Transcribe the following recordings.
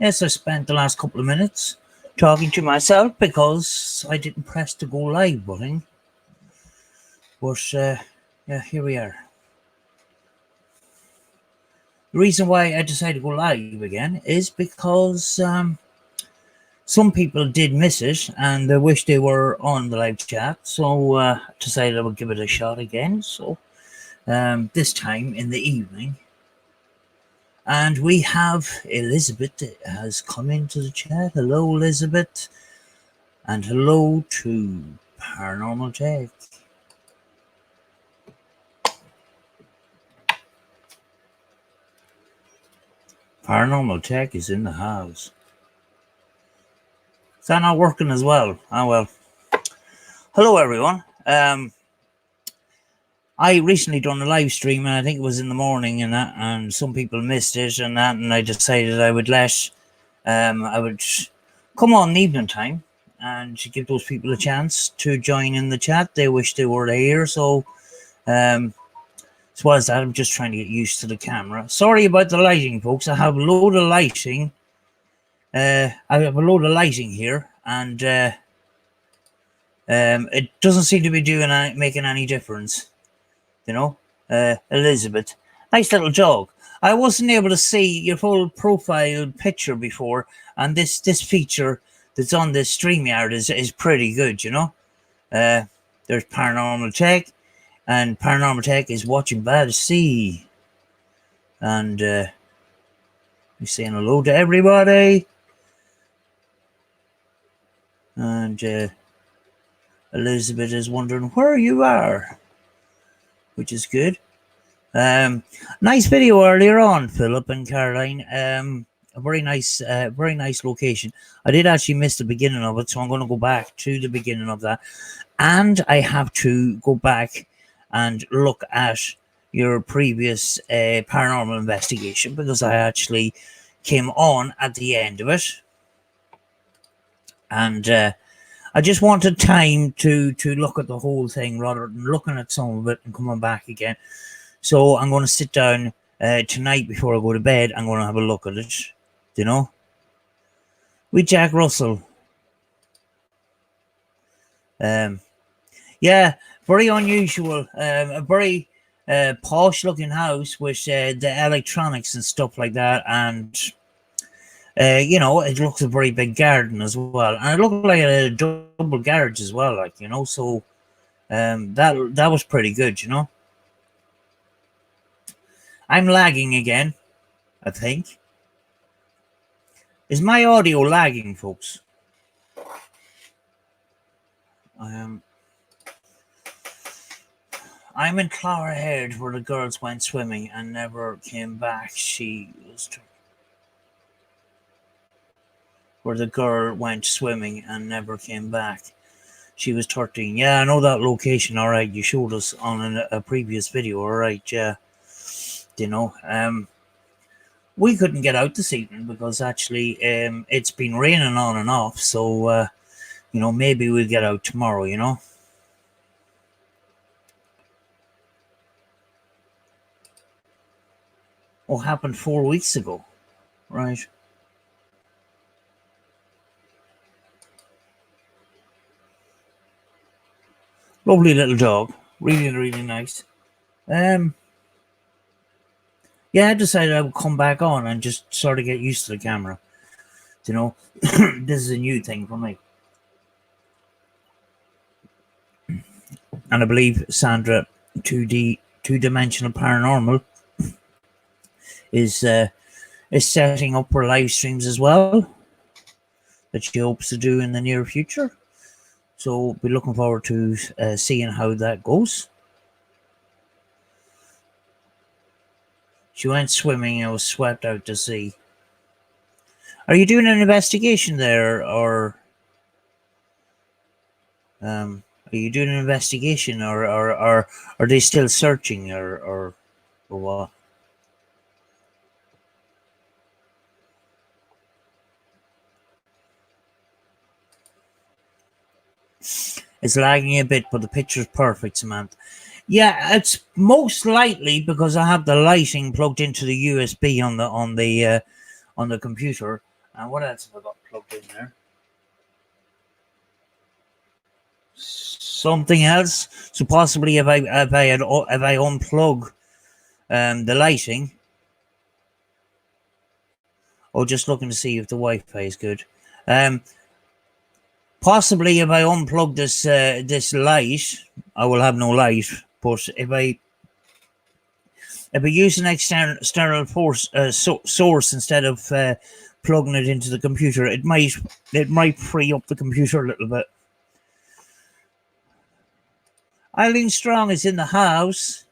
Yes, I spent the last couple of minutes talking to myself because I didn't press the go live button. But yeah, here we are. The reason why I decided to go live again is because some people did miss it and they wish they were on the live chat. So I decided I would give it a shot again. So this time in the evening. And we have Elizabeth that has come into the chat. Hello, Elizabeth. And hello to Paranormal Tech. Paranormal Tech is in the house. Is that not working as well? Oh, well. Hello, everyone. I recently done a live stream, and I think it was in the morning, and that, and some people missed it, and that, and I decided I would come on in the evening time and give those people a chance to join in the chat. They wish they were here, so as well as that, I'm just trying to get used to the camera. Sorry about the lighting, folks. I have a load of lighting. I have a load of lighting here, and it doesn't seem to be making any difference. You know, Elizabeth, nice little dog. I wasn't able to see your full profile picture before, and this feature that's on this StreamYard is pretty good, you know. There's Paranormal Tech, and Paranormal Tech is watching Bad Sea. And we're saying hello to everybody. And Elizabeth is wondering where you are, which is good. Nice video earlier on, Philip and Caroline. A very nice location. I did actually miss the beginning of it, so I'm going to go back to the beginning of that. And I have to go back and look at your previous paranormal investigation, because I actually came on at the end of it. And I just wanted time to look at the whole thing rather than looking at some of it and coming back again. So I'm going to sit down tonight before I go to bed. I'm going to have a look at it, you know. With Jack Russell. Yeah, very unusual. A very posh looking house with the electronics and stuff like that. And you know, it looks a very big garden as well, and it looked like a double garage as well, like, you know. So that was pretty good, you know. I'm lagging again, I think. Is my audio lagging, folks? I'm in Clogherhead, where the girls went swimming and never came back. Where the girl went swimming and never came back. She was 13. Yeah, I know that location. All right, you showed us on a previous video. All right, yeah. You know, we couldn't get out this evening because actually it's been raining on and off. So, you know, maybe we'll get out tomorrow, you know. What happened 4 weeks ago? Right. Lovely little dog. Really, really nice. Yeah, I decided I would come back on and just sort of get used to the camera. You know, this is a new thing for me. And I believe Sandra, 2D2Dimensional Paranormal, is setting up her live streams as well, that she hopes to do in the near future. So we'll be looking forward to seeing how that goes. She went swimming and was swept out to sea. Are you doing an investigation there, or are you doing an investigation, or are they still searching, or what? It's lagging a bit, but the picture's perfect, Samantha. Yeah, it's most likely because I have the lighting plugged into the USB on the computer, And what else have I got plugged in there? Something else. So possibly if I unplug the lighting, or just looking to see if the Wi-Fi is good. Possibly if I unplug this light, I will have no light. But if I use an external source instead of plugging it into the computer, it might free up the computer a little bit. Eileen Strong is in the house.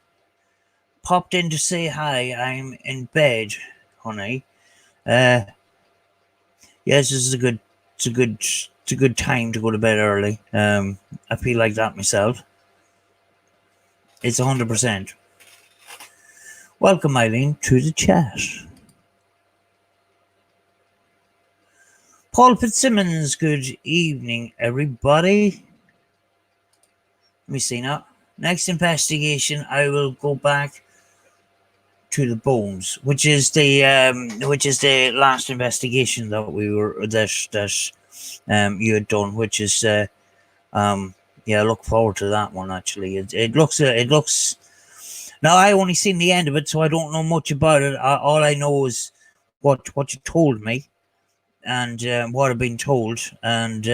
Popped in to say hi. I'm in bed, honey. Yes, this is a good time to go to bed early. I feel like that myself. It's 100%. Welcome, Eileen, to the chat. Paul Fitzsimmons, good evening, everybody. Let me see now. Next investigation, I will go back to the bones, which is the last investigation that you had done, which is yeah, look forward to that one. Actually, it looks. Now I only seen the end of it, so I don't know much about it. All I know is what you told me, and what I've been told, and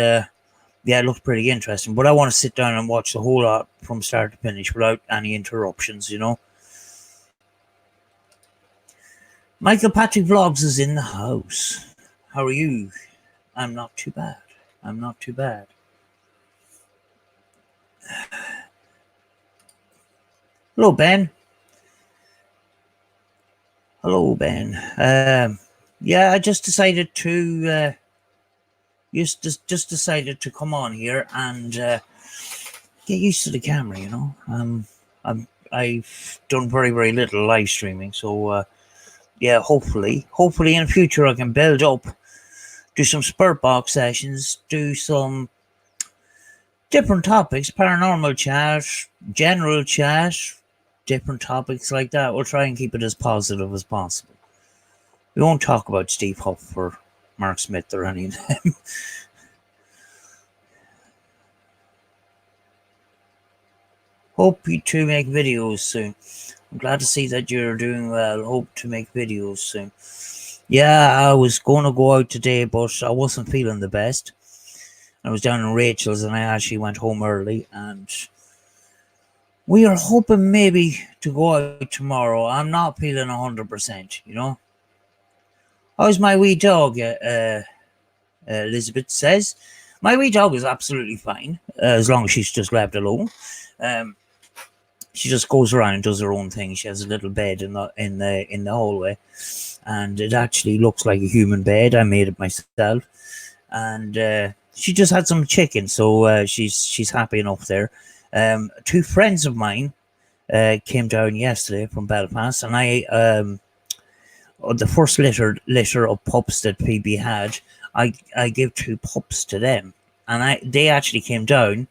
yeah, it looks pretty interesting. But I want to sit down and watch the whole lot from start to finish without any interruptions, you know. Michael Patrick Vlogs is in the house. How are you? I'm not too bad. Hello, Ben. Yeah, I just decided to just decided to come on here and get used to the camera, you know. I've done very little live streaming, so yeah, hopefully in the future I can build up, do some Spirit Box sessions, do some different topics, paranormal chat, general chat, different topics like that. We'll try and keep it as positive as possible. We won't talk about Steve Huff or Mark Smith or any of them. Hope you two make videos soon. I'm glad to see that you're doing well. Hope to make videos soon. Yeah, I was going to go out today, but I wasn't feeling the best. I was down in Rachel's and I actually went home early, and we are hoping maybe to go out tomorrow. I'm not feeling 100%, you know. How's my wee dog? Elizabeth says. My wee dog is absolutely fine, as long as she's just left alone. She just goes around and does her own thing. She has a little bed in the hallway, and it actually looks like a human bed. I made it myself, and she just had some chicken, so she's happy enough there. Two friends of mine came down yesterday from Belfast, and I the first litter of pups that Phoebe had, I gave 2 pups to them, and they actually came down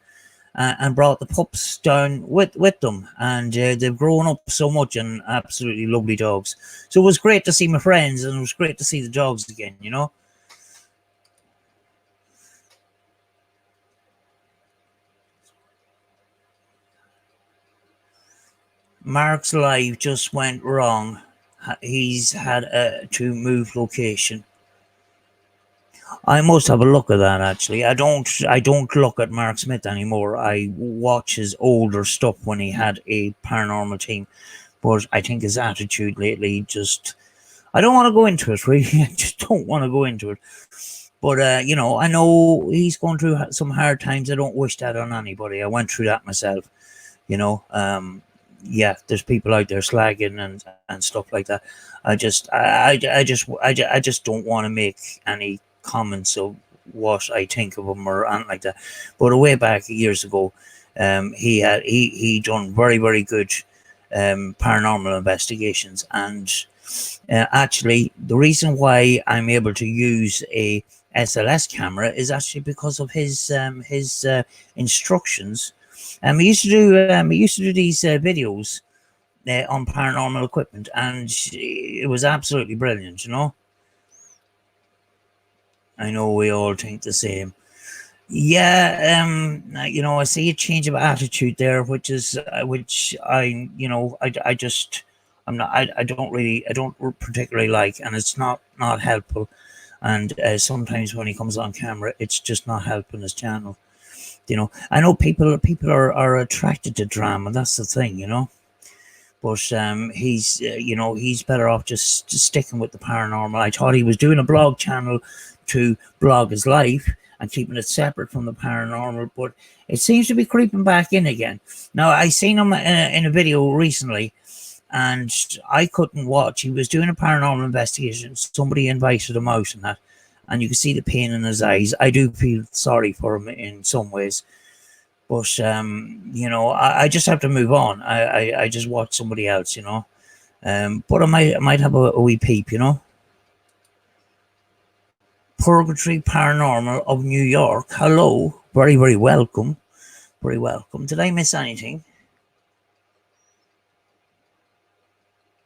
and brought the pups down with them, and they've grown up so much and absolutely lovely dogs. So it was great to see my friends, and it was great to see the dogs again, you know. Mark's live just went wrong. He's had to move location. I must have a look at that, actually. I don't look at Mark Smith anymore. I watch his older stuff when he had a paranormal team, but I think his attitude lately just, I don't want to go into it, really. I just don't want to go into it. But you know, I know he's going through some hard times. I don't wish that on anybody. I went through that myself, you know. Yeah, there's people out there slagging and stuff like that. I just don't want to make any comments of what I think of him or anything like that. But way back years ago, he done very good paranormal investigations, and actually the reason why I'm able to use a SLS camera is actually because of his instructions. He used to do these videos on paranormal equipment, and it was absolutely brilliant, you know. I know we all think the same. Yeah, I see a change of attitude there, which I just, I don't particularly like, and it's not helpful. And sometimes when he comes on camera, it's just not helping his channel. I know people are attracted to drama. That's the thing, But he's better off just sticking with the paranormal. I thought he was doing a blog channel to blog his life and keeping it separate from the paranormal, but it seems to be creeping back in again. Now, I seen him in a video recently, and I couldn't watch. He was doing a paranormal investigation. Somebody invited him out and that, and you can see the pain in his eyes. I do feel sorry for him in some ways. But I just have to move on. I just watch somebody else, But I might have a wee peep, Purgatory Paranormal of New York. Hello, very very welcome, very welcome. Did I miss anything?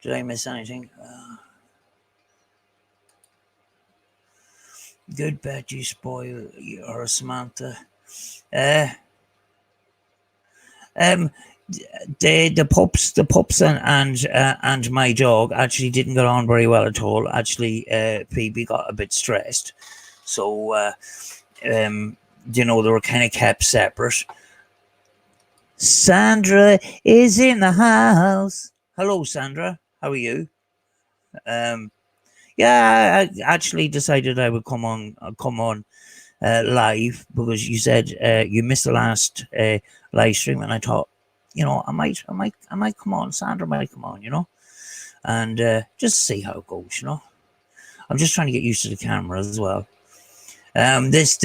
Did I miss anything? Good bet you spoil or Samantha. The pups and my dog actually didn't get on very well at all. Actually, Phoebe got a bit stressed, so they were kind of kept separate. Sandra is in the house. Hello, Sandra. How are you? Yeah, I actually decided I would come on live because you said you missed the last live stream, and I thought, I might come on. Sandra might come on, and just see how it goes. I'm just trying to get used to the camera as well. This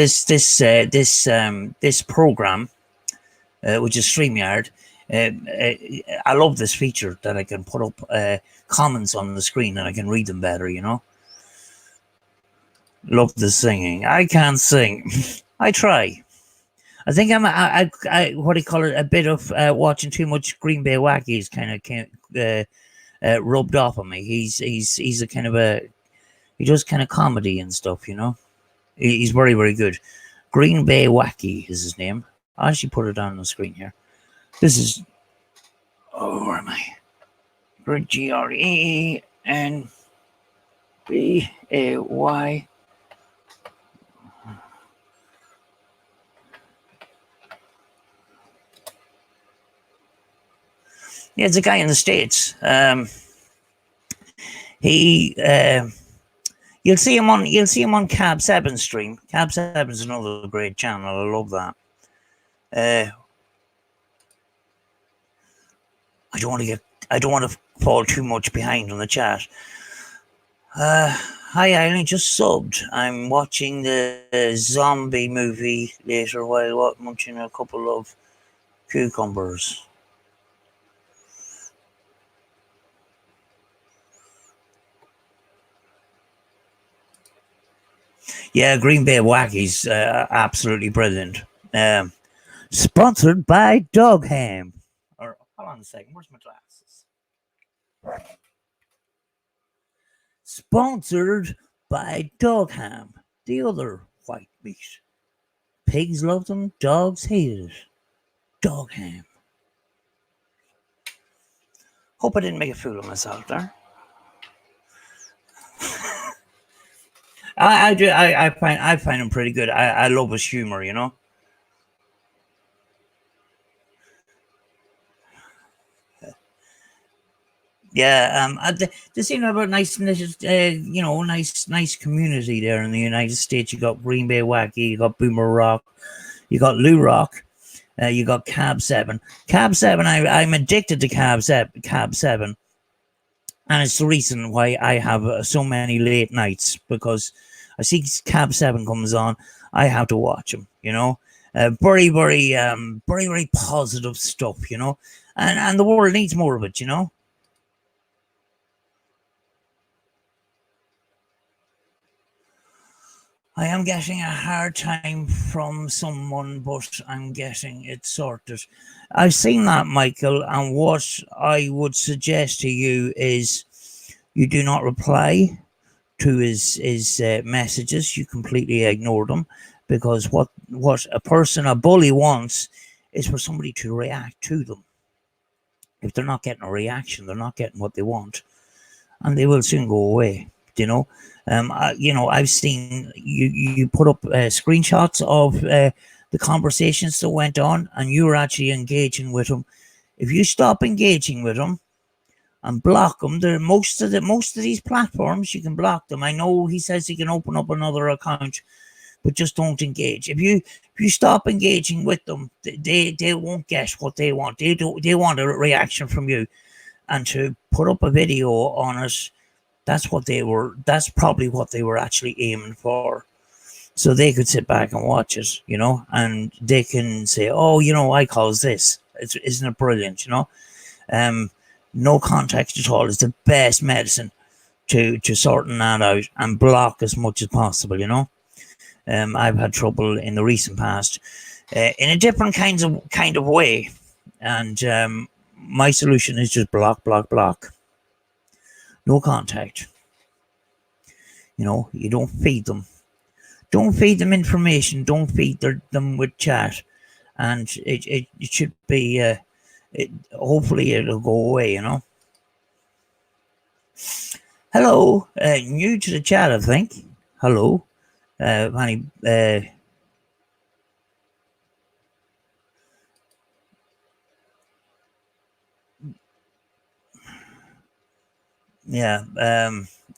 program, which is StreamYard. I love this feature that I can put up comments on the screen and I can read them better. Love the singing. I can't sing. I try. I think I'm what do you call it? A bit of watching too much Green Bay Wackies kind of rubbed off on me. He's a kind of he does kind of comedy and stuff, He's very very good. Green Bay Wacky is his name. I'll actually put it down on the screen here. This is where am I? GRENBAY. Yeah, it's a guy in the States. You'll see him on Cab 7 stream. Cab 7's another great channel. I love that. I don't want to fall too much behind on the chat. Hi, I only just subbed. I'm watching the zombie movie later while munching a couple of cucumbers. Yeah, Green Bay Wacky's absolutely brilliant. Sponsored by Dog Ham. Or hold on a second, where's my glasses? Sponsored by Dog Ham, the other white meat. Pigs loved them, dogs hated it. Dog Ham. Hope I didn't make a fool of myself there. I find him pretty good. I love his humor, Yeah, they seem to have a nice community there in the United States. You got Green Bay Wacky, you got Boomer Rock, you got Lou Rock, you got Cab 7. Cab 7, I'm addicted to Cab 7. And it's the reason why I have so many late nights, because I see Cab 7 comes on, I have to watch him, very, very, very, very positive stuff, and the world needs more of it, I am getting a hard time from someone, but I'm getting it sorted. I've seen that, Michael, and what I would suggest to you is you do not reply to his messages, you completely ignore them, because what a bully wants is for somebody to react to them. If they're not getting a reaction, they're not getting what they want, and they will soon go away. I've seen you put up screenshots of the conversations that went on, and you were actually engaging with them. If you stop engaging with them and block them, most of these platforms you can block them. I know he says he can open up another account, but just don't engage. If you stop engaging with them, they won't get what they want. They want a reaction from you, and to put up a video on it, that's probably what they were actually aiming for. So they could sit back and watch it, and they can say, oh, I caused this. Isn't it brilliant, no context at all is the best medicine to sorting that out, and block as much as possible, I've had trouble in the recent past in a different kind of way, and my solution is just block. No contact. You don't feed them. Don't feed them information. Don't feed them with chat. And it should be, hopefully it'll go away, Hello, new to the chat, I think. Hello.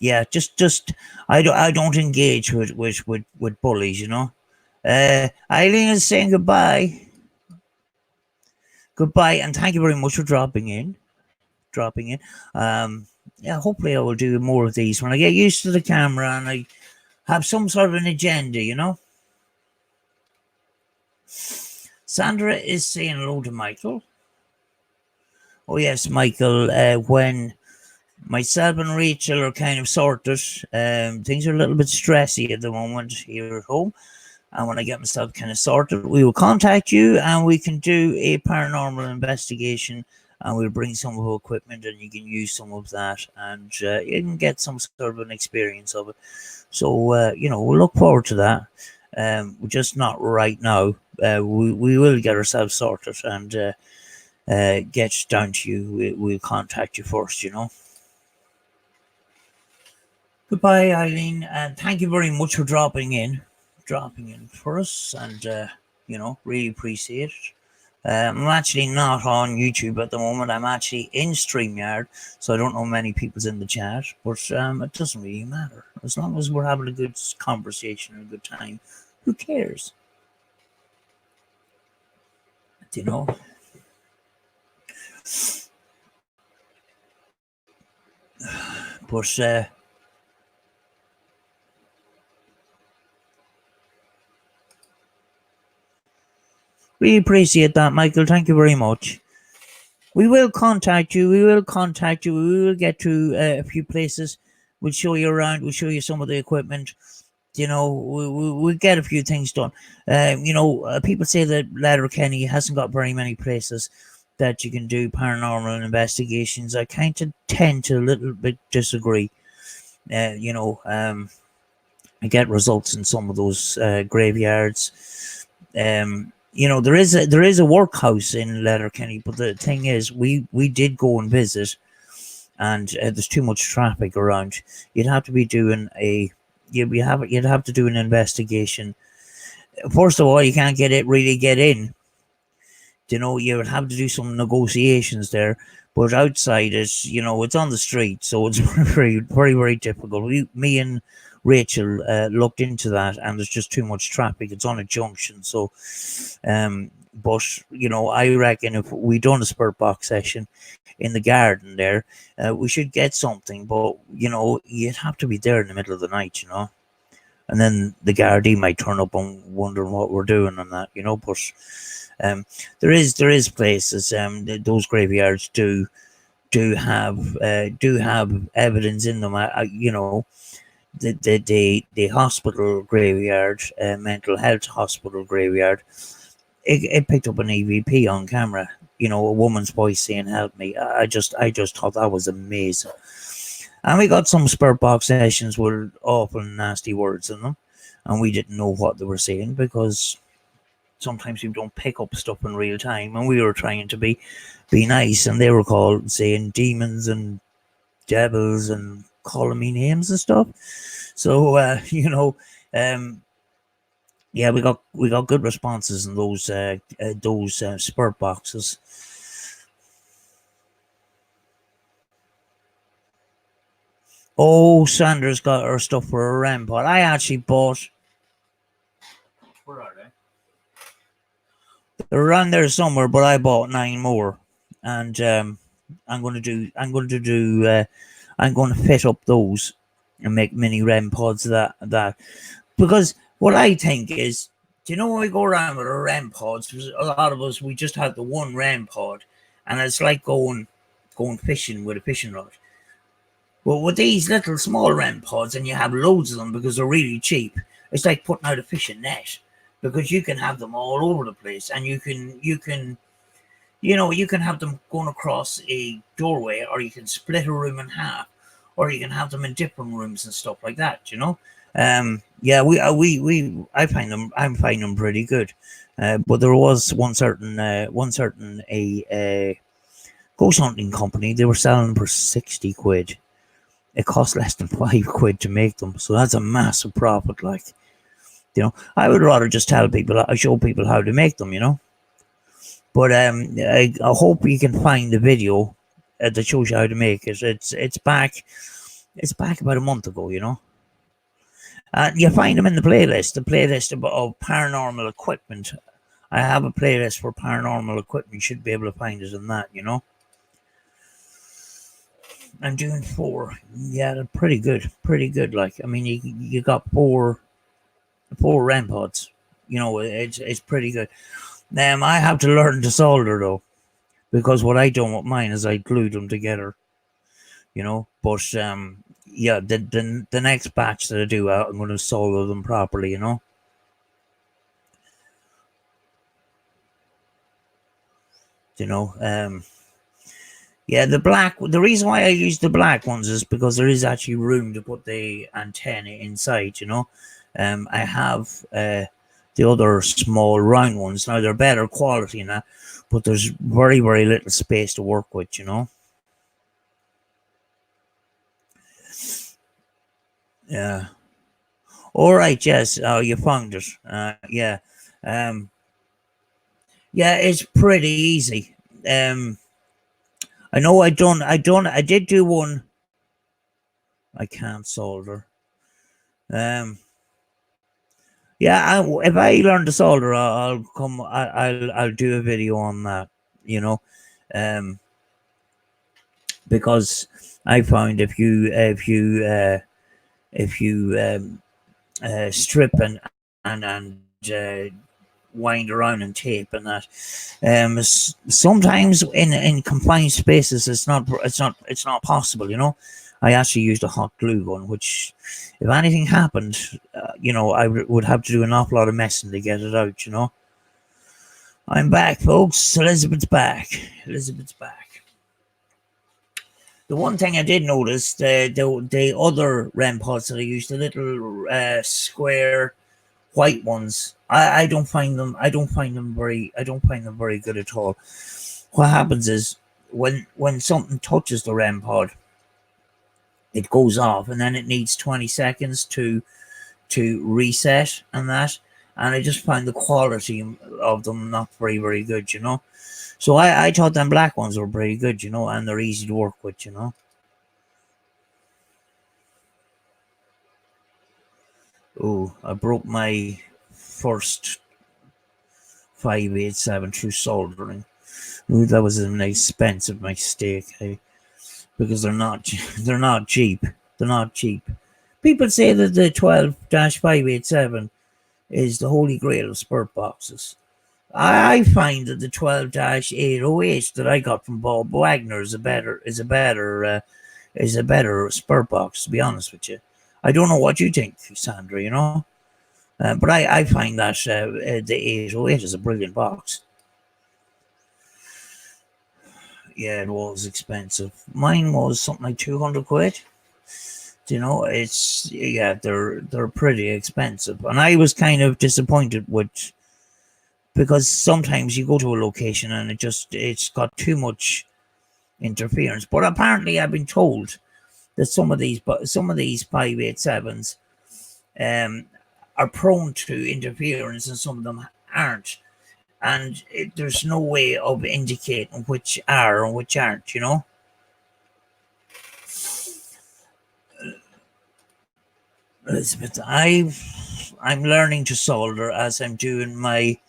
Yeah, just I don't engage with bullies, Eileen is saying goodbye. Goodbye, and thank you very much for dropping in. Hopefully I will do more of these when I get used to the camera and I have some sort of an agenda, Sandra is saying hello to Michael. Oh yes, Michael, when myself and Rachel are kind of sorted, things are a little bit stressy at the moment here at home, and when I get myself kind of sorted, we will contact you and we can do a paranormal investigation, and we'll bring some of our equipment and you can use some of that, and you can get some sort of an experience of it. So, we'll look forward to that. We're just not right now. We will get ourselves sorted and get down to you. We'll contact you first, Goodbye, Eileen, and thank you very much for dropping in for us, and really appreciate it. I'm actually not on YouTube at the moment. I'm actually in StreamYard, so I don't know many people's in the chat, but it doesn't really matter. As long as we're having a good conversation and a good time, who cares? But really appreciate that, Michael. Thank you very much. We will contact you. We will get to a few places. We'll show you around. We'll show you some of the equipment. We'll get a few things done. People say that Letterkenny hasn't got very many places that you can do paranormal investigations. I kind of tend to a little bit disagree. I get results in some of those graveyards. There is a workhouse in Letterkenny, but the thing is, we did go and visit, and there's too much traffic around. You'd have to be doing you'd have to do an investigation. First of all, you can't really get in. You would have to do some negotiations there, but outside it's it's on the street, so it's very, very, very difficult. Me and Rachel looked into that, and there's just too much traffic. It's on a junction, so but I reckon if we done a spirit box session in the garden there, we should get something, but you'd have to be there in the middle of the night, and then the Gardaí might turn up and wondering what we're doing and that, but there is places, those graveyards do have evidence in them. The hospital graveyard, mental health hospital graveyard, it picked up an EVP on camera. A woman's voice saying "help me." I just thought that was amazing. And we got some spirit box sessions with awful nasty words in them, and we didn't know what they were saying because sometimes you don't pick up stuff in real time, and we were trying to be nice, and they were called saying demons and devils and calling me names and stuff. So yeah, we got good responses in those spirit boxes. Oh, Sandra's got her stuff for a rampart. I actually bought. Where are they? They're around there somewhere, but I bought 9 more, and I'm going to do. I'm going to fit up those and make mini REM pods of that because what I think is, do you know when we go around with our REM pods, a lot of us we just have the one REM pod, and it's like going fishing with a fishing rod. Well, with these little small REM pods, and you have loads of them because they're really cheap, it's like putting out a fishing net because you can have them all over the place, and you can you can have them going across a doorway, or you can split a room in half, or you can have them in different rooms and stuff like that. Yeah, I find them pretty good. But there was one certain a ghost hunting company. They were selling them for 60 quid. It cost less than 5 quid to make them, so that's a massive profit. Like, I would rather just tell people, I show people how to make them. But I hope you can find the video that shows you how to make it. It's back about a month ago. You find them in the playlist of paranormal equipment. I have a playlist for paranormal equipment. You should be able to find it in that. I'm doing 4. Yeah, they're pretty good. Like, I mean, you got four REM pods. It's pretty good. I have to learn to solder though, because what I done with mine is I glued them together. But yeah, the next batch that I do, I'm going to solder them properly. Yeah, the reason why I use the black ones is because there is actually room to put the antenna inside. I have the other small round ones. Now they're better quality now, but there's very, very little space to work with. Yeah. All right. Yes. Oh, you found it. Yeah. Um. Yeah, it's pretty easy. I know. I did do one. I can't solder. Yeah. If I learn to solder, I'll come. I'll do a video on that. Um. Because I found if you strip and wind around and tape and that. Sometimes in confined spaces, it's not possible. I actually used a hot glue gun, which, if anything happened, I would have to do an awful lot of messing to get it out. I'm back, folks. Elizabeth's back. The one thing I did notice, the other REM pods that I used, the little square white ones, I don't find them very good at all. What happens is when something touches the REM pod, it goes off, and then it needs 20 seconds to reset and that. And I just find the quality of them not very, very good. So I thought them black ones were pretty good, and they're easy to work with. Oh, I broke my first 587 through soldering. Ooh, that was an expensive mistake, hey? Because they're not cheap. They're not cheap. People say that the 12-587 is the holy grail of spurt boxes. I find that the 12-808 that I got from Bob Wagner is a better spurt box, to be honest with you. I don't know what you think, Sandra. But I find that the 808 is a brilliant box. Yeah, it was expensive. Mine was something like 200 quid. You know, it's they're pretty expensive, and I was kind of disappointed with, because sometimes you go to a location and it's got too much interference. But apparently, I've been told that some of these 587s are prone to interference, and some of them aren't. And there's no way of indicating which are and which aren't. You know. Elizabeth, I'm learning to solder as I'm doing my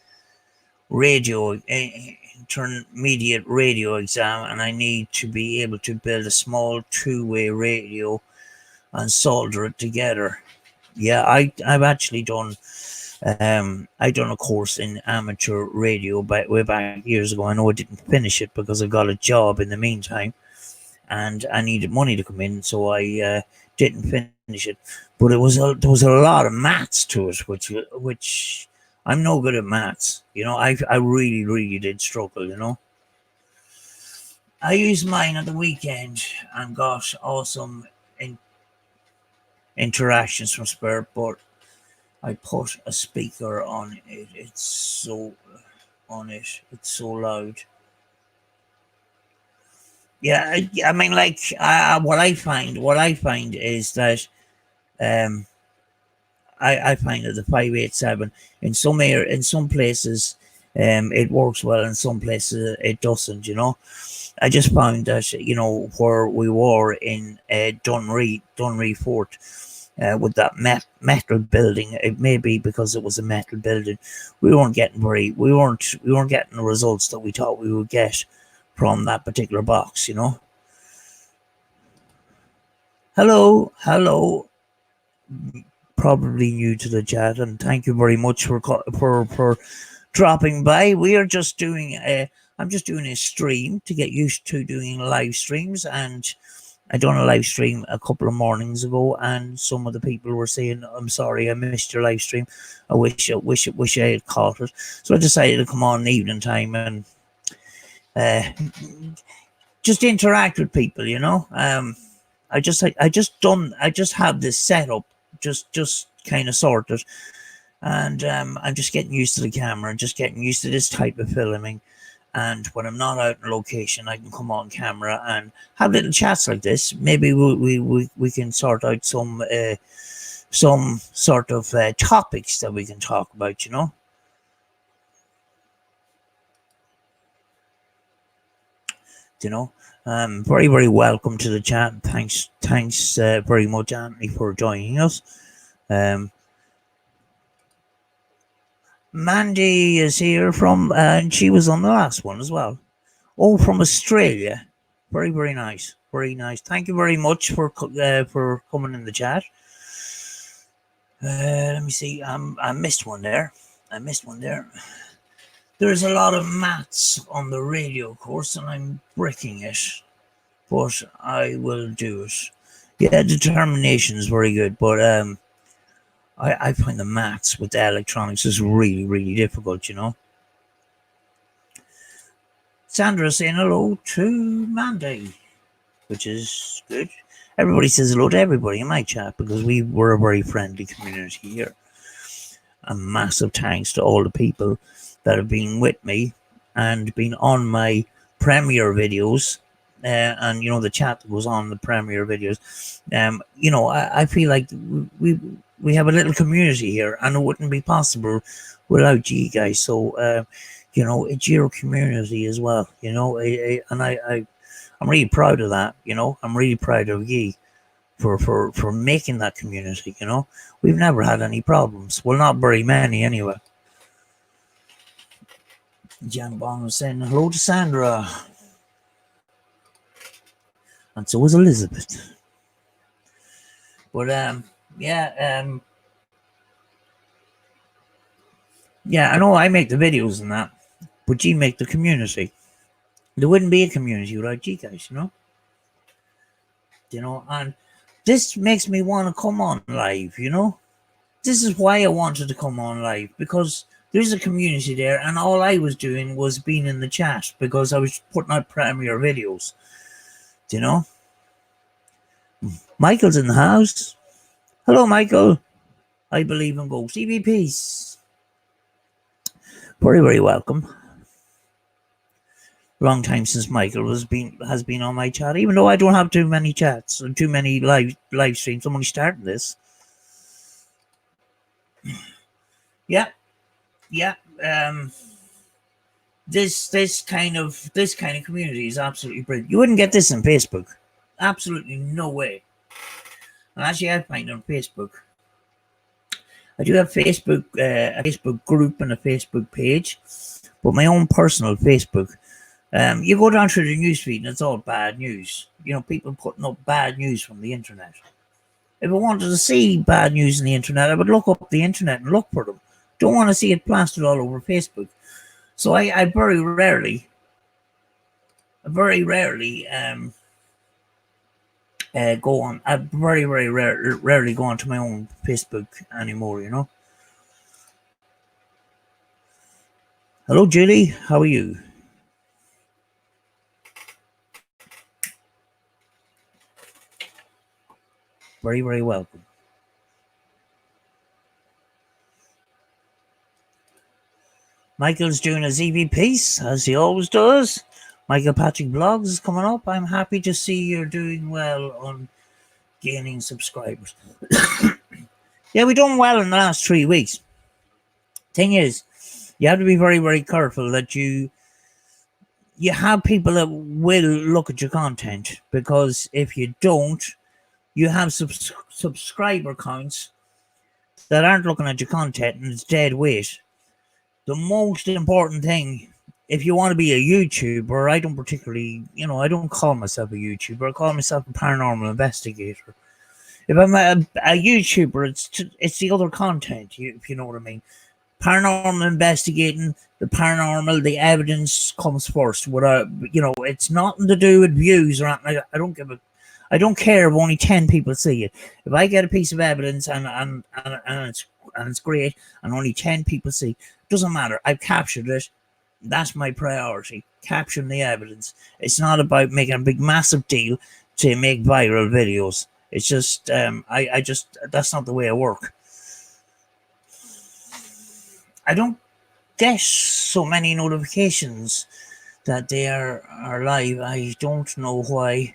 radio intermediate radio exam, and I need to be able to build a small two-way radio and solder it together. Yeah, I've actually done I done a course in amateur radio way back years ago. I know I didn't finish it because I got a job in the meantime, and I needed money to come in, so I didn't finish it. But there was a lot of maths to it, which I'm no good at maths. You know, I really did struggle. You know, I used mine at the weekend and got awesome interactions from Spirit, but I put a speaker on it. It's so loud. Yeah, I mean, like, what I find is that I find that the 587 in some places it works well, in some places it doesn't. You know, I just found that, you know, where we were in Dunree Fort. With that metal building, it may be because it was a metal building. We weren't getting the results that we thought we would get from that particular box. You know. Hello. Probably new to the chat, and thank you very much for dropping by. We are just doing I'm just doing a stream to get used to doing live streams, and I done a live stream a couple of mornings ago, and some of the people were saying, "I'm sorry, I missed your live stream. I wish I had caught it." So I decided to come on in the evening time and just interact with people. You know, I just have this setup just kind of sorted, and I'm just getting used to the camera and just getting used to this type of filming. And when I'm not out in location, I can come on camera and have little chats like this. Maybe we can sort out some sort of topics that we can talk about. You know. Very welcome to the chat. Thanks very much, Anthony, for joining us. Mandy is here and she was on the last one as well. Oh, from Australia. Very nice. Very nice. Thank you very much for coming in the chat. Let me see. I missed one there. There's a lot of maths on the radio course, and I'm breaking it, but I will do it. Yeah, determination is very good, but I find the maths with the electronics is really difficult. You know. Sandra saying hello to Mandy, which is good. Everybody says hello to everybody in my chat because we're a very friendly community here. A massive thanks to all the people that have been with me and been on my premiere videos, and you know, the chat that goes on the premiere videos. You know, I feel like we have a little community here, and it wouldn't be possible without you guys. So you know, it's your community as well. You know, and I'm really proud of that. You know, I'm really proud of you for making that community. You know, we've never had any problems. Well, not very many anyway. Jan Bond was saying hello to Sandra. And so was Elizabeth. But yeah, I know I make the videos and that, but you make the community. There wouldn't be a community without you guys, you know. You know, and this makes me want to come on live, you know. This is why I wanted to come on live, because there's a community there, and all I was doing was being in the chat because I was putting out premiere videos, you know. Michael's in the house. Hello, Michael. I believe in ghosts. EVPs. Very, very welcome. Long time since Michael has been on my chat, even though I don't have too many chats and too many live streams. I'm only starting this. Yeah. This kind of community is absolutely brilliant. You wouldn't get this on Facebook. Absolutely no way. And actually, I find on Facebook, I do have Facebook, a Facebook group and a Facebook page, but my own personal Facebook. You go down through the newsfeed and it's all bad news. You know, people putting up bad news from the internet. If I wanted to see bad news on the internet, I would look up the internet and look for them. Don't want to see it plastered all over Facebook. So I very rarely go on. I very rarely go onto my own Facebook anymore. You know. Hello, Julie. How are you? Very, very welcome. Michael's doing his EV piece, as he always does. Michael Patrick Vlogs is coming up. I'm happy to see you're doing well on gaining subscribers. Yeah, we've done well in the last 3 weeks. Thing is, you have to be very, very careful that you have people that will look at your content, because if you don't, you have subscriber counts that aren't looking at your content and it's dead weight. The most important thing, if you want to be a YouTuber, I don't particularly, I don't call myself a YouTuber. I call myself a paranormal investigator. If I'm a YouTuber, it's the other content, if you know what I mean. Paranormal investigating, the paranormal, the evidence comes first. It's nothing to do with views or anything. I don't care if only 10 people see it. If I get a piece of evidence and it's great and only 10 people see, doesn't matter. I've captured it. That's my priority. Capturing the evidence. It's not about making a big massive deal to make viral videos. It's just that's not the way I work. I don't get so many notifications that they are live. I don't know why.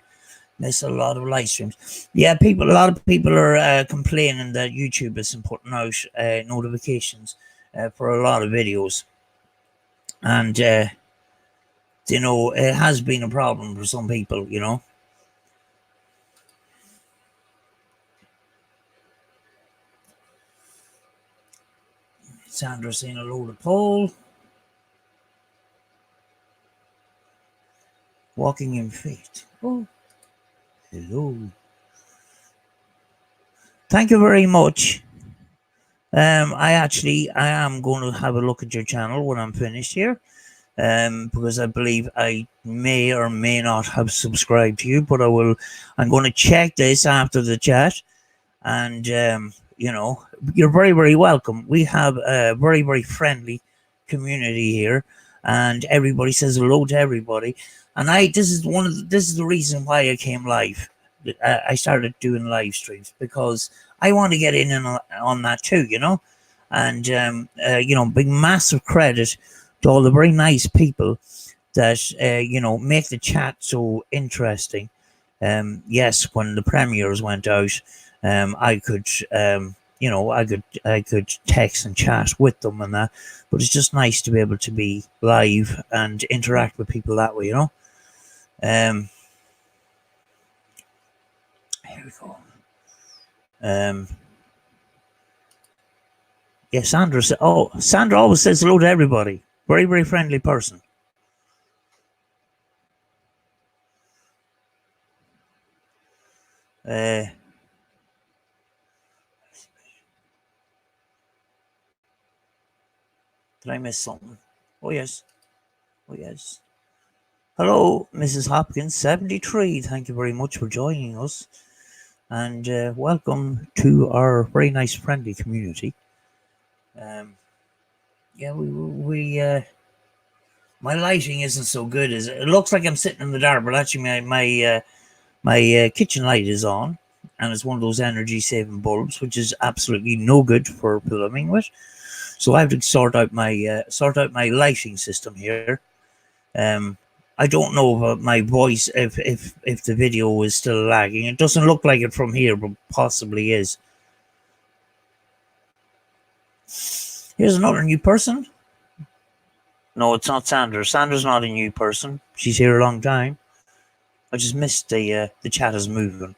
There's a lot of live streams. Yeah, a lot of people are complaining that YouTube isn't putting out notifications for a lot of videos. And, it has been a problem for some people, Sandra saying hello to Paul. Walking in faith. Oh, hello. Thank you very much. I am going to have a look at your channel when I'm finished here. Because I believe I may or may not have subscribed to you, but I'm going to check this after the chat. And, you're very, very welcome. We have a very, very friendly community here, and everybody says hello to everybody. And this is the reason why I came live. I started doing live streams because I want to get in on that too, and, big massive credit to all the very nice people that, make the chat so interesting. Yes, when the premieres went out, I could, I could text and chat with them and that, but it's just nice to be able to be live and interact with people that way, Here we go. Yeah, Sandra always says hello to everybody. Very, very friendly person. Did I miss something? Oh, yes. Hello, Mrs. Hopkins, 73. Thank you very much for joining us. And welcome to our very nice, friendly community. Yeah, my lighting isn't so good. It looks like I'm sitting in the dark, but actually my kitchen light is on. and it's one of those energy saving bulbs, which is absolutely no good for filming with. So I have to sort out my lighting system here. I don't know about my voice if the video is still lagging. It doesn't look like it from here, but possibly is. Here's another new person. No, it's not Sandra. Sandra's not a new person. She's here a long time. I just missed the chat is moving.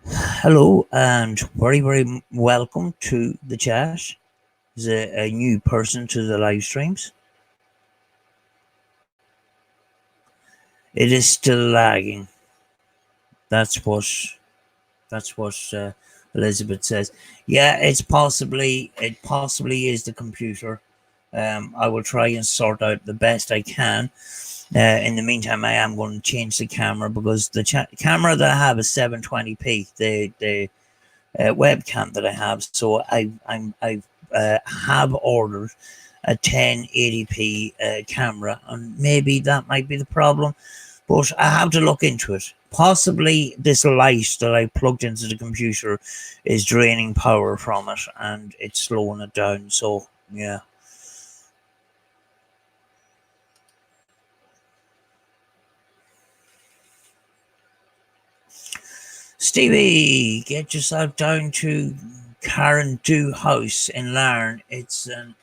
Hello and very, very welcome to the chat. There's a new person to the live streams. It is still lagging. That's what Elizabeth says. Yeah, it possibly is the computer. I will try and sort out the best I can. In the meantime, I am going to change the camera because the camera that I have is 720p. The webcam that I have, so I have ordered a 1080p camera, and maybe that might be the problem. But I have to look into it. Possibly this light that I plugged into the computer is draining power from it and it's slowing it down. So, yeah. Stevie, get yourself down to Karen Dew House in Larne. It's an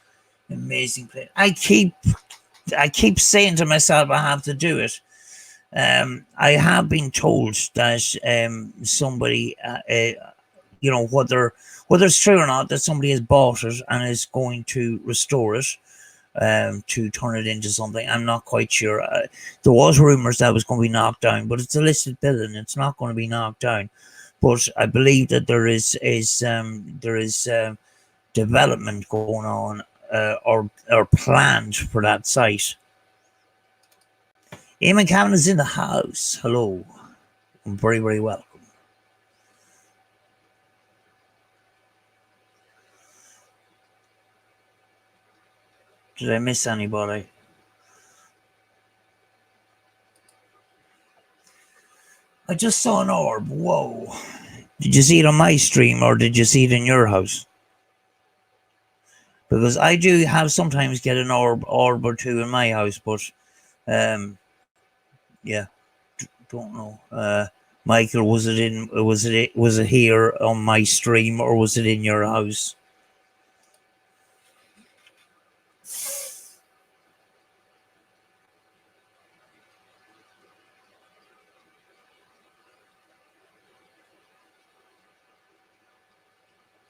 amazing place. I keep saying to myself I have to do it. I have been told that somebody, whether it's true or not, that somebody has bought it and is going to restore it to turn it into something. I'm not quite sure. There was rumors that it was going to be knocked down, but it's a listed building. It's not going to be knocked down. But I believe that there is development going on or planned for that site. Eamon Cavan is in the house. Hello. I'm very, very welcome. Did I miss anybody? I just saw an orb. Whoa. Did you see it on my stream or did you see it in your house? Because I do have sometimes get an orb or two in my house, but yeah, don't know. Michael, was it here on my stream or was it in your house?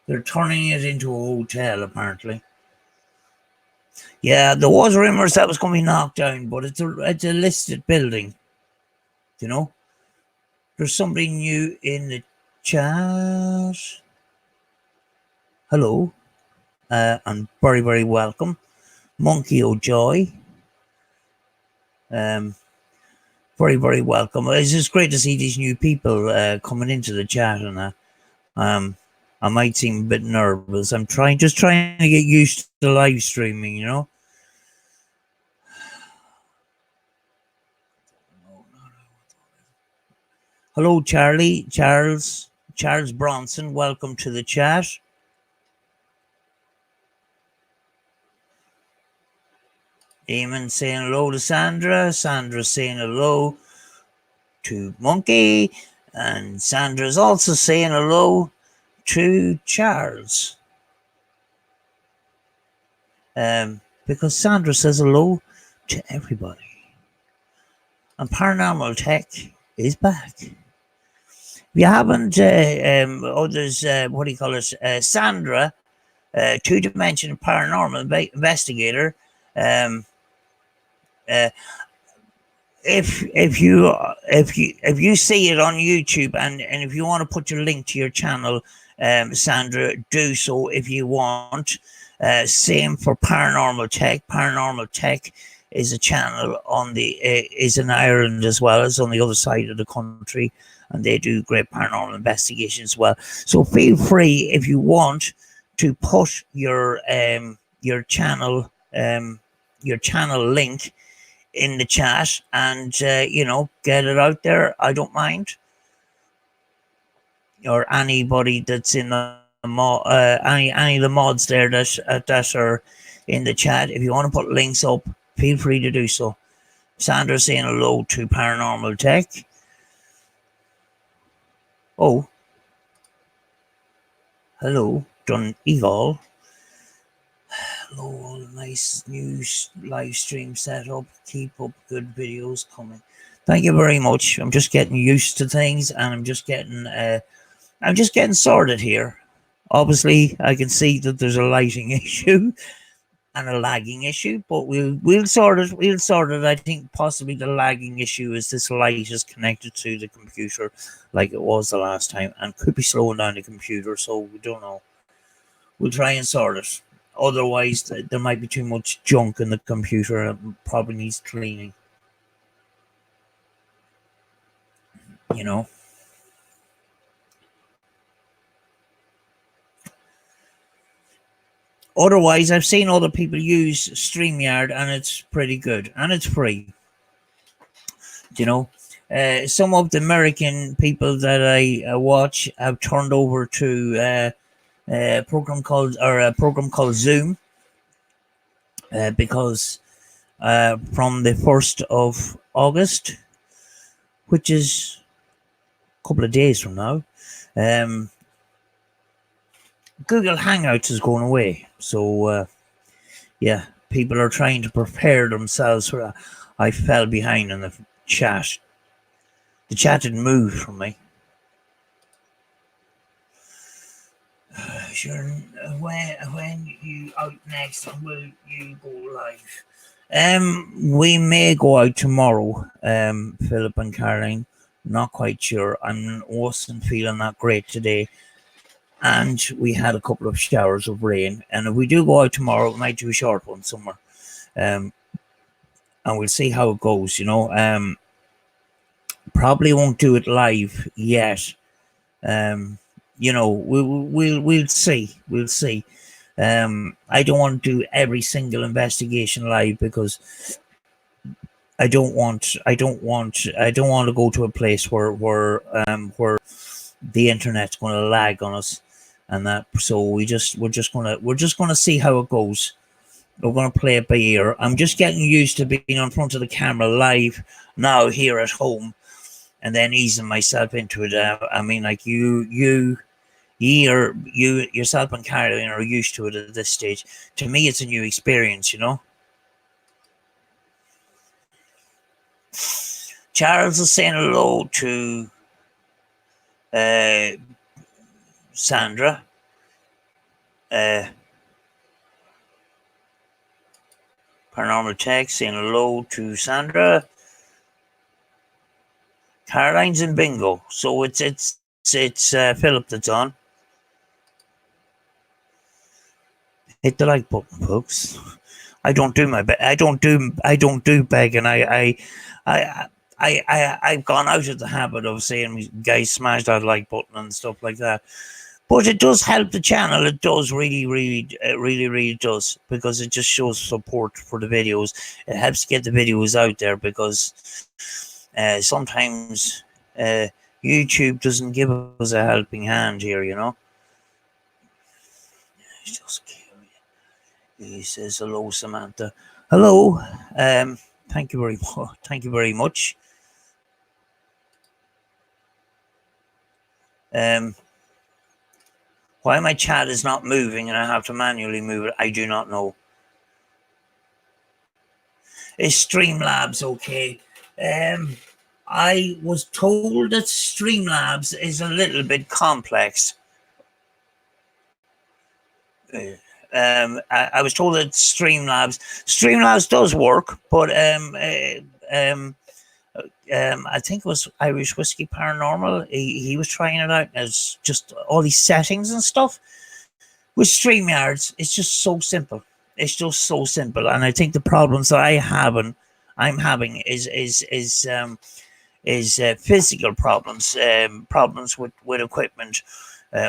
They're turning it into a hotel, apparently. Yeah, there was rumors that was going to be knocked down, but it's a listed building. You know, there's somebody new in the chat. Hello, and very, very welcome, Monkey O'Joy. Very, very welcome. It's just great to see these new people coming into the chat, and I might seem a bit nervous. I'm just trying to get used to live streaming, you know. Hello, Charles Bronson. Welcome to the chat. Eamon saying hello to Sandra. Sandra saying hello to Monkey. And Sandra's also saying hello to Charles. Because Sandra says hello to everybody. And Paranormal Tech is back. If you haven't, there's, what do you call it? Sandra, two-dimensional paranormal investigator. If you see it on YouTube and if you want to put your link to your channel, Sandra, do so if you want. Same for Paranormal Tech. Paranormal Tech is a channel is in Ireland as well as on the other side of the country, and they do great paranormal investigations as well. So feel free if you want to put your channel link in the chat and get it out there. I don't mind. or anybody that's in the any of the mods there that are in the chat, if you want to put links up, feel free to do so. Sandra saying hello to Paranormal Tech. Oh, hello, Dun Eagle. Hello, nice new live stream setup. Keep up good videos coming. Thank you very much. I'm just getting used to things, and I'm just getting sorted here. Obviously, I can see that there's a lighting issue and a lagging issue, but we'll sort it. We'll sort it. I think possibly the lagging issue is this light is connected to the computer like it was the last time, and could be slowing down the computer. So we don't know. We'll try and sort it. Otherwise, there might be too much junk in the computer and probably needs cleaning. You know. Otherwise, I've seen other people use StreamYard, and it's pretty good, and it's free. You know, some of the American people that I watch have turned over to a program called Zoom, because from the 1st of August, which is a couple of days from now, Google Hangouts is going away. So yeah, people are trying to prepare themselves for that. I fell behind in the chat. The chat didn't move from me. Sure. When you out next, will you go live? We may go out tomorrow. Philip and Caroline, not quite sure. I wasn't feeling that great today, and we had a couple of showers of rain. And if we do go out tomorrow, we might do a short one somewhere. And we'll see how it goes. You know, probably won't do it live yet. You know, we'll see. We'll see. I don't want to do every single investigation live because I don't want to go to a place where the internet's going to lag on us, and that. So we're just gonna see how it goes. We're gonna play it by ear. I'm just getting used to being on front of the camera live now here at home, and then easing myself into it. I mean, like you yourself and Caroline are used to it at this stage. To me, it's a new experience, you know. Charles is saying hello to Sandra. Paranormal Tech saying hello to Sandra. Caroline's in bingo, so it's Philip that's on. Hit the like button, folks. I don't do begging. I've gone out of the habit of saying, guys, smash that like button and stuff like that. But it does help the channel. It does really does, because it just shows support for the videos. It helps get the videos out there, because sometimes YouTube doesn't give us a helping hand here, you know. He says hello, Samantha. Hello. Thank you very much. Thank you very much. Why my chat is not moving and I have to manually move it, I do not know. Is Streamlabs okay? I was told that Streamlabs is a little bit complex. I was told that Streamlabs does work, but I think it was Irish Whiskey Paranormal. He was trying it out as just all these settings and stuff. With StreamYards, it's just so simple. It's just so simple, and I think the problems that I'm having is physical problems, problems with equipment,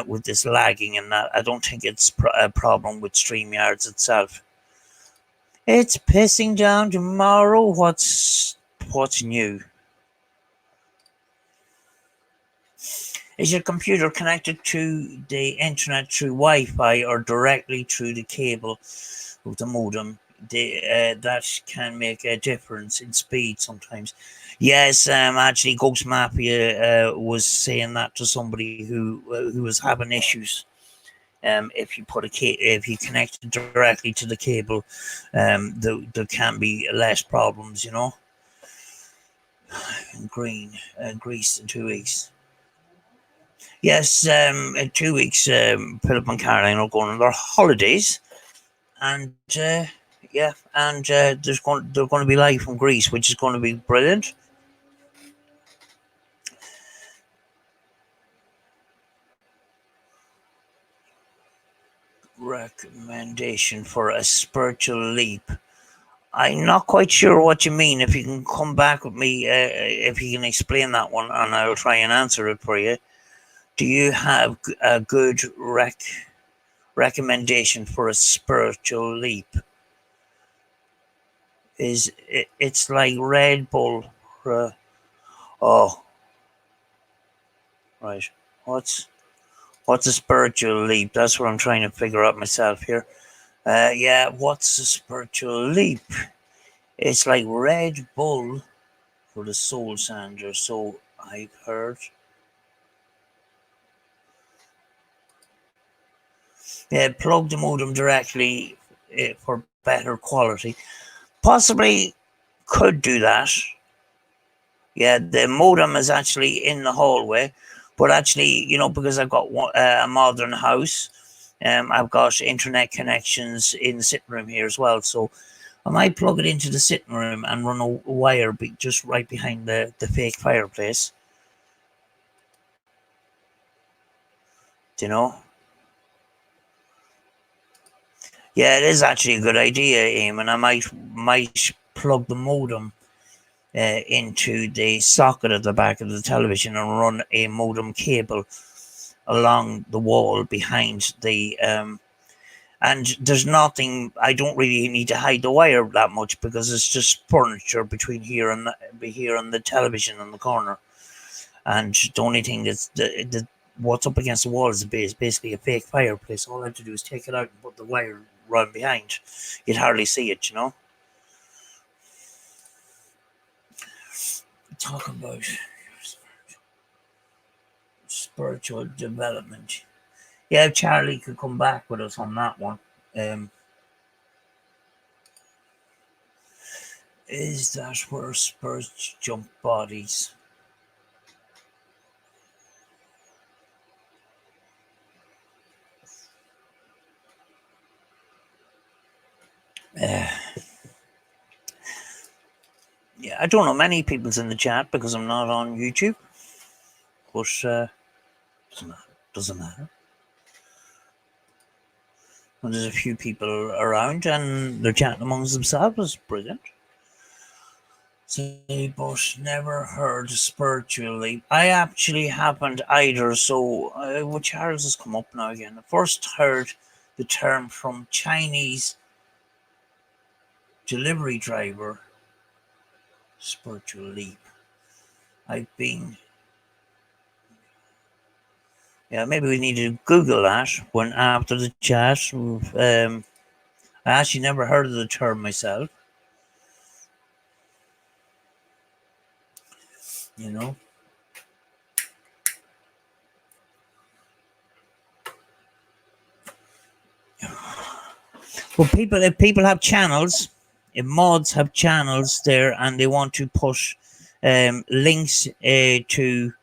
with this lagging and that. I don't think it's a problem with StreamYards itself. It's pissing down tomorrow. What's new? Is your computer connected to the internet through Wi-Fi or directly through the cable of the modem? That can make a difference in speed sometimes. Yes, actually, Ghost Mafia was saying that to somebody who was having issues. If you if you connect it directly to the cable, there can be less problems, you know. Green, Greece in 2 weeks. Yes, in 2 weeks, Philip and Caroline are going on their holidays, and yeah, and they're going to be live from Greece, which is going to be brilliant. Recommendation for a spiritual leap. I'm not quite sure what you mean. If you can come back with me, if you can explain that one, and I'll try and answer it for you. Do you have a good recommendation for a spiritual leap? It's like Red Bull? Oh, right. What's what's a spiritual leap? That's what I'm trying to figure out myself here. Yeah, what's a spiritual leap? It's like Red Bull for the soul, Sandra. So I've heard. Yeah, plug the modem directly for better quality. Possibly could do that. Yeah, the modem is actually in the hallway, but actually, you know, because I've got a modern house, I've got internet connections in the sitting room here as well. So I might plug it into the sitting room and run a wire just right behind the fake fireplace. Do you know? Yeah, it is actually a good idea, Eamon. I might plug the modem into the socket at the back of the television and run a modem cable along the wall behind the and there's nothing. I don't really need to hide the wire that much because it's just furniture between here and the television in the corner, and the only thing that's the what's up against the wall is basically a fake fireplace. All I have to do is take it out and put the wire run behind. You'd hardly see it, you know. Talk about spiritual development. Yeah, if Charlie could come back with us on that one. Is that where spirits jump bodies? Yeah, I don't know many people's in the chat because I'm not on YouTube, but doesn't matter. When there's a few people around and they're chatting amongst themselves, it's brilliant. Say, but never heard spiritually. I actually haven't either. So, Charles has come up now again. I first heard the term from Chinese delivery driver, spiritual leap. I've been. Yeah, maybe we need to Google that when after the chat. I actually never heard of the term myself. You know. Well, if people have channels, if mods have channels there, and they want to push links to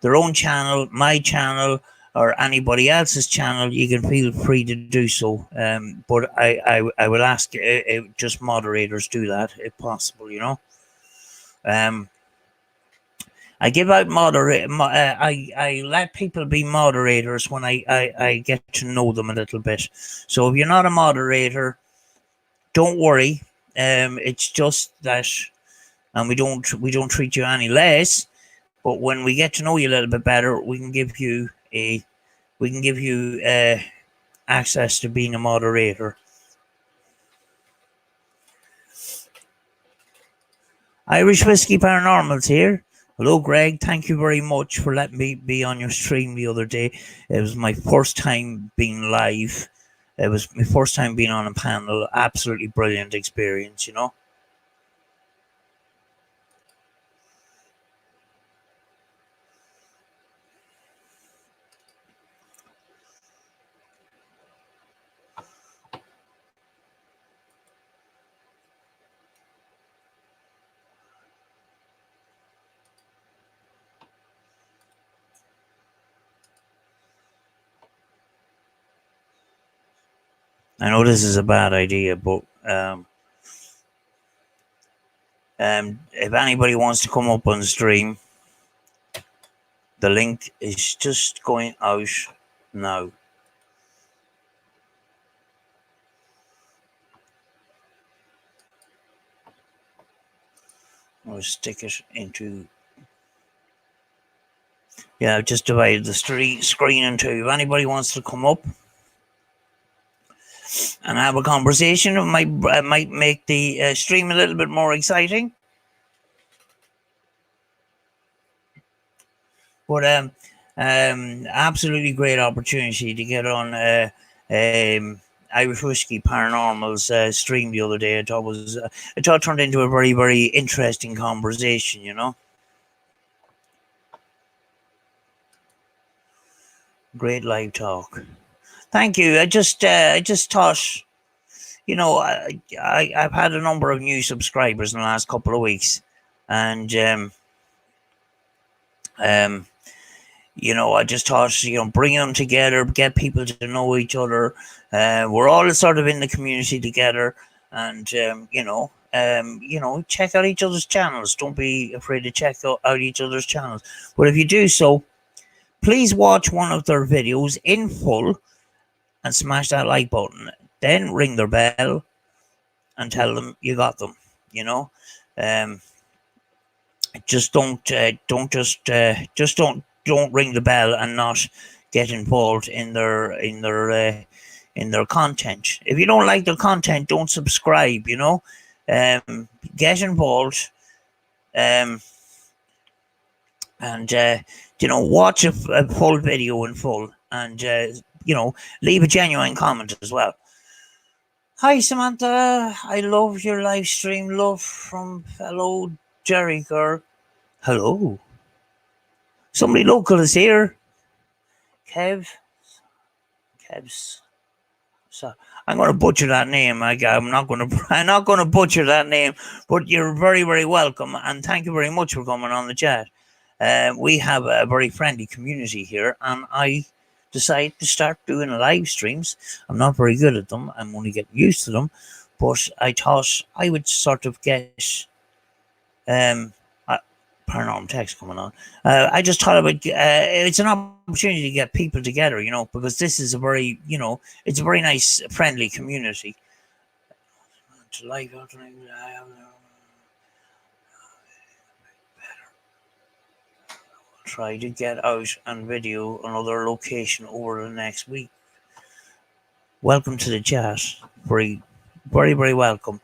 their own channel, my channel, or anybody else's channel, you can feel free to do so. But I would ask just moderators do that if possible. You know. I give out I let people be moderators when I get to know them a little bit. So if you're not a moderator, don't worry. It's just that, and we don't treat you any less. But when we get to know you a little bit better, we can give you access to being a moderator. Irish Whiskey Paranormal's here. Hello, Greg. Thank you very much for letting me be on your stream the other day. It was my first time being live. It was my first time being on a panel. Absolutely brilliant experience, you know. I know this is a bad idea, but if anybody wants to come up on stream, the link is just going out now. I'll stick it into. Yeah, I've just divided the screen in two. If anybody wants to come up and have a conversation, it might make the stream a little bit more exciting. But absolutely great opportunity to get on Irish Whiskey Paranormal's stream the other day. I thought it turned into a very, very interesting conversation, you know. Great live talk. Thank you. I just thought, you know, I've had a number of new subscribers in the last couple of weeks, and you know, I just thought, you know, bring them together, get people to know each other. We're all sort of in the community together, and you know, check out each other's channels. Don't be afraid to check out each other's channels. But if you do so, please watch one of their videos in full and smash that like button. Then ring their bell and tell them you got them. You know, just don't ring the bell and not get involved in their content. If you don't like their content, don't subscribe. You know, get involved. And you know, watch a full video in full, and you know, leave a genuine comment as well. Hi Samantha, I love your live stream. Love from fellow Jerry girl. Hello. Somebody local is here. Kev's. So I'm going to butcher that name. I'm not going to butcher that name. But you're very, very welcome, and thank you very much for coming on the chat. We have a very friendly community here, and I decided to start doing live streams. I'm not very good at them. I'm only getting used to them, but I thought I would sort of get paranormal text coming on. I just thought it's an opportunity to get people together, you know, because this is a very, you know, it's a very nice, friendly community. Try to get out and video another location over the next week. Welcome to the chat. Very, very, very welcome.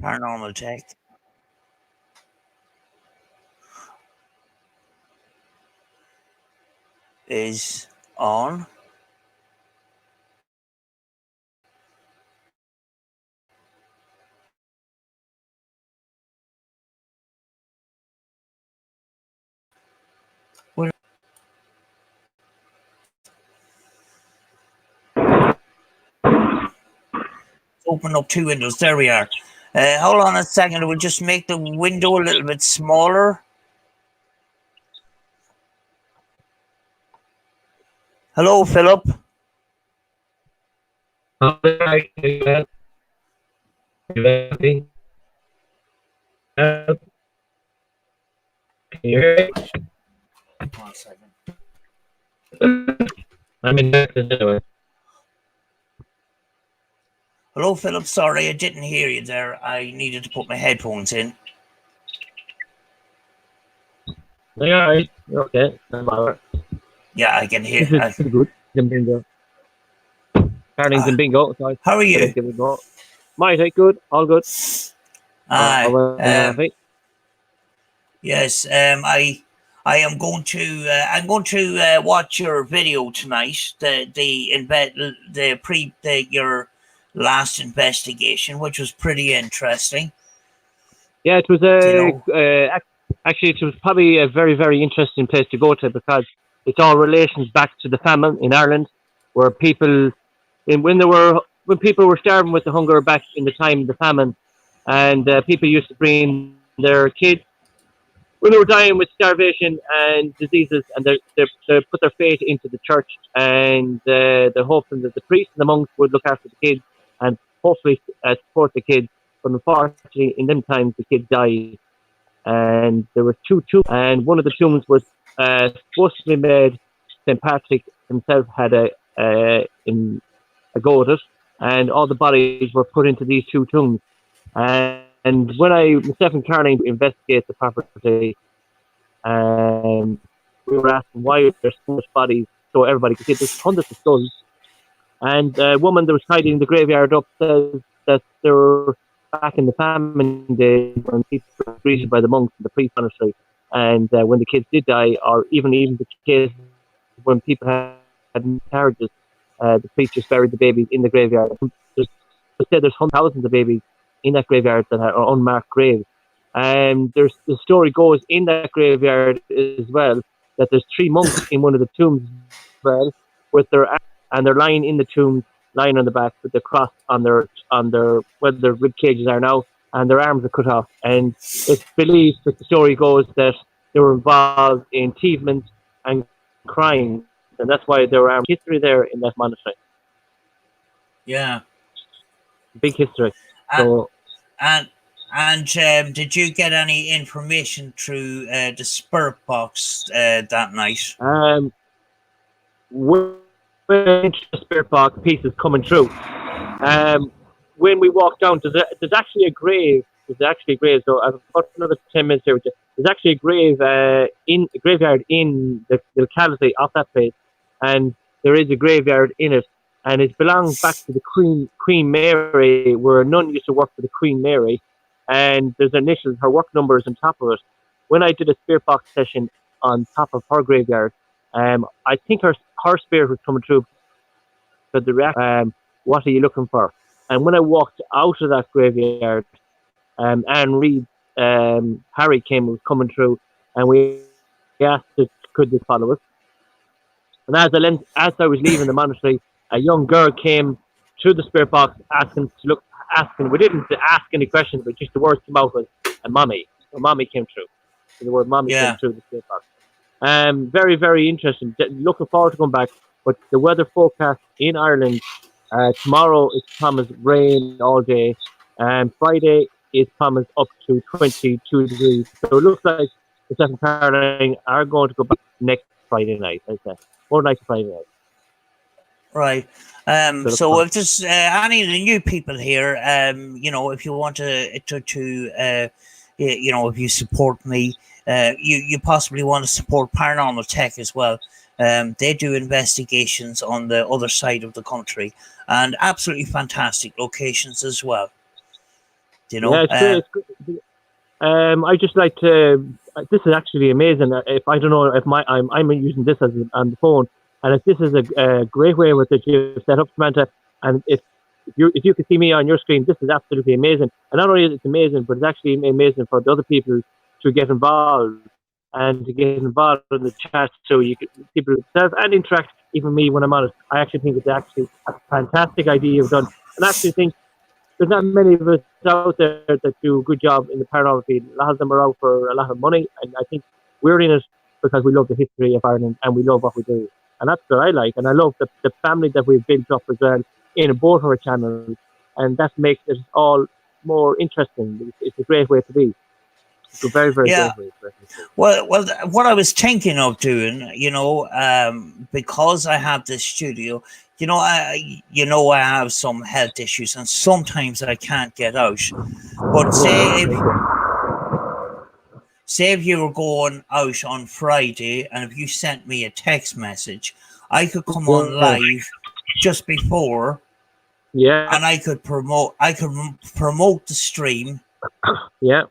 Paranormal tech is on. Open up two windows. There we are. Hold on a second. We'll just make the window a little bit smaller. Hello, Philip. Hi, can you hear me? 1 second. I'm in Texas anyway. Hello, Philip. Sorry, I didn't hear you there. I needed to put my headphones in. Yeah, okay. Yeah, I can hear. This is good. Bingo. Carlington bingo. So How are you? Bingo. Mighty good, all good. Aye. Happy. Yes. I am going to. I'm going to watch your video tonight. Your last investigation, which was pretty interesting. Yeah, it was You know. actually it was probably a very very interesting place to go to because it's all relations back to the famine in Ireland, where people when people were starving with the hunger back in the time of the famine, and people used to bring their kids when they were dying with starvation and diseases, and they put their faith into the church, and they're hoping that the priests and the monks would look after the kids and hopefully support the kids. But unfortunately, in them times, the kids died, and there were two tombs, and one of the tombs was supposed to be made. St. Patrick himself had a go at it, and all the bodies were put into these two tombs. And when I myself and Caroline investigate the property, we were asking why there's so much bodies, so everybody could see there's hundreds of skulls. And a woman that was tidying the graveyard up says that there were back in the famine days when people were greeted by the monks and the priests honestly, and when the kids did die, or even the kids when people had miscarriages, the priest just buried the babies in the graveyard. They said there's thousands of babies in that graveyard that are unmarked graves. And the story goes in that graveyard as well that there's 3 monks in one of the tombs as well with and they're lying in the tomb, lying on the back with the cross on their where their rib cages are now, and their arms are cut off. And it's believed that the story goes that they were involved in achievement and crime, and that's why there were history there in that monastery. Yeah. Big history. And did you get any information through the spirit box that night? When the spirit box pieces coming through, when we walk down, there's actually a grave. So I've got another 10 minutes here. There's actually a graveyard in the locality of that place, and there is a graveyard in it, and it belongs back to the Queen Mary, where a nun used to work for the Queen Mary, and there's initials, her work number is on top of it. When I did a spirit box session on top of her graveyard, I think her spirit was coming through, but what are you looking for? And when I walked out of that graveyard, Anne Reid, Harry was coming through, and we asked could they follow us. And as I was leaving the monastery, a young girl came through the spirit box asking. We didn't ask any questions, but just the words came out was "mommy." So mommy came through. So the word "mommy" came through the spirit box. Very, very interesting. Looking forward to going back. But the weather forecast in Ireland tomorrow is promised rain all day, and Friday is promised up to 22 degrees. So it looks like the Second Caroline are going to go back next Friday night. I said, or night to Friday night. Right. So if there's any of the new people here, if you want to if you support me, you possibly want to support Paranormal Tech as well. They do investigations on the other side of the country, and absolutely fantastic locations as well. Yeah, it's great. I just like to. This is actually amazing. If I don't know if I'm using this on the phone, and if this is a great way with it you set up, Samantha, and if you can see me on your screen, this is absolutely amazing. And not only is it amazing, but it's actually amazing for the other people to get involved and to get involved in the chat, so people themselves and interact. Even me when I'm on it, I actually think it's actually a fantastic idea you've done, and I actually think there's not many of us out there that do a good job in the paranormal field. A lot of them are out for a lot of money, and I think we're in it because we love the history of Ireland and we love what we do. And that's what I like. And I love the family that we've built up as well in both our channels. And that makes it all more interesting. It's a great way to be. It's a very, very great way. Well, what I was thinking of doing, because I have this studio, I have some health issues and sometimes I can't get out. But say if you were going out on Friday and if you sent me a text message, I could come on live just before Yeah. and I could promote the stream. Yeah.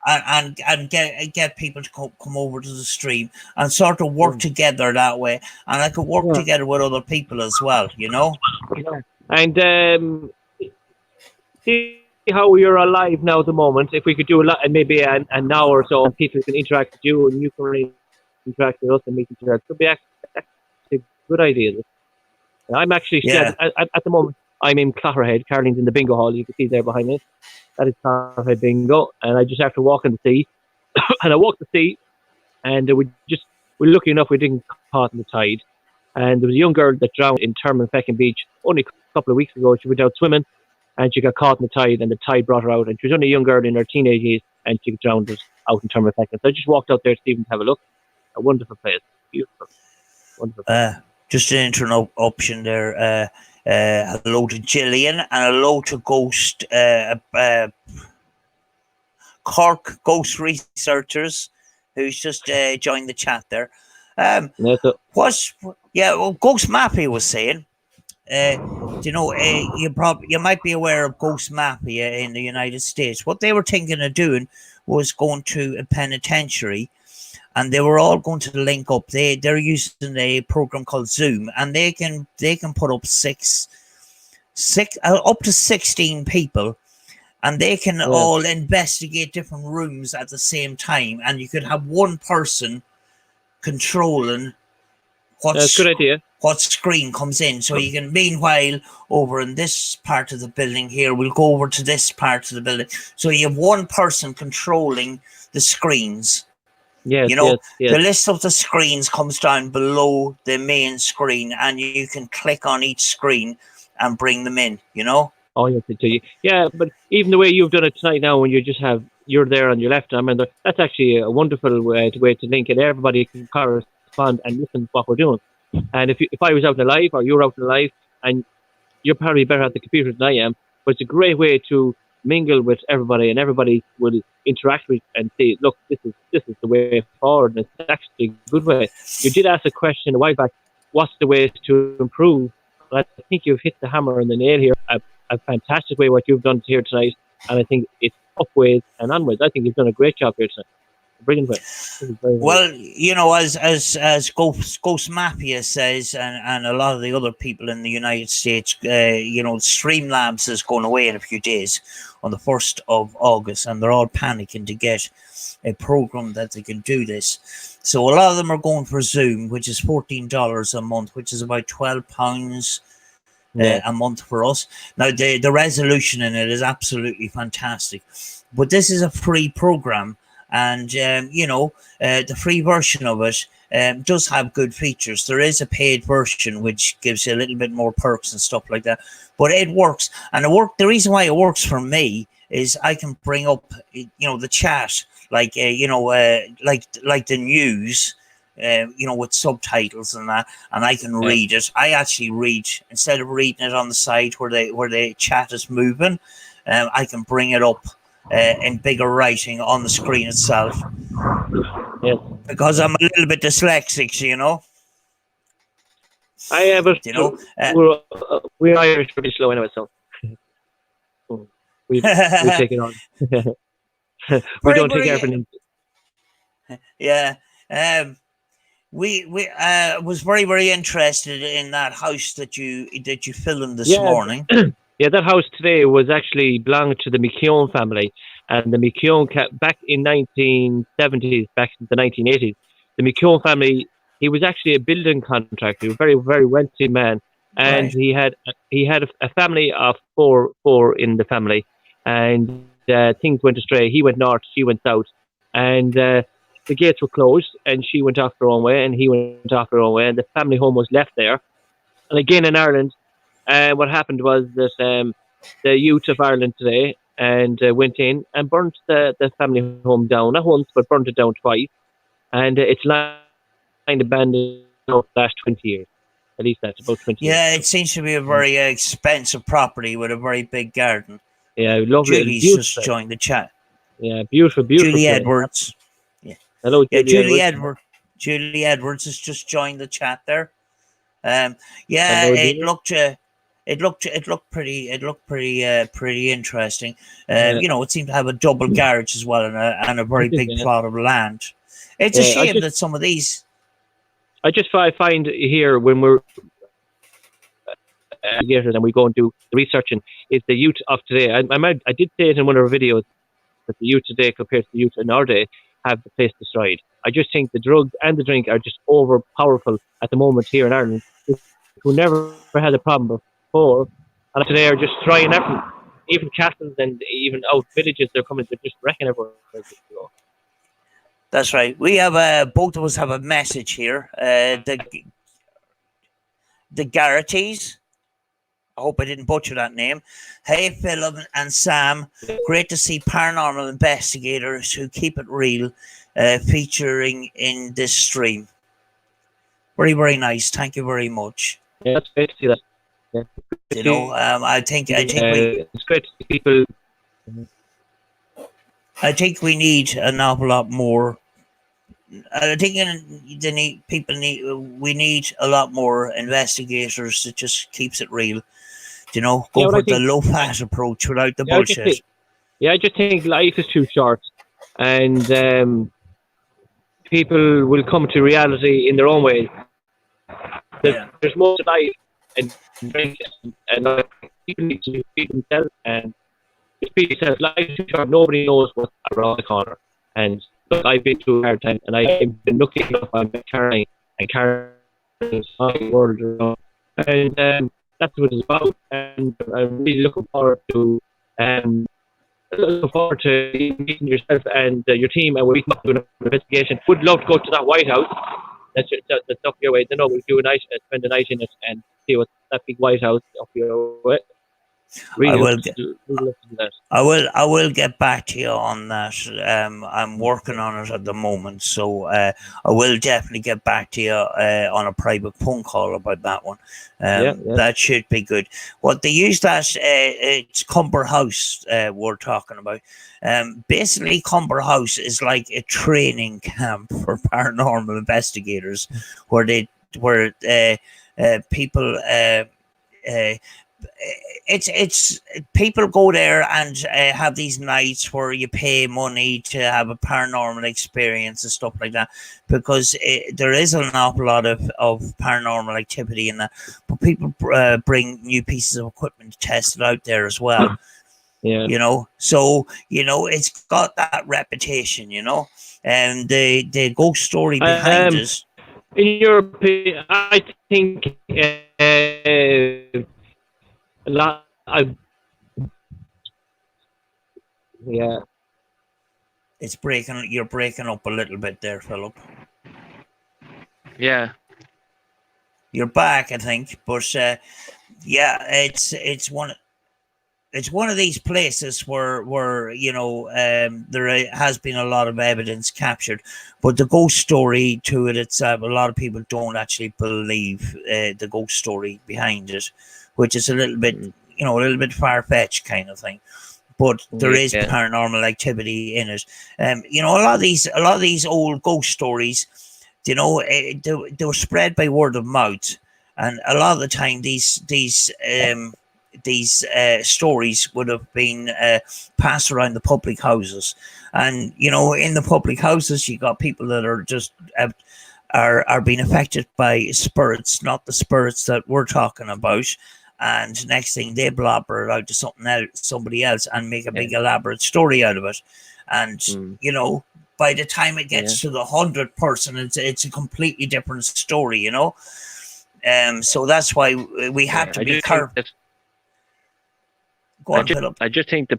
And get people to come over to the stream and sort of work together that way, and I could work together with other people as well, you know. Yeah. And see how you're alive now at the moment. If we could do a lot, and maybe an hour or so, and people can interact with you, and you can interact with us and meet each other. It could be actually a good idea. I'm actually Yeah. at the moment. I'm in Clatterhead. Caroline's in the bingo hall. You can see there behind me. That is Clatterhead Bingo, and I just have to walk in the sea. And I walked the sea, and we're lucky enough we didn't get caught in the tide. And there was a young girl that drowned in Termonfeckin Beach only a couple of weeks ago. She went out swimming, and she got caught in the tide, and the tide brought her out. And she was only a young girl in her teenage years, and she drowned out in Termonfeckin. So I just walked out there to even have a look. A wonderful place, beautiful, wonderful place. Just an interruption there. Hello to Gillian and hello to Ghost Cork Ghost Researchers, who's just joined the chat there. Ghost Mappy was saying. You know, you might be aware of Ghost Mafia in the United States. What they were thinking of doing was going to a penitentiary, and they were all going to link up. They're using a program called Zoom, and they can put up up to 16 people, and they can all investigate different rooms at the same time, and you could have one person controlling That's a good idea. What screen comes in. So you can, meanwhile, over in this part of the building here, we'll go over to this part of the building. So you have one person controlling the screens. Yes, you know, yes. The list of the screens comes down below the main screen, and you can click on each screen and bring them in, you know? Oh, yes, yeah, but even the way you've done it tonight now, when you're there on your left, I mean, that's actually a wonderful way to link it. Everybody can correspond and listen to what we're doing. And if I was out in live, or you're out in live, and you're probably better at the computer than I am, but it's a great way to mingle with everybody, and everybody will interact with and say, look, this is the way forward, and it's actually a good way. You did ask a question a while back, what's the way to improve? Well, I think you've hit the hammer on the nail here. A fantastic way what you've done here tonight, and I think it's upwards and onwards. I think you've done a great job here tonight. Brilliant way. Well, you know, as Ghost Mafia says, and a lot of the other people in the United States, you know, Streamlabs is going away in a few days on the 1st of August, and they're all panicking to get a program that they can do this. So a lot of them are going for Zoom, which is $14 a month, which is about £12 a month for us. Now, the resolution in it is absolutely fantastic, but this is a free program. And, you know, the free version of it does have good features. There is a paid version, which gives you a little bit more perks and stuff like that. But it works. And the reason why it works for me is I can bring up, you know, the chat, like, you know, like the news, you know, with subtitles and that, and I can read it. I actually read, instead of reading it on the side where the chat is moving, I can bring it up in bigger writing on the screen itself. Yes. Because I'm a little bit dyslexic, you know. I have a, you know, we're Irish pretty slow anyway, so we take it on. We don't take everything. Yeah. We was very, very interested in that house that you filmed this morning. Yeah, that house today was actually belonged to the McKeown family, and the McKeown back in 1970s, back in the 1980s, the McKeown family. He was actually a building contractor, a very, very wealthy man, and he had a family of four in the family, and things went astray. He went north, she went south, and the gates were closed, and she went off her own way, and he went off her own way, and the family home was left there. And again in Ireland, what happened was that the youth of Ireland today went in and burnt the family home down, not once, but burnt it down twice, and it's lying abandoned for the last 20 years. At least that's about 20 years. Yeah, it seems to be a very expensive property with a very big garden. Yeah, lovely. Julie's just joined the chat. Yeah, beautiful. Julie Edwards. Yeah. Hello, Julie Edwards. Julie Edwards has just joined the chat there. Hello, it it looked pretty pretty interesting. It seemed to have a double garage as well and a very big plot of land. It's a shame that some of these. I find here when we're and we go and do the researching, is the youth of today. I did say it in one of our videos that the youth today compared to the youth in our day have the place destroyed. I just think the drugs and the drink are just over powerful at the moment here in Ireland. Who never had a problem before, and today are just trying everything. Even castles and even out villages, they're just wrecking everywhere. That's right. We have both of us have a message here. The Garrities. I hope I didn't butcher that name. Hey, Philip and Sam. Great to see paranormal investigators who keep it real featuring in this stream. Very, very nice. Thank you very much. Yeah, that's great to see that. Yeah. I think it's great to see people. I think we need an awful lot more. I think we need a lot more investigators that just keeps it real. Go for the low fat approach without the bullshit. I just think life is too short, and people will come to reality in their own way. There's more to life, and people need to be themselves and just be yourself. Life is too short. Nobody knows what's around the corner. And look, I've been through a hard time, and I've been lucky enough. I'm carrying the world around, and that's what it's about. And I'm really looking forward to meeting yourself and your team, and we're doing an investigation. Would love to go to that White House. That's up your way. We'll do spend a night in it and see what that big White House up your way. Really I will get back to you on that. I'm working on it at the moment, so I will definitely get back to you on a private phone call about that one. That should be good. What they use it's Cumber House we're talking about. Basically, Cumber House is like a training camp for paranormal investigators, where people. It's people go there and have these nights where you pay money to have a paranormal experience and stuff like that, because there is an awful lot of paranormal activity in that, but people bring new pieces of equipment to test it out there as well. So it's got that reputation, and the ghost story behind it. In your opinion, I think a lot. It's breaking. You're breaking up a little bit there, Philip. Yeah. You're back, I think, but it's one. It's one of these places where there has been a lot of evidence captured, but the ghost story to it itself, a lot of people don't actually believe the ghost story behind it, which is a little bit far-fetched kind of thing. But there is paranormal activity in it. A lot of these old ghost stories, they were spread by word of mouth, and a lot of the time these stories would have been passed around the public houses, and in the public houses you got people that are just are being affected by spirits, not the spirits that we're talking about, and next thing they blabber it out to somebody else and make a big elaborate story out of it, and by the time it gets to the 100th person, it's a completely different story, so that's why we have to be careful. I just think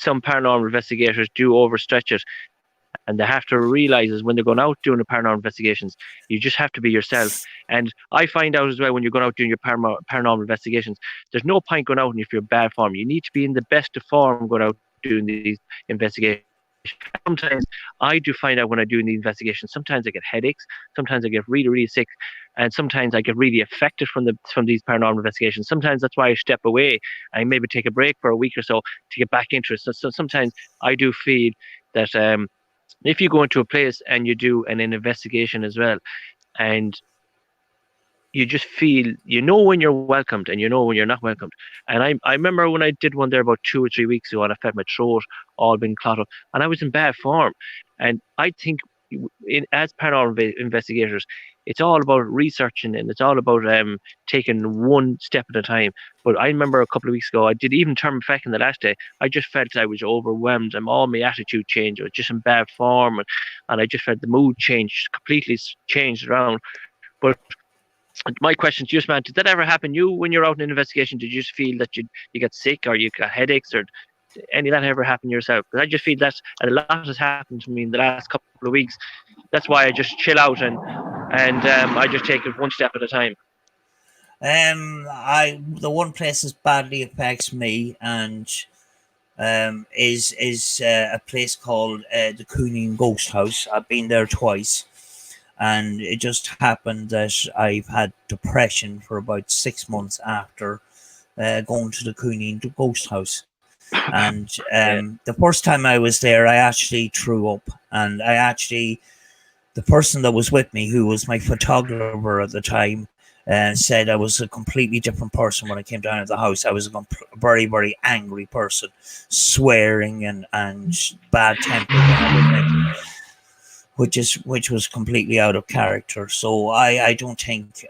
some paranormal investigators do overstretch it, and they have to realize is when they're going out doing the paranormal investigations, you just have to be yourself. And I find out as well, when you're going out doing your paranormal investigations, there's no point going out and if you're in bad form. You need to be in the best of form going out doing these investigations. Sometimes I do find out when I'm doing the investigations, sometimes I get headaches, sometimes I get really, really sick, and sometimes I get really affected from these paranormal investigations. Sometimes that's why I step away. I maybe take a break for a week or so to get back into it. So sometimes I do feel that if you go into a place and you do an investigation as well, and you just feel, when you're welcomed and when you're not welcomed. And I remember when I did one there about 2 or 3 weeks ago, and I felt my throat all been clotted up, and I was in bad form. And I think, as paranormal investigators, it's all about researching, and it's all about taking one step at a time. But I remember a couple of weeks ago, I did even turn back in the last day. I just felt I was overwhelmed, and all my attitude changed. I was just in bad form, and I just felt the mood changed, completely changed around. But my question to you, Samantha, did that ever happen to you when you're out in an investigation? Did you just feel that you got sick, or you got headaches, or any of that ever happen to yourself? Because I just feel that a lot has happened to me in the last couple of weeks. That's why I just chill out, and I just take it one step at a time. The one place that badly affects me and is a place called the Cooning Ghost House. I've been there twice, and it just happened that I've had depression for about 6 months after going to the Cooning Ghost House. And the first time I was there, I actually threw up, and the person that was with me, who was my photographer at the time, said I was a completely different person when I came down to the house. I was a very, very angry person, swearing and bad tempered and everything, which was completely out of character. So I don't think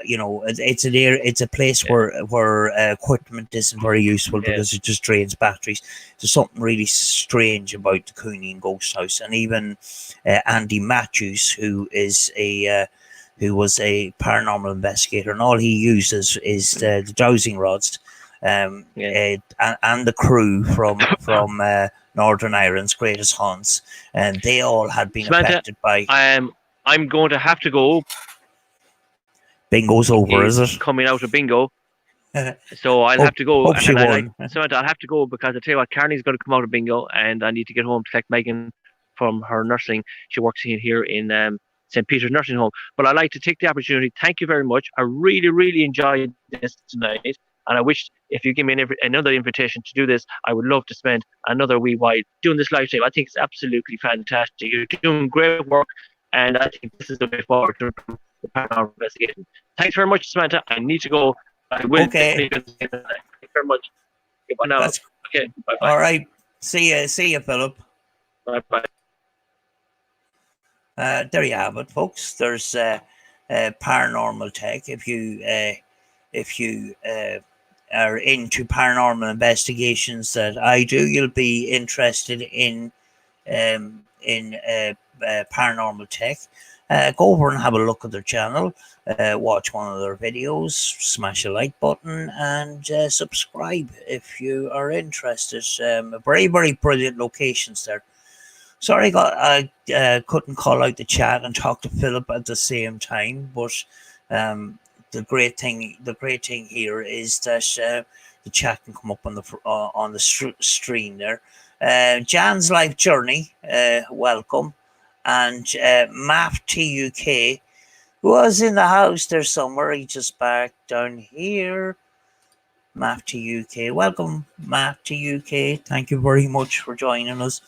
it's a place where equipment isn't very useful because it just drains batteries. There's something really strange about the Cooning Ghost House, and even Andy Matthews, who was a paranormal investigator, and all he uses is the dowsing rods, and the crew from Northern Ireland's Greatest Haunts, and they all had been affected by. I'm going to have to go. Bingo's over, is it? Coming out of bingo. So I'll have to go. Samantha, I'll have to go, because I tell you what, Carney's going to come out of bingo, and I need to get home to collect Megan from her nursing. She works here in St. Peter's Nursing Home. But I'd like to take the opportunity. Thank you very much. I really, really enjoyed this tonight. And I wish, if you give me another invitation to do this, I would love to spend another wee while doing this live stream. I think it's absolutely fantastic. You're doing great work, and I think this is the way forward to the paranormal investigation. Thanks very much, Samantha. I need to go. I will. Okay. Thank you very much. Goodbye now. Okay. Bye-bye. All right. See you, Philip. Bye-bye. There you have it, folks. There's paranormal tech. If you are into paranormal investigations that I do, you'll be interested in paranormal tech. Go over and have a look at their channel. Watch one of their videos. Smash a like button and subscribe if you are interested. Very, very brilliant locations there. Sorry, I couldn't call out the chat and talk to Philip at the same time, but the great thing here is that the chat can come up on the screen there. Jan's Life Journey, welcome, and Map TUK was in the house there somewhere. He just back down here. Map TUK, welcome, Map TUK. Thank you very much for joining us.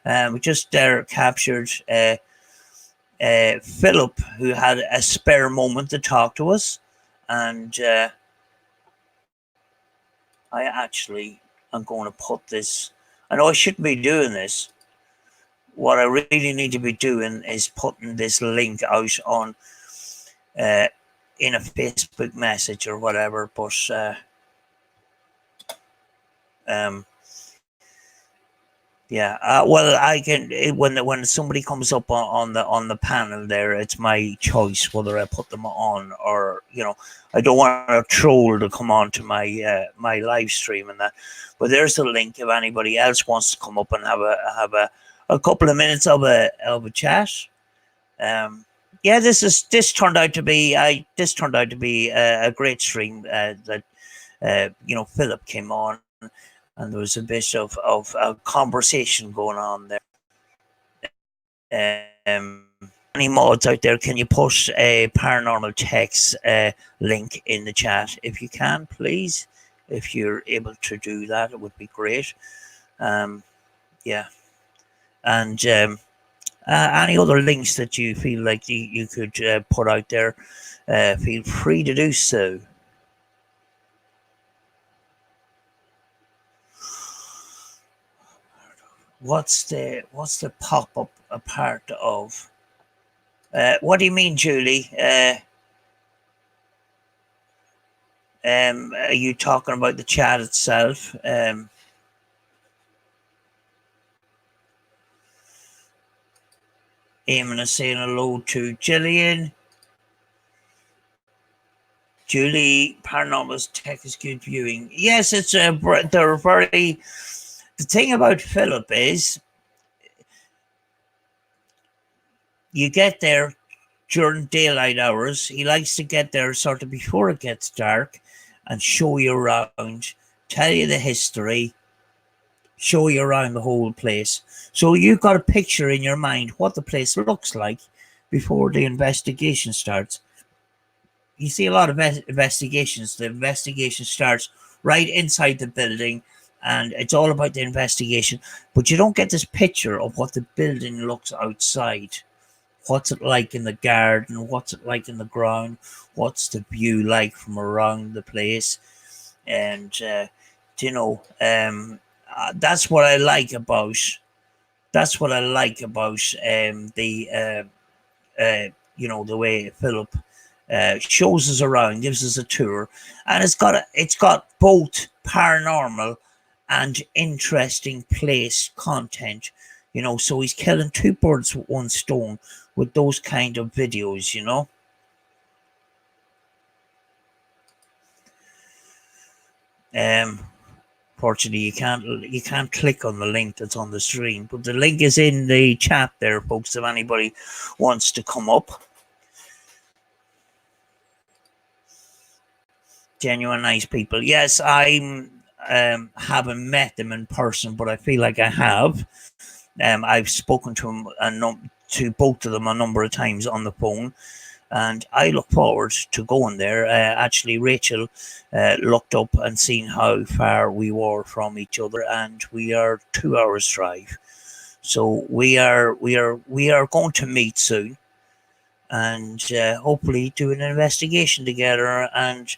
We just captured Philip, who had a spare moment to talk to us, and I actually am going to put this. I know I shouldn't be doing this. What I really need to be doing is putting this link out on in a Facebook message or whatever, but well, I can when somebody comes up on the panel there, it's my choice whether I put them on or I don't want a troll to come on to my my live stream and that. But there's a link if anybody else wants to come up and have a couple of minutes of a chat. This turned out to be a great stream that Philip came on. And there was a bit of a conversation going on there. Any mods out there, can you push a paranormal text link in the chat? If you can, please. If you're able to do that, it would be great. And Any other links that you feel like you could put out there, feel free to do so. What's the pop up a part of? What do you mean, Julie? Are you talking about the chat itself? Eamon is saying hello to Gillian. Julie, Paranormal's tech is good viewing. Yes, it's they're very. The thing about Philip is, you get there during daylight hours. He likes to get there sort of before it gets dark, and show you around, tell you the history, show you around the whole place. So you've got a picture in your mind what the place looks like before the investigation starts. You see a lot of investigations. The investigation starts right inside the building, and it's all about the investigation. But you don't get this picture of what the building looks outside. What's it like in the garden? What's it like in the ground? What's the view like from around the place? And that's what I like about. That's what I like about the the way Philip shows us around, gives us a tour, and it's got both paranormal and interesting place content. So he's killing two birds with one stone with those kind of videos. Fortunately, you can't click on the link that's on the screen, but the link is in the chat there, folks. If anybody wants to come up. Genuine nice people. Yes, I haven't met them in person, but I feel like I have. I've spoken to them to both of them a number of times on the phone, and I look forward to going there. Actually, Rachel looked up and seen how far we were from each other, and we are 2 hours drive. So we are going to meet soon, and hopefully do an investigation together, and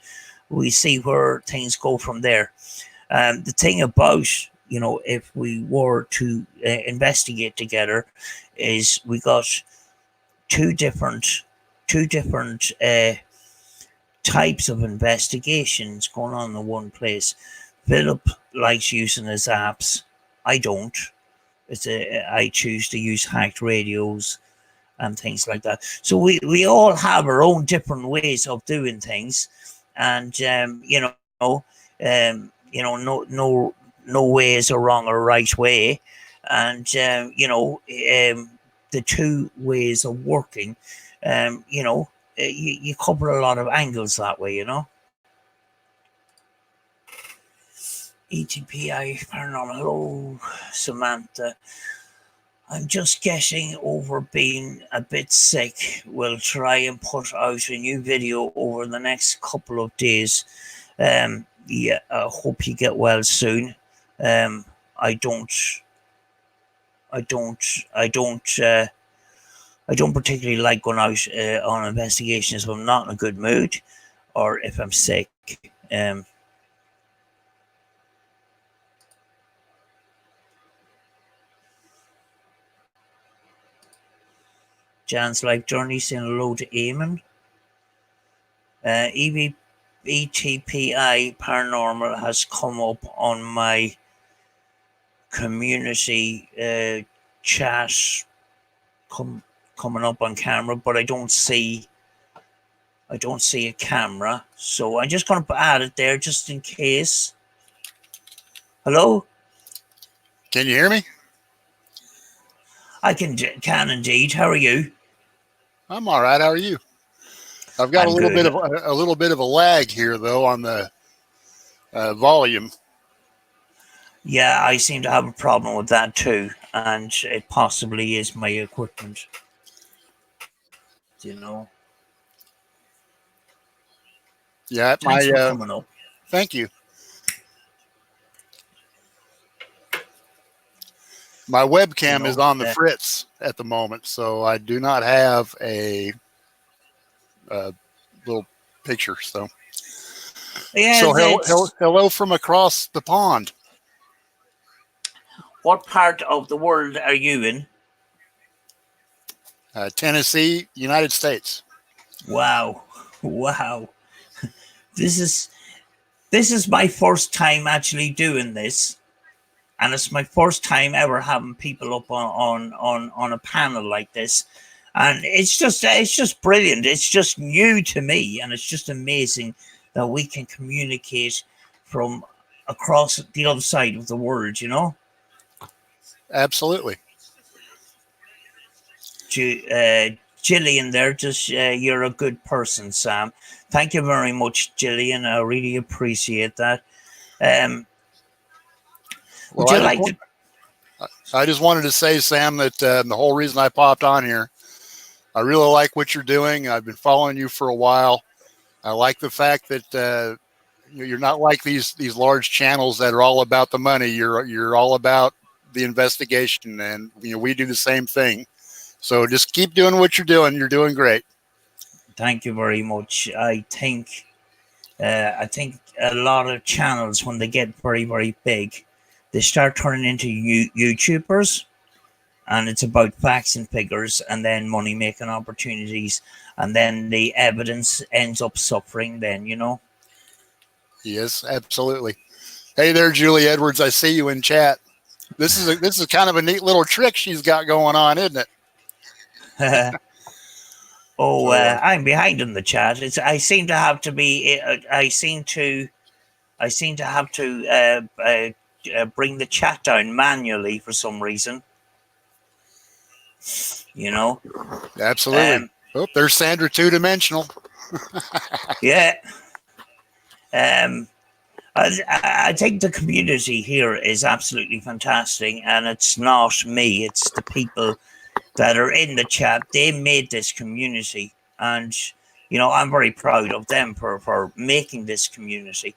we see where things go from there. The thing about, if we were to investigate together, is we got two different types of investigations going on in one place. Philip likes using his apps. I don't. I choose to use hacked radios and things like that. So we all have our own different ways of doing things, and no way is a wrong or right way, and the two ways of working, you cover a lot of angles that way. ETPI Paranormal. Hello, Samantha. I'm just getting over being a bit sick. We'll try and put out a new video over the next couple of days. I hope you get well soon. I don't particularly like going out on investigations if I'm not in a good mood or if I'm sick. Jan's Life Journey, saying hello to Eamon. ETPI Paranormal has come up on my community chat coming up on camera, but I don't see a camera, so I'm just going to add it there just in case. Hello? Can you hear me? I can indeed. How are you? I'm all right. How are you? I've got a little bit of a lag here though on the volume. Yeah, I seem to have a problem with that too, and it possibly is my equipment. Yeah, Thanks for coming up. Thank you. My webcam You is know, on the fritz at the moment, so I do not have a little picture. So, yeah, hello from across the pond. what part of the world are you in? Tennessee, United States. Wow, wow. This is my first time actually doing this, and it's my first time ever having people up on a panel like this, and it's just brilliant. It's just new to me, and it's just amazing that we can communicate from across the other side of the world. You know, Absolutely. Gillian, there, just you're a good person, Sam. Thank you very much, Gillian. I really appreciate that. Would Well, you like to? I just wanted to say, Sam, that the whole reason I popped on here, I really like what you're doing. I've been following you for a while. I like the fact that you're not like these large channels that are all about the money. You're all about the investigation, and we do the same thing. So just keep doing what you're doing. You're doing great. Thank you very much. I think a lot of channels, when they get very very big, they start turning into YouTubers, and it's about facts and figures, and then money making opportunities, and then the evidence ends up suffering. Then Yes, absolutely. Hey there, Julie Edwards. I see you in chat. This is kind of a neat little trick she's got going on, isn't it? Oh, So, I'm behind in the chat. I seem to have to be. I seem to have to bring the chat down manually for some reason. absolutely. Oh, there's Sandra, two-dimensional. Yeah. I think the community here is absolutely fantastic, and it's not me; it's the people that are in the chat. They made this community, and I'm very proud of them for making this community.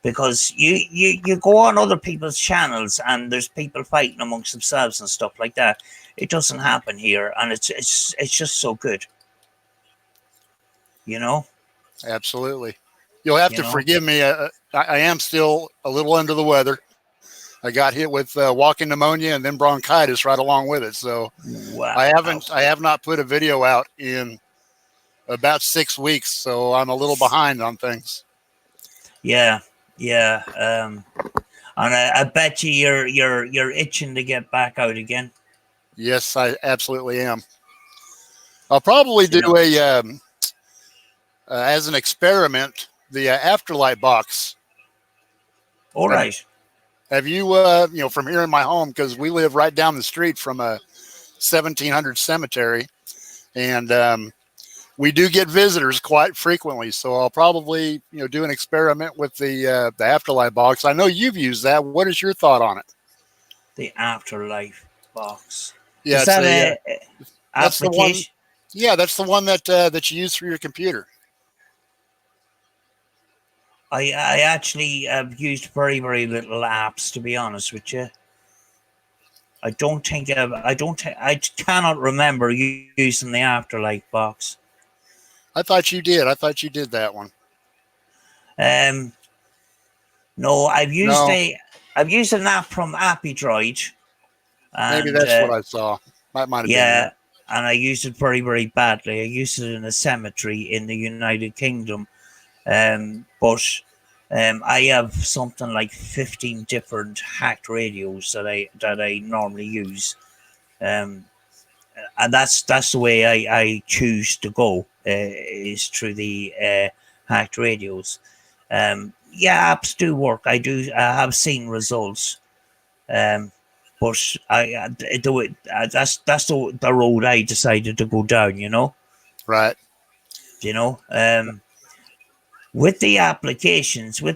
Because you go on other people's channels and there's people fighting amongst themselves and stuff like that. It doesn't happen here, and it's just so good. Absolutely. You'll have to You know. forgive me. I am still a little under the weather. I got hit with walking pneumonia and then bronchitis right along with it. So Wow. I have not put a video out in about 6 weeks. So I'm a little behind on things. Yeah. And I bet you're itching to get back out again. Yes, I absolutely am. I'll probably do as an experiment, the Afterlife box. All right. Have you, from here in my home, because we live right down the street from a 1700 cemetery, and we do get visitors quite frequently. So I'll probably, do an experiment with the Afterlife box. I know you've used that. What is your thought on it? The Afterlife box. Yeah, is that a that's application? the one. Yeah, that's the one that you use for your computer. I actually have used very very little apps, to be honest with you. I cannot remember using the Afterlife box. I thought you did. I thought you did that one. No, I've used an app from Appy Droid. Maybe that's what I saw. Might have been that. And I used it very very badly. I used it in a cemetery in the United Kingdom. But I have something like 15 different hacked radios that I normally use, and that's the way I choose to go, is through the hacked radios. Apps do work. I have seen results, but that's the road I decided to go down. Right. With the applications, the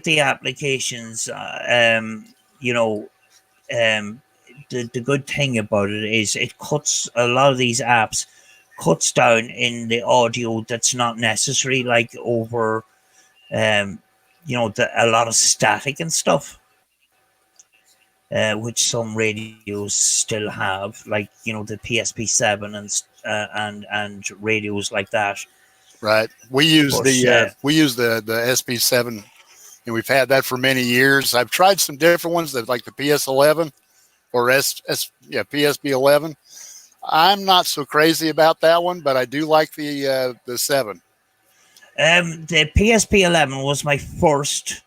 good thing about it is it cuts a lot of these apps cuts down in the audio that's not necessary, like over a lot of static and stuff. which some radios still have, like the PSP7 and radios like that. Right. We use But the SP7, and we've had that for many years. I've tried some different ones that like the PS11 or PSP11. I'm not so crazy about that one, but I do like the 7. The PSP11 was my first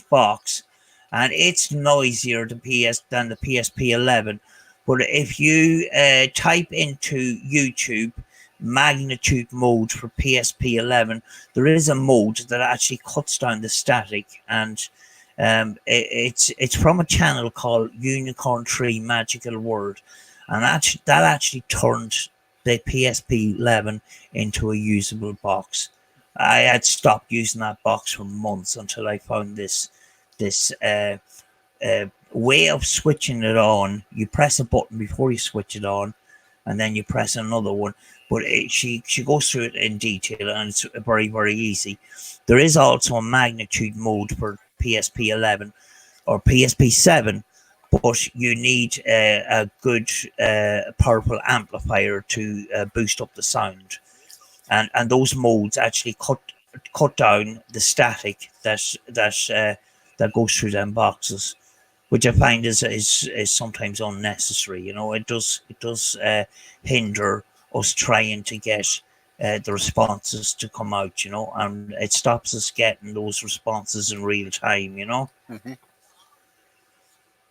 box, and it's noisier than the PSP11. But if you type into YouTube magnitude mode for PSP11, there is a mode that actually cuts down the static, and it's from a channel called Unicorn Tree Magical World, and that actually turned the PSP11 into a usable box. I had stopped using that box for months until I found this way of switching it on. You press a button before you switch it on, and then you press another one. But she goes through it in detail, and it's very, very easy. There is also a magnitude mode for PSP11 or PSP7, but you need a good powerful amplifier to boost up the sound, and those modes actually cut down the static that goes through them boxes, which I find is sometimes unnecessary. It does hinder us trying to get the responses to come out, and it stops us getting those responses in real time. Mm-hmm.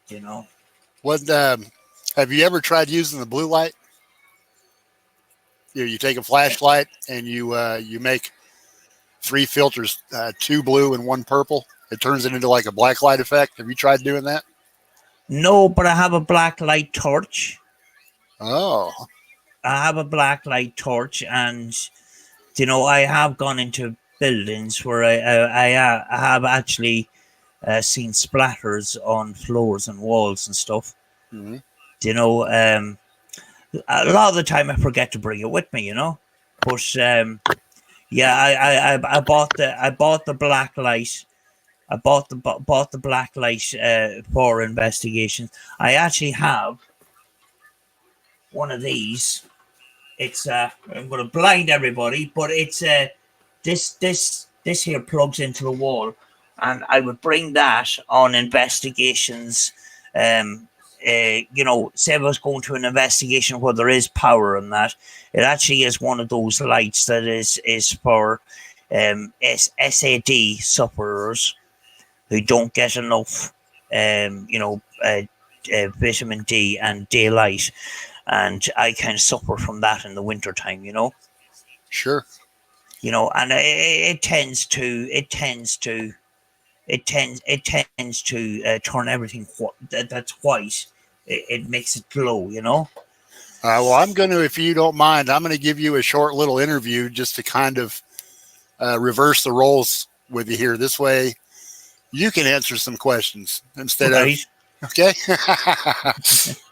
You know. What have you ever tried using the blue light? You take a flashlight and you make 3 filters, 2 blue and 1 purple. It turns it into like a black light effect. Have you tried doing that? No, but I have a black light torch. Oh. I have a black light torch, and I have gone into buildings where I have actually seen splatters on floors and walls and stuff. Mm-hmm. A lot of the time I forget to bring it with me, but yeah, I bought the black light. I bought the black light for investigations. I actually have one of these. It's I'm going to blind everybody, but it's this here plugs into the wall, and I would bring that on investigations. Say I was going to an investigation where there is power in that, it actually is one of those lights that is for SAD sufferers who don't get enough, vitamin D and daylight, and I kind of suffer from that in the wintertime. Sure. And it tends to turn everything that's white. It makes it glow. Well, I'm going to, if you don't mind, I'm going to give you a short little interview just to kind of reverse the roles with you here. This way, you can answer some questions instead of. Okay.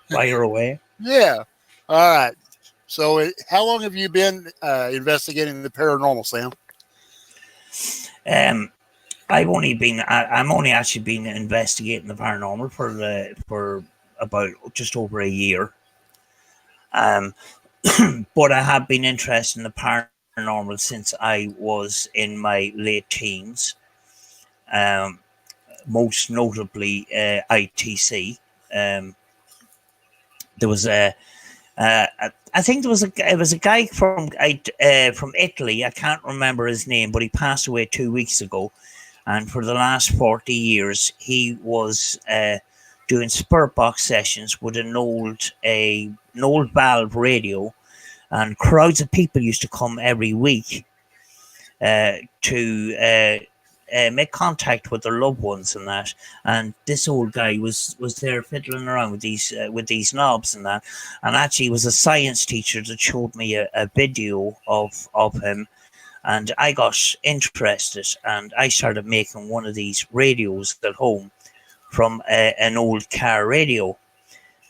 Fire away. Yeah. All right. So, how long have you been investigating the paranormal, Sam? I'm only actually been investigating the paranormal for about just over a year. But I have been interested in the paranormal since I was in my late teens. Most notably, ITC. There was I think it was a guy from Italy. I can't remember his name, but he passed away 2 weeks ago. And for the last 40 years, he was doing spirit box sessions with an old valve radio, and crowds of people used to come every week to make contact with their loved ones and that. And this old guy was there fiddling around with these knobs and that. And actually, he was a science teacher that showed me a video of him. And I got interested, and I started making one of these radios at home from an old car radio.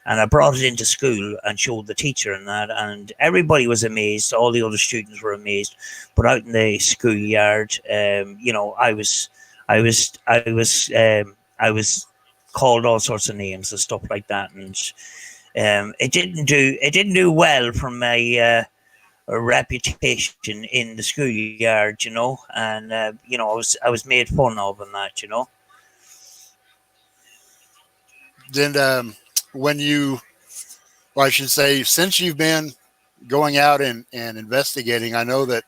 And I brought it into school and showed the teacher and that, and everybody was amazed. All the other students were amazed. But out in the schoolyard, I was called all sorts of names and stuff like that, and it didn't do well from my reputation in the schoolyard, and I was made fun of and that. Then when you, or I should say, since you've been going out and investigating, I know that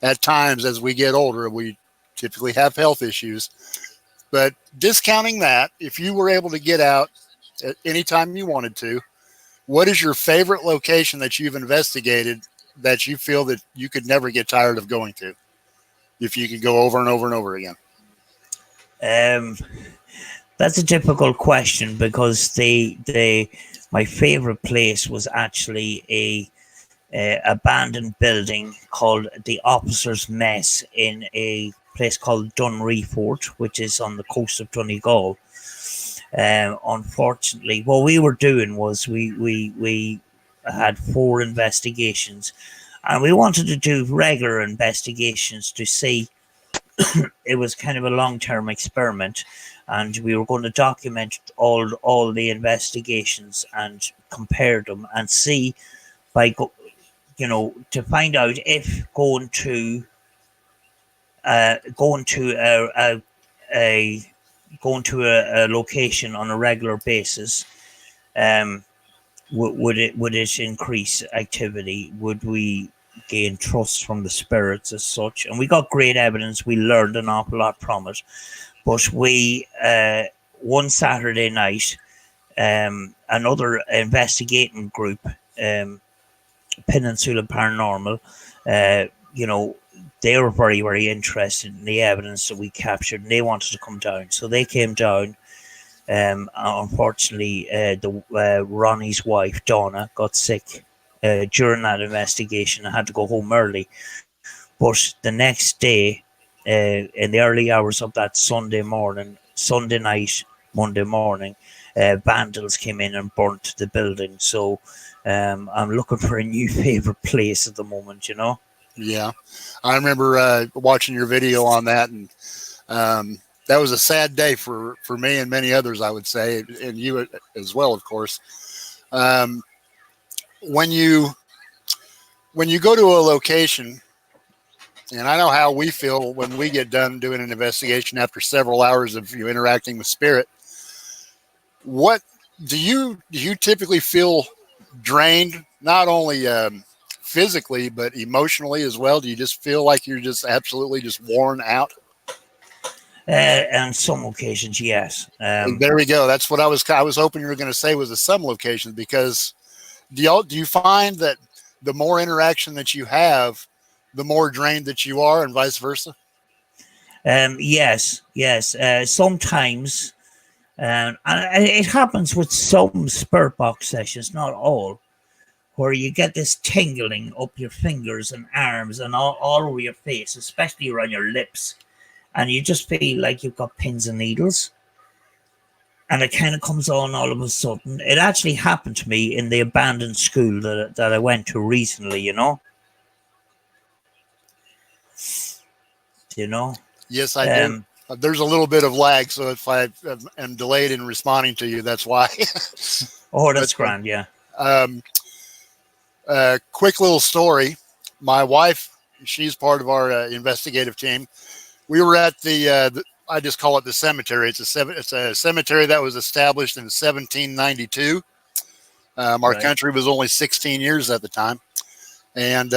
at times as we get older, we typically have health issues. But discounting that, if you were able to get out at any time you wanted to, what is your favorite location that you've investigated that you feel that you could never get tired of going to, if you could go over and over and over again? That's a difficult question, because my favorite place was actually a abandoned building called the Officers' Mess in a place called Dunree Fort, which is on the coast of Donegal. Unfortunately, what we were doing was we had 4 investigations, and we wanted to do regular investigations to see. It was kind of a long-term experiment, and we were going to document all the investigations and compare them and see to find out if going to a location on a regular basis, would it increase activity? Would we gain trust from the spirits as such? And we got great evidence. We learned an awful lot from it. But we one Saturday night, another investigating group, Peninsula Paranormal, they were very, very interested in the evidence that we captured, and they wanted to come down. So they came down. Unfortunately, Ronnie's wife, Donna, got sick during that investigation and had to go home early. But the next day, in the early hours of that Sunday night, Monday morning, vandals came in and burnt the building. So I'm looking for a new favorite place at the moment, Yeah, I remember watching your video on that, and that was a sad day for me and many others, I would say, and you as well, of course. When you go to a location, and I know how we feel when we get done doing an investigation after several hours of you interacting with spirit. What do you typically feel drained, not only physically but emotionally as well? Do you just feel like you're just absolutely just worn out? On some occasions, yes. There we go. That's what I was hoping you were going to say, was some locations, because do you find that the more interaction that you have, the more drained that you are, and vice versa? Yes. Sometimes, and it happens with some spirit box sessions, not all, where you get this tingling up your fingers and arms and all over your face, especially around your lips, and you just feel like you've got pins and needles. And it kind of comes on all of a sudden. It actually happened to me in the abandoned school that I went to recently, Yes, I do. There's a little bit of lag, so if I am delayed in responding to you, that's why. Oh, that's grand, yeah. Quick little story. My wife, she's part of our investigative team. We were at the I just call it the cemetery. It's a cemetery that was established in 1792. Our country was only 16 years at the time. And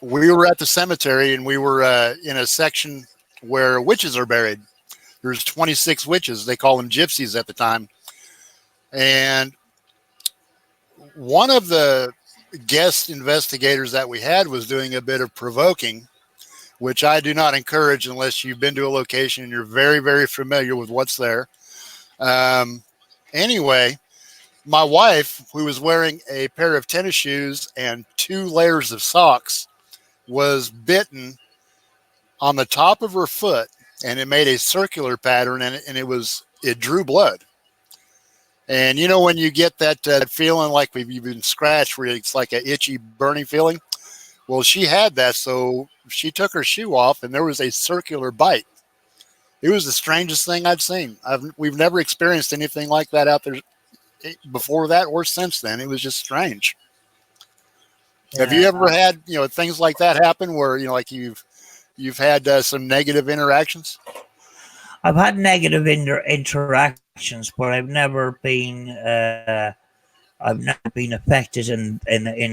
we were at the cemetery, and we were in a section where witches are buried. There's 26 witches. They call them gypsies at the time. And one of the guest investigators that we had was doing a bit of provoking, which I do not encourage unless you've been to a location and you're very, very familiar with what's there. Anyway, my wife, who was wearing a pair of tennis shoes and 2 layers of socks, was bitten on the top of her foot, and it made a circular pattern, and it drew blood. And when you get that feeling like you've been scratched, where it's like an itchy, burning feeling. Well, she had that, so she took her shoe off, and there was a circular bite. It was the strangest thing I've seen. We've never experienced anything like that out there before that or since then. It was just strange. Yeah. Have you ever had, things like that happen where, like you've had some negative interactions? I've had negative interactions, but I've never been affected in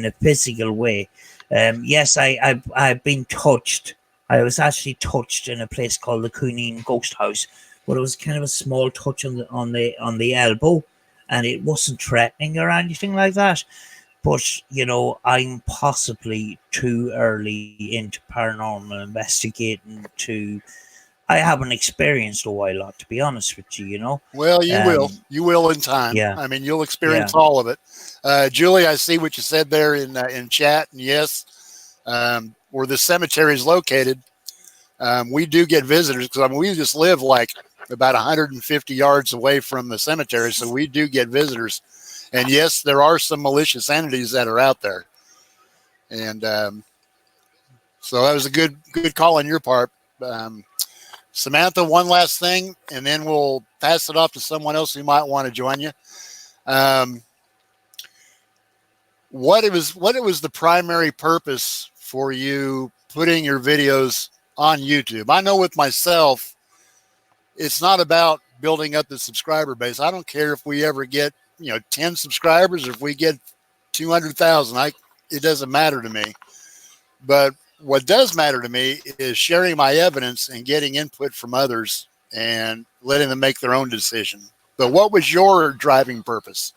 a physical way. Yes, I've been touched. I was actually touched in a place called the Cuneen Ghost House, but it was kind of a small touch on the elbow, and it wasn't threatening or anything like that. But I'm possibly too early into paranormal investigating to. I haven't experienced a whole lot, to be honest with you. Well, you will. You will in time. Yeah. I mean, you'll experience all of it. Julie, I see what you said there in chat. And yes, where the cemetery is located, we do get visitors because we just live like about 150 yards away from the cemetery. So we do get visitors. And yes, there are some malicious entities that are out there. And so that was a good call on your part. Samantha, one last thing, and then we'll pass it off to someone else who might want to join you. What it was the primary purpose for you putting your videos on YouTube? I know with myself, it's not about building up the subscriber base. I don't care if we ever get 10 subscribers or if we get 200,000. It doesn't matter to me. But what does matter to me is sharing my evidence and getting input from others and letting them make their own decision. But what was your driving purpose?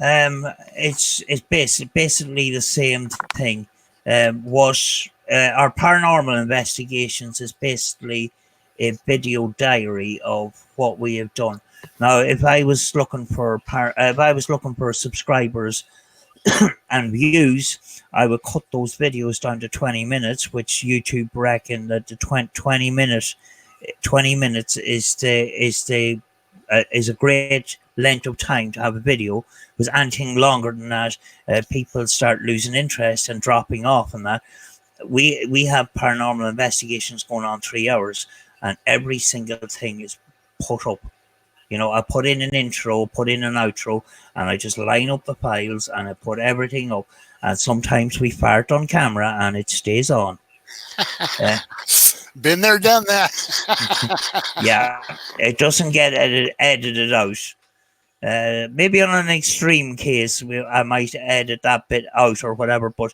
It's basically the same thing. Our paranormal investigations is basically a video diary of what we have done. Now, if I was looking for subscribers and views, I would cut those videos down to 20 minutes, which YouTube reckon that the 20 minutes is a great length of time to have a video. Because anything longer than that, people start losing interest and dropping off. And that we have paranormal investigations going on 3 hours, and every single thing is put up. I put in an intro, put in an outro, and I just line up the files and I put everything up. And sometimes we fart on camera and it stays on. Been there, done that. Yeah, it doesn't get edited out. Maybe on an extreme case, I might edit that bit out or whatever, but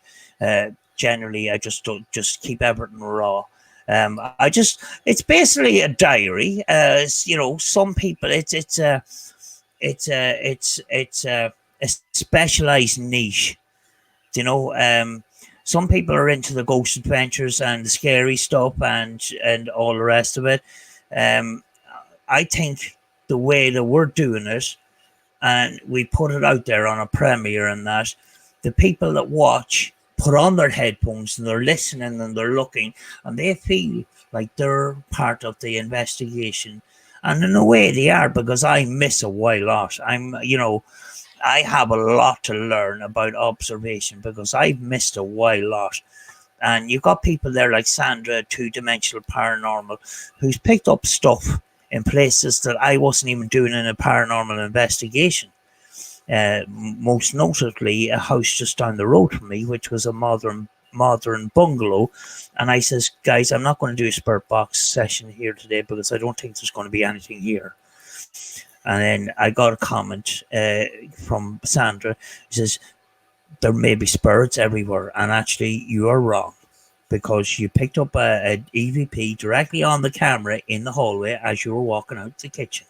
generally I just keep everything raw. It's basically a diary. Some people it's a specialized niche. Some people are into the ghost adventures and the scary stuff and all the rest of it. I think the way that we're doing it, and we put it out there on a premiere, and that the people that watch put on their headphones and they're listening and they're looking and they feel like they're part of the investigation. And in a way they are, because I miss a while lot. I have a lot to learn about observation because I've missed a while lot. And you've got people there like Sandra, Two-Dimensional Paranormal, who's picked up stuff in places that I wasn't even doing in a paranormal investigation. Most notably a house just down the road from me, which was a modern bungalow. And I says, guys, I'm not going to do a spirit box session here today because I don't think there's going to be anything here. And then I got a comment from Sandra. She says, there may be spirits everywhere. And actually, you are wrong, because you picked up an EVP directly on the camera in the hallway as you were walking out the kitchen.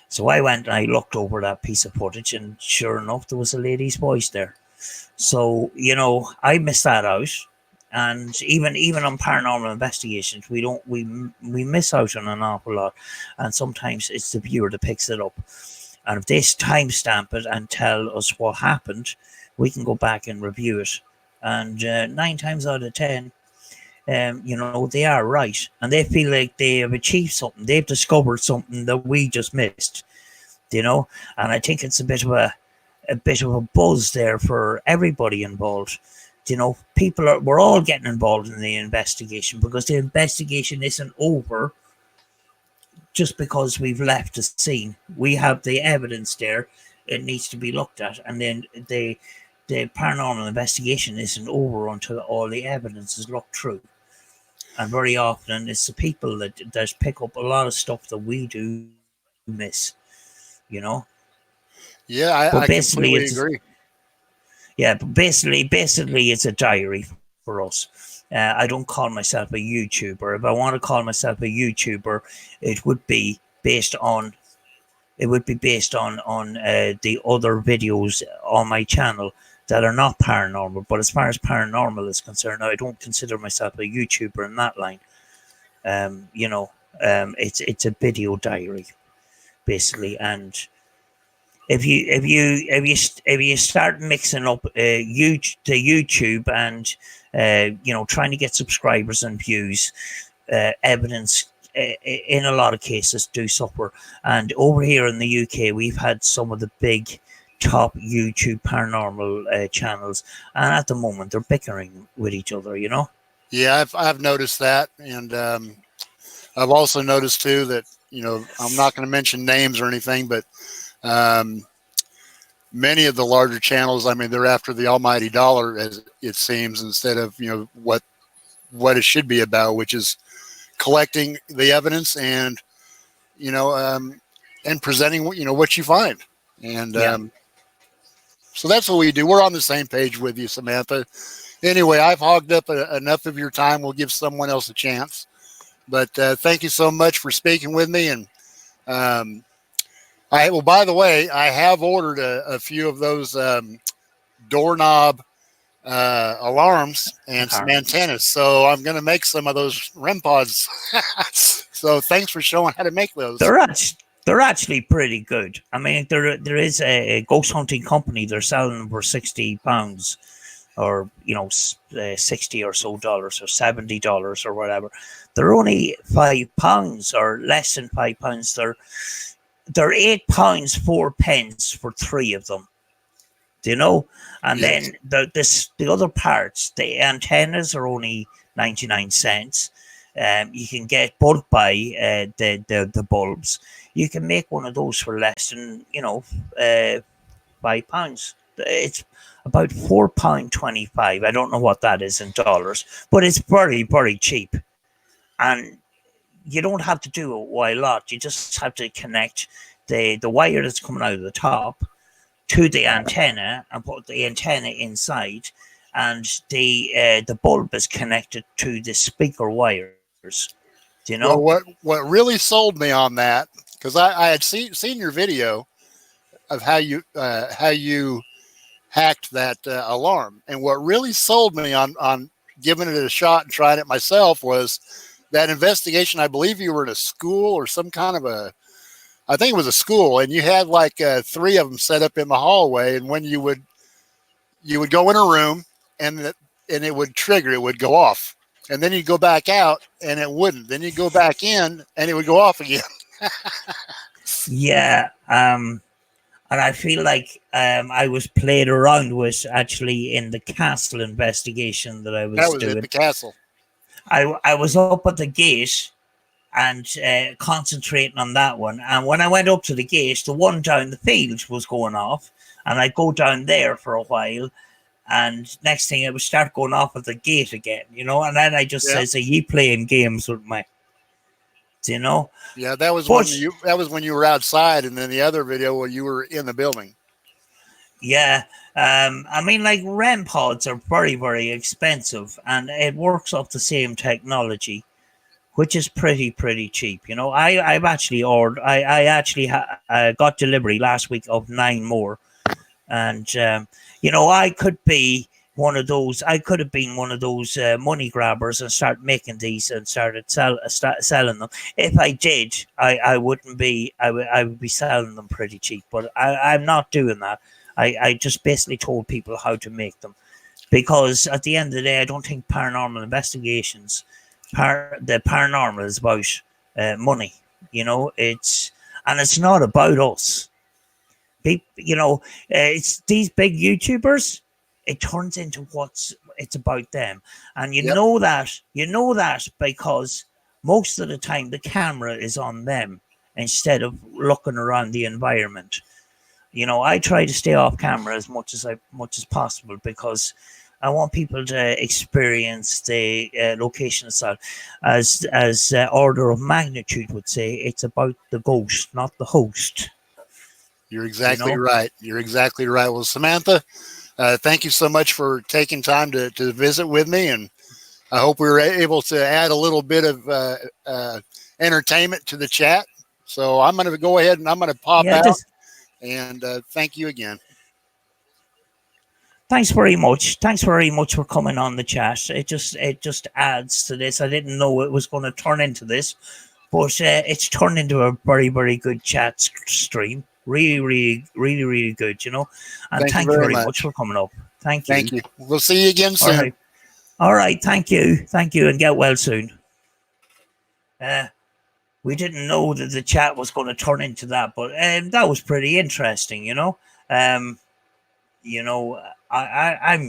So I went and I looked over that piece of footage, and sure enough, there was a lady's voice there. So, I missed that out. And even on paranormal investigations, we miss out on an awful lot. And sometimes it's the viewer that picks it up. And if they timestamp it and tell us what happened, we can go back and review it. And 9 times out of 10, they are right, and they feel like they have achieved something. They've discovered something that we just missed, and I think it's a bit of a buzz there for everybody involved. we're all getting involved in the investigation, because the investigation isn't over just because we've left the scene. We have the evidence there. It needs to be looked at. And then the paranormal investigation isn't over until all the evidence is looked through. And very often it's the people that pick up a lot of stuff that we do miss, Yeah, But I basically, completely agree. but basically, it's a diary for us. I don't call myself a YouTuber. If I want to call myself a YouTuber, it would be based on the other videos on my channel that are not paranormal. But as far as paranormal is concerned, I don't consider myself a YouTuber in that line. It's a video diary basically, and if you start mixing up YouTube and trying to get subscribers and views, evidence in a lot of cases do suffer. And over here in the UK, we've had some of the big top YouTube paranormal channels, and at the moment they're bickering with each other. Yeah, I've noticed that, and I've also noticed too that I'm not going to mention names or anything, but many of the larger channels, I mean, they're after the almighty dollar, as it seems, instead of what it should be about, which is collecting the evidence and and presenting what you find. And so that's what we do. We're on the same page with you, Samantha. Anyway, I've hogged up enough of your time. We'll give someone else a chance. But thank you so much for speaking with me. And by the way, I have ordered a few of those doorknob alarms and some antennas. So I'm going to make some of those REM pods. So thanks for showing how to make those. They're actually pretty good. I mean, there is a ghost hunting company. They're selling them for £60, or $60 or so dollars, or $70 or whatever. They're only £5 or less than £5. They're £8 4 for 3 of them. And yes. Then the other parts, the antennas are only 99 cents. You can get bulk buy the bulbs. You can make one of those for less than £5. It's about £4.25. I don't know what that is in dollars, but it's very, very cheap. And you don't have to do a lot. You just have to connect the wire that's coming out of the top to the antenna and put the antenna inside, and the bulb is connected to the speaker wires. Well, what really sold me on that, because I had seen your video of how you hacked that alarm, and what really sold me on giving it a shot and trying it myself was that investigation. I believe you were in a school or some kind of I think it was a school, and you had like 3 of them set up in the hallway, and when you would go in a room and it would trigger, it would go off. And then you'd go back out and it wouldn't. Then you'd go back in and it would go off again. Yeah. And I feel like I was played around with actually in the castle investigation that I was doing. That was at the castle. I was up at the gate and concentrating on that one. And when I went up to the gate, the one down the field was going off. And I'd go down there for a while. And next thing, it would start going off at the gate again, and then I just says, "Are you playing games with me?" Yeah, that was when you were outside, and then the other video where you were in the building. Yeah, I mean, like REM pods are very, very expensive, and it works off the same technology, which is pretty cheap. I've actually ordered. I actually got delivery last week of 9 more. And I could be one of those. I could have been one of those money grabbers and start making these and started selling them. If I did, I wouldn't be. I would be selling them pretty cheap. But I'm not doing that. I just basically told people how to make them, because at the end of the day, I don't think paranormal investigations, the paranormal is about money. It's not about us. It's these big YouTubers. It turns into it's about them, and Yep. know that because most of the time the camera is on them instead of looking around the environment. I try to stay off camera as much as possible because I want people to experience the location itself. As order of magnitude would say, it's about the ghost, not the host. You're exactly right. You're exactly right. Well, Samantha, thank you so much for taking time to visit with me, and I hope we were able to add a little bit of entertainment to the chat. So I'm going to go ahead and I'm going to pop out. And thank you again. Thanks very much. Thanks very much for coming on the chat. It just adds to this. I didn't know it was going to turn into this, but it's turned into a very, very good chat stream. Really good, And thank you very much for coming up. Thank you. Thank you. We'll see you again soon. All right. Thank you, and get well soon. We didn't know that the chat was going to turn into that, but that was pretty interesting, I'm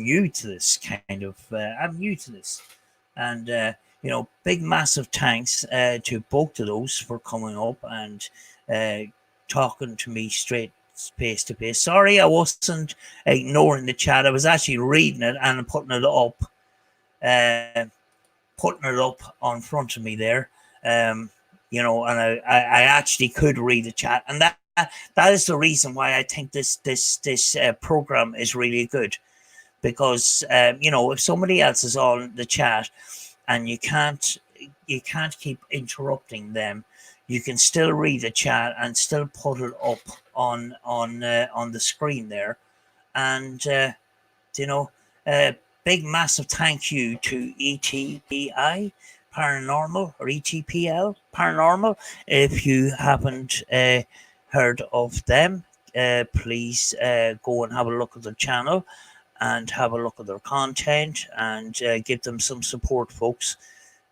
new to this kind of. I'm new to this, and big massive thanks to both of those for coming up and talking to me straight face to face. Sorry, I wasn't ignoring the chat. I was actually reading it and putting it up on front of me there. And I actually could read the chat, and that is the reason why I think this program is really good, because if somebody else is on the chat and you can't keep interrupting them, you can still read the chat and still put it up on the screen there, and big massive thank you to ETPI Paranormal or ETPL Paranormal. If you haven't heard of them, please go and have a look at their channel and have a look at their content and give them some support, folks.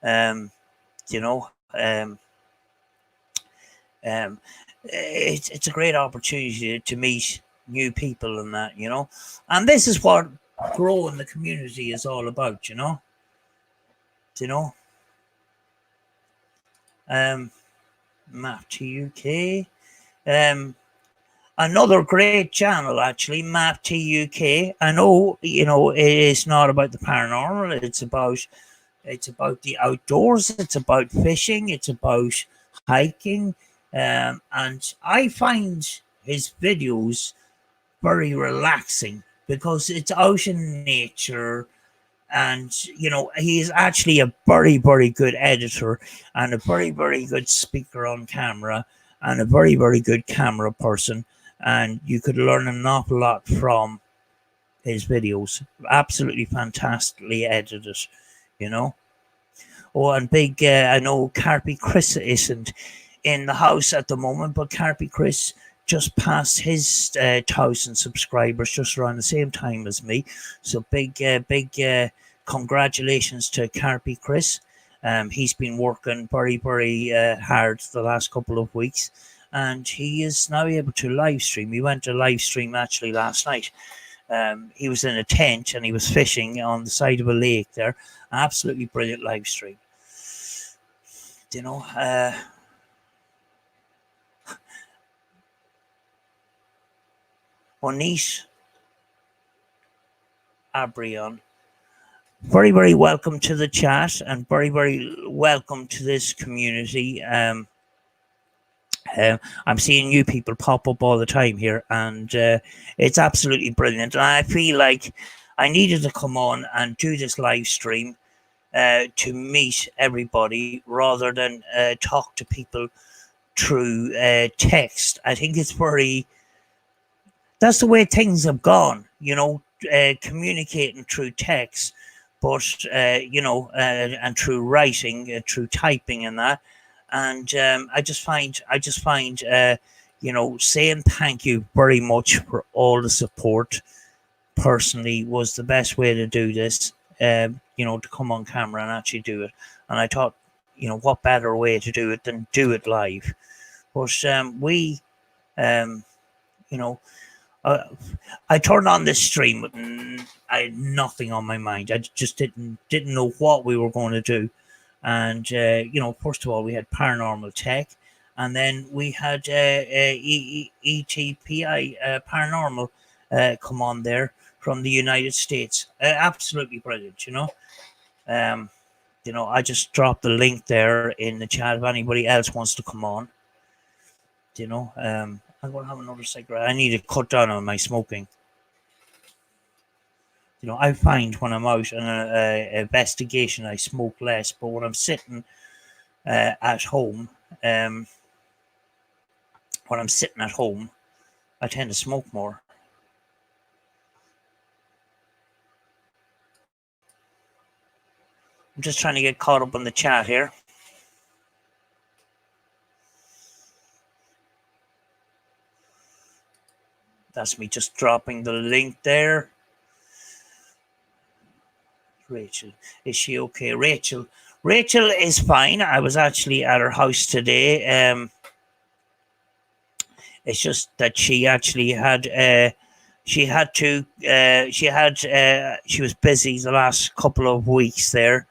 It's a great opportunity to meet new people and that, and this is what growing the community is all about, Map to UK, another great channel, actually, Map to UK. I know, it is not about the paranormal. It's about the outdoors. It's about fishing. It's about hiking. And I find his videos very relaxing because it's out in nature. And, he is actually a very, very good editor and a very, very good speaker on camera and a very, very good camera person. And you could learn an awful lot from his videos. Absolutely fantastically edited, Oh, and big, I know Carpy Chris isn't in the house at the moment, but Carpy Chris just passed his 1,000 subscribers just around the same time as me. So big congratulations to Carpy Chris. He's been working very, very hard the last couple of weeks, and he is now able to live stream. He went to live stream actually last night. He was in a tent and he was fishing on the side of a lake there. Absolutely brilliant live stream. Onish Abrion, very, very welcome to the chat and very, very welcome to this community. I'm seeing new people pop up all the time here, and it's absolutely brilliant. And I feel like I needed to come on and do this live stream to meet everybody rather than talk to people through text. I think it's that's the way things have gone, communicating through text, but, and through writing, through typing and that. And I just find, saying thank you very much for all the support personally was the best way to do this, to come on camera and actually do it. And I thought, what better way to do it than do it live? But I turned on this stream, but I had nothing on my mind. I just didn't know what we were going to do. And first of all, we had paranormal tech, and then we had ETPI Paranormal come on there from the United States. Absolutely brilliant, I just dropped the link there in the chat if anybody else wants to come on. I'm going to have another cigarette. I need to cut down on my smoking. I find when I'm out on an investigation, I smoke less. But when I'm sitting at home, I tend to smoke more. I'm just trying to get caught up on the chat here. That's me just dropping the link there. Rachel, is she okay? Rachel is fine. I was actually at her house today. It's just that she actually had she was busy the last couple of weeks there,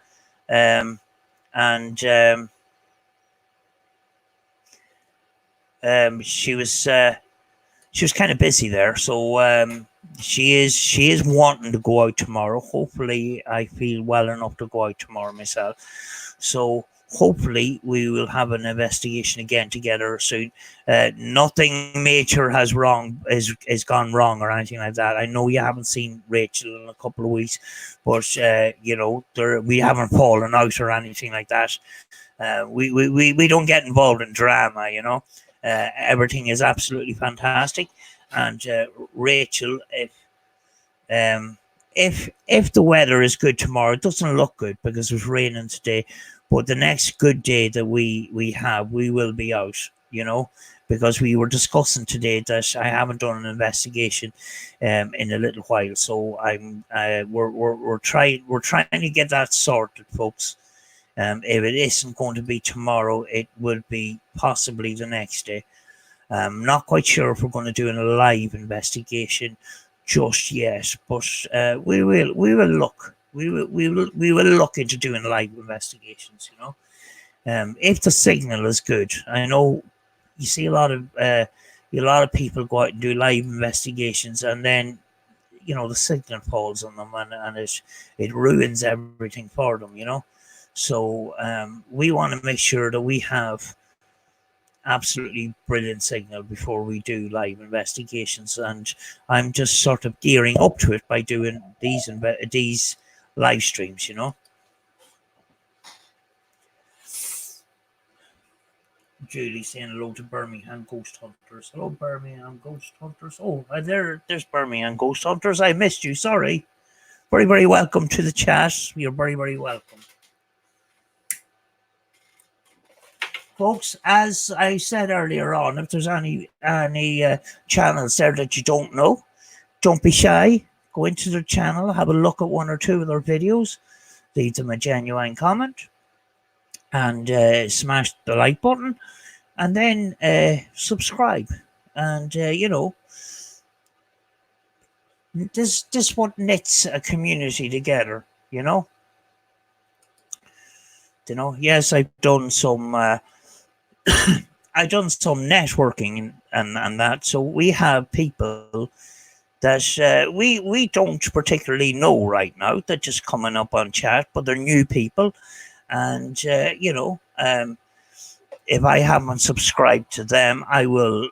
she was kind of busy there, so she is wanting to go out tomorrow. Hopefully, I feel well enough to go out tomorrow myself. So hopefully, we will have an investigation again together soon. Nothing major has gone wrong or anything like that. I know you haven't seen Rachel in a couple of weeks, but we haven't fallen out or anything like that. We don't get involved in drama, everything is absolutely fantastic. And Rachel, if the weather is good tomorrow, it doesn't look good because it's raining today, but the next good day that we will be out, because we were discussing today that I haven't done an investigation in a little while, so we're trying to get that sorted, folks. If it isn't going to be tomorrow, it will be possibly the next day. I'm not quite sure if we're going to do a live investigation just yet, but we will look. We will look into doing live investigations. If the signal is good. I know you see a lot of people go out and do live investigations, and then the signal falls on them, and it ruins everything for them. So we want to make sure that we have absolutely brilliant signal before we do live investigations, and I'm just sort of gearing up to it by doing these live streams. Julie saying hello to Birmingham Ghost Hunters. Hello, Birmingham Ghost Hunters. Oh, there's Birmingham Ghost Hunters. I missed you. Sorry. Very, very welcome to the chat. You're very, very welcome. Folks, as I said earlier on, if there's any channels there that you don't know, don't be shy. Go into their channel, have a look at one or two of their videos, leave them a genuine comment, and smash the like button, and then subscribe. And this what knits a community together. Yes, I've done some. I've done some networking and that, so we have people that we don't particularly know right now that just coming up on chat, but they're new people, and if I haven't subscribed to them, I will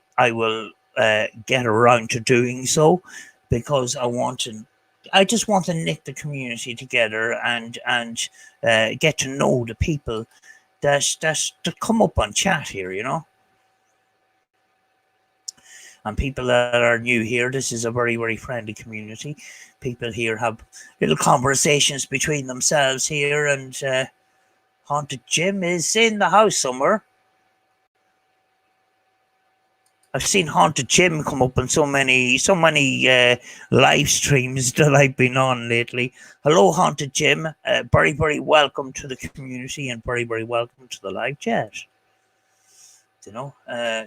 get around to doing so, because I just want to knit the community together and get to know the people that come up on chat here, And people that are new here, this is a very, very friendly community. People here have little conversations between themselves here, and Haunted Jim is in the house somewhere. I've seen Haunted Jim come up on so many live streams that I've been on lately. Hello, Haunted Jim. Very, very welcome to the community, and very, very welcome to the live chat.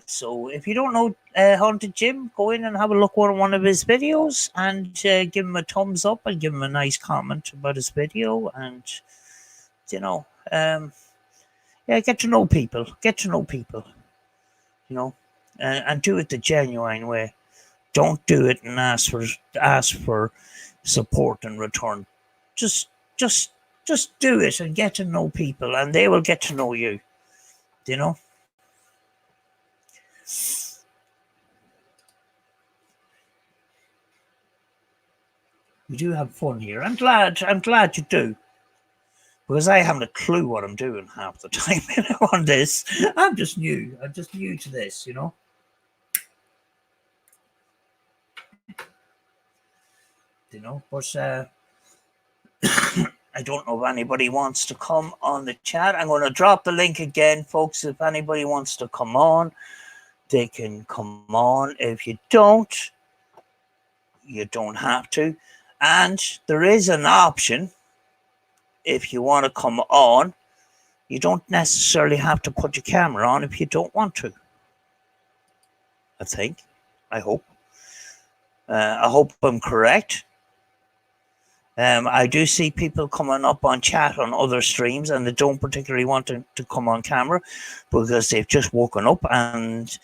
So if you don't know Haunted Jim, go in and have a look at one of his videos and give him a thumbs up and give him a nice comment about his video. And get to know people. And do it the genuine way. Don't do it and ask for support in return. Just do it and get to know people, and they will get to know you. We do have fun here. I'm glad you do. Because I haven't a clue what I'm doing half the time on this. I'm just new to this, But I don't know if anybody wants to come on the chat. I'm going to drop the link again, folks. If anybody wants to come on, they can come on. If you don't have to. And there is an option. If you want to come on, you don't necessarily have to put your camera on if you don't want to. I hope I'm correct. I do see people coming up on chat on other streams, and they don't particularly want to come on camera because they've just woken up and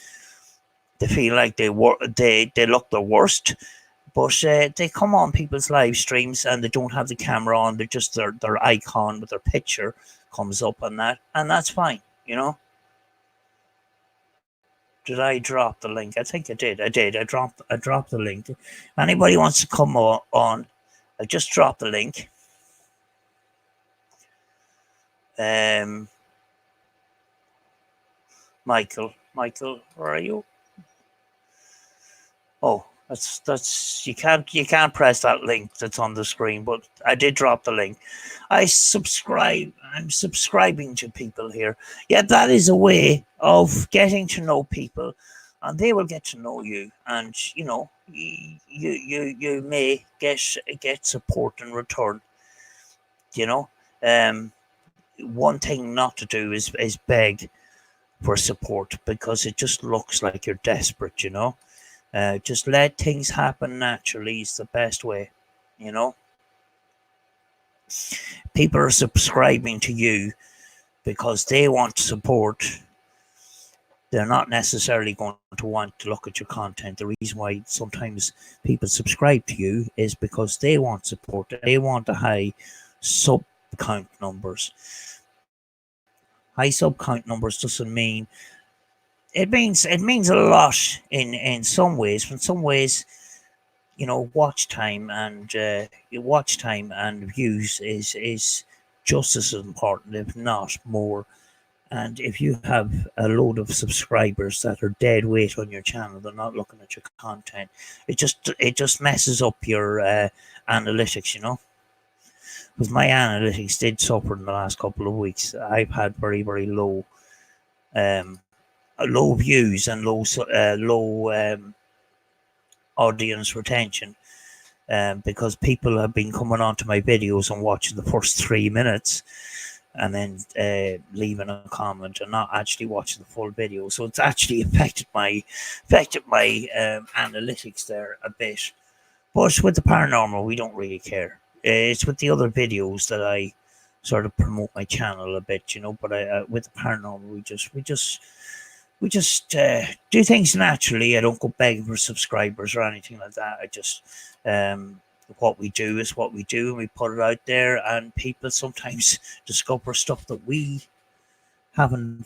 they feel like they look their worst. But they come on people's live streams and they don't have the camera on. They're just their icon with their picture comes up on that, and that's fine. Did I drop the link? I think I did. I dropped the link. If anybody wants to come on, I just dropped the link. Michael, where are you? Oh, that's you can't press that link that's on the screen, but I did drop the link. I'm subscribing to people here. Yeah, that is a way of getting to know people, and they will get to know you, and you may get support in return. One thing not to do is beg for support, because it just looks like you're desperate. Just let things happen naturally is the best way. People are subscribing to you because they want support. They're not necessarily going to want to look at your content. The reason why sometimes people subscribe to you is because they want support. They want the high sub count numbers. High sub count numbers doesn't mean it means a lot in some ways. In some ways, watch time and views is just as important, if not more. And if you have a load of subscribers that are dead weight on your channel, they're not looking at your content. It just messes up your analytics, Because my analytics did suffer in the last couple of weeks. I've had very, very low views and low audience retention, because people have been coming onto my videos and watching the first 3 minutes and then leaving a comment and not actually watching the full video. So it's actually affected my analytics there a bit. But with the paranormal, we don't really care. It's with the other videos that I sort of promote my channel a bit, But with the paranormal, we just do things naturally. I don't go begging for subscribers or anything like that. I just what we do is what we do, and we put it out there, and people sometimes discover stuff that we haven't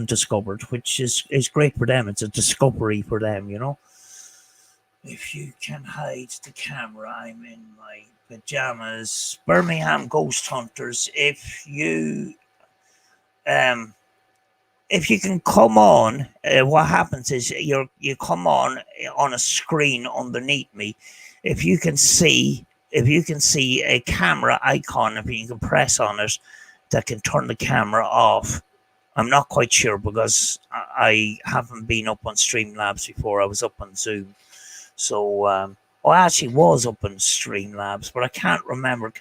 discovered, which is great for them. It's a discovery for them, If you can hide the camera, I'm in my pajamas. Birmingham Ghost Hunters. If you can come on, what happens is you come on a screen underneath me. If you can see a camera icon, if you can press on it, that can turn the camera off. I'm not quite sure because I haven't been up on Streamlabs before. I was up on Zoom, so I actually was up on Streamlabs, but I can't remember.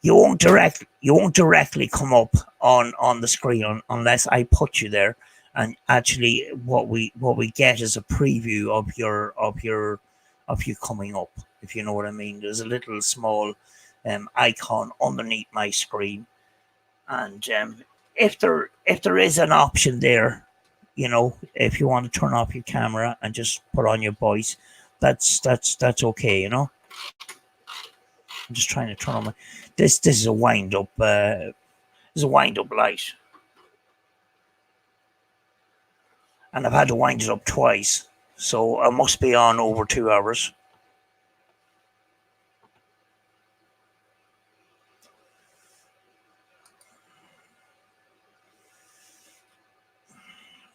you won't directly come up on the screen unless I put you there. And actually, what we get is a preview of you coming up, if you know what I mean. There's a little small icon underneath my screen, and if there is an option there, if you want to turn off your camera and just put on your voice, that's okay. I'm just trying to turn on my. This is a wind up. This is a wind up light, and I've had to wind it up twice, so I must be on over 2 hours.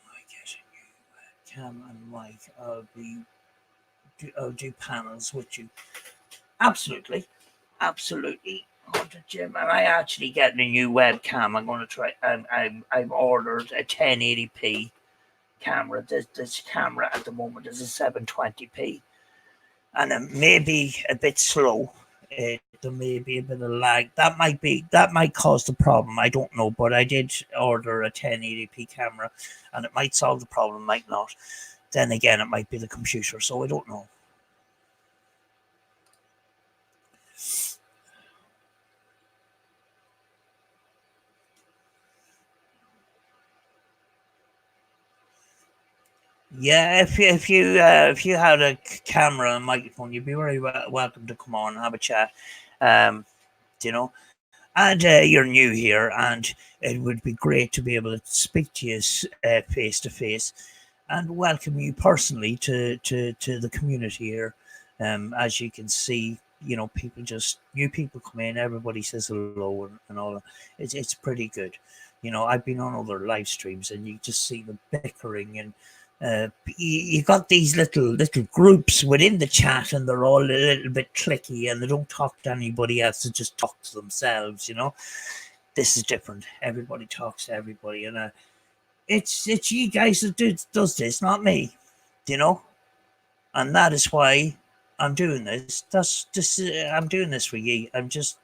I get a new cam and mic. I'll do panels with you. Absolutely. On to Jim, and I actually getting a new webcam. I'm going to try. I've ordered a 1080p camera. This camera at the moment is a 720p, and it may be a bit slow. There may be a bit of lag. That might cause the problem. I don't know, but I did order a 1080p camera, and it might solve the problem, might not. Then again, it might be the computer, so I don't know. Yeah, if you had a camera and microphone, you'd be very welcome to come on and have a chat. And you're new here, and it would be great to be able to speak to you face to face and welcome you personally to the community here. As you can see, new people come in, everybody says hello and all. It's pretty good. I've been on other live streams, and you just see the bickering, and you got these little groups within the chat, and they're all a little bit cliquey, and they don't talk to anybody else. They just talk to themselves. This is different. Everybody talks to everybody, and it's you guys that does this, not me. And that is why I'm doing this. I'm doing this for you. I'm just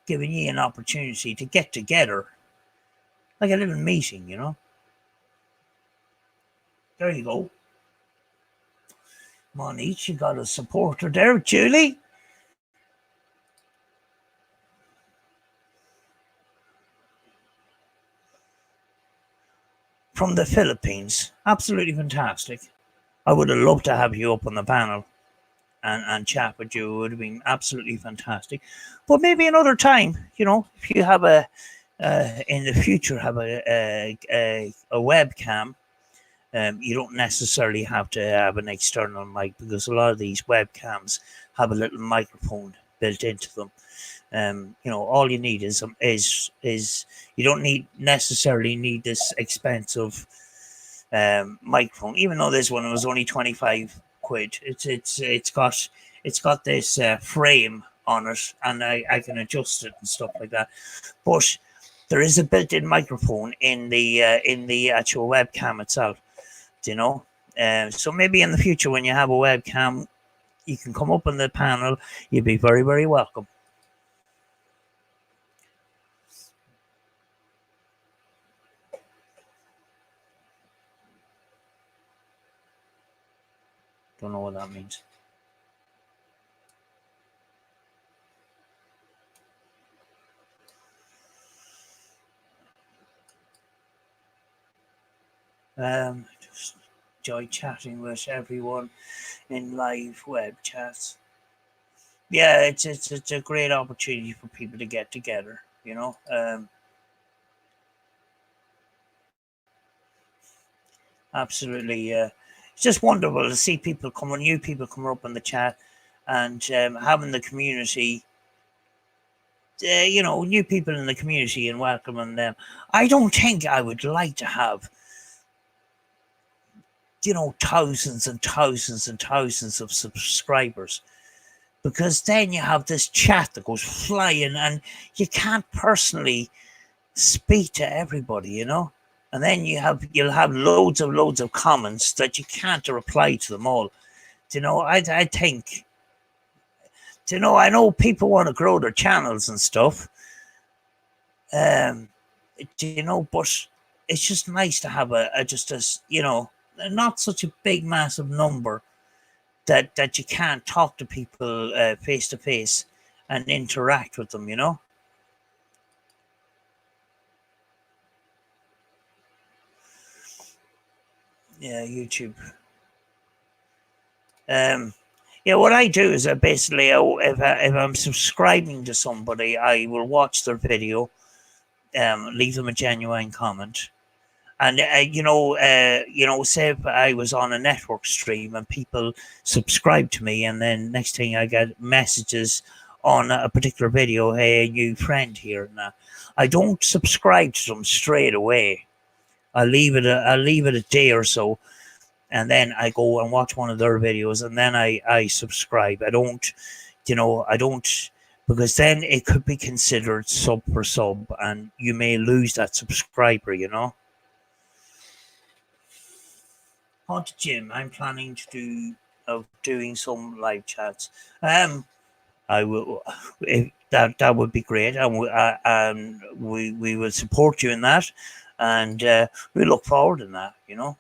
giving you an opportunity to get together, like a little meeting. There you go. Monique, you got a supporter there, Julie. From the Philippines. Absolutely fantastic. I would have loved to have you up on the panel and chat with you. It would have been absolutely fantastic. But maybe another time, if you have in the future, have a webcam. You don't necessarily have to have an external mic, because a lot of these webcams have a little microphone built into them. All you need is you don't necessarily need this expensive microphone. Even though this one was only 25 quid, it's got this frame on it, and I can adjust it and stuff like that. But there is a built-in microphone in the actual webcam itself. So maybe in the future, when you have a webcam, you can come up on the panel. You'd be very, very welcome. Don't know what that means. Just enjoy chatting with everyone in live web chats. Yeah, it's a great opportunity for people to get together. Absolutely. It's just wonderful to see new people come up in the chat, and having the community. New people in the community and welcoming them. I don't think I would like to have, thousands and thousands and thousands of subscribers, because then you have this chat that goes flying, and you can't personally speak to everybody, and then you'll have loads of comments that you can't reply to them all. I think you know, I know people want to grow their channels and stuff. You know, but it's just nice to have you know, not such a big, massive number that you can't talk to people face to face and interact with them, you know. Yeah, YouTube. Yeah, what I do is basically, if I'm subscribing to somebody, I will watch their video, leave them a genuine comment, and you know, say if I was on a network stream and people subscribe to me, and then next thing I get messages on a particular video, hey, new friend here. Now, I don't subscribe to them straight away. I'll leave it a day or so, and then I go and watch one of their videos, and then I subscribe. I don't, you know, because then it could be considered sub for sub, and you may lose that subscriber, you know. Haunted Gym, I'm planning to doing some live chats. I will, if that would be great, and we will support you in that, and we look forward in that, you know.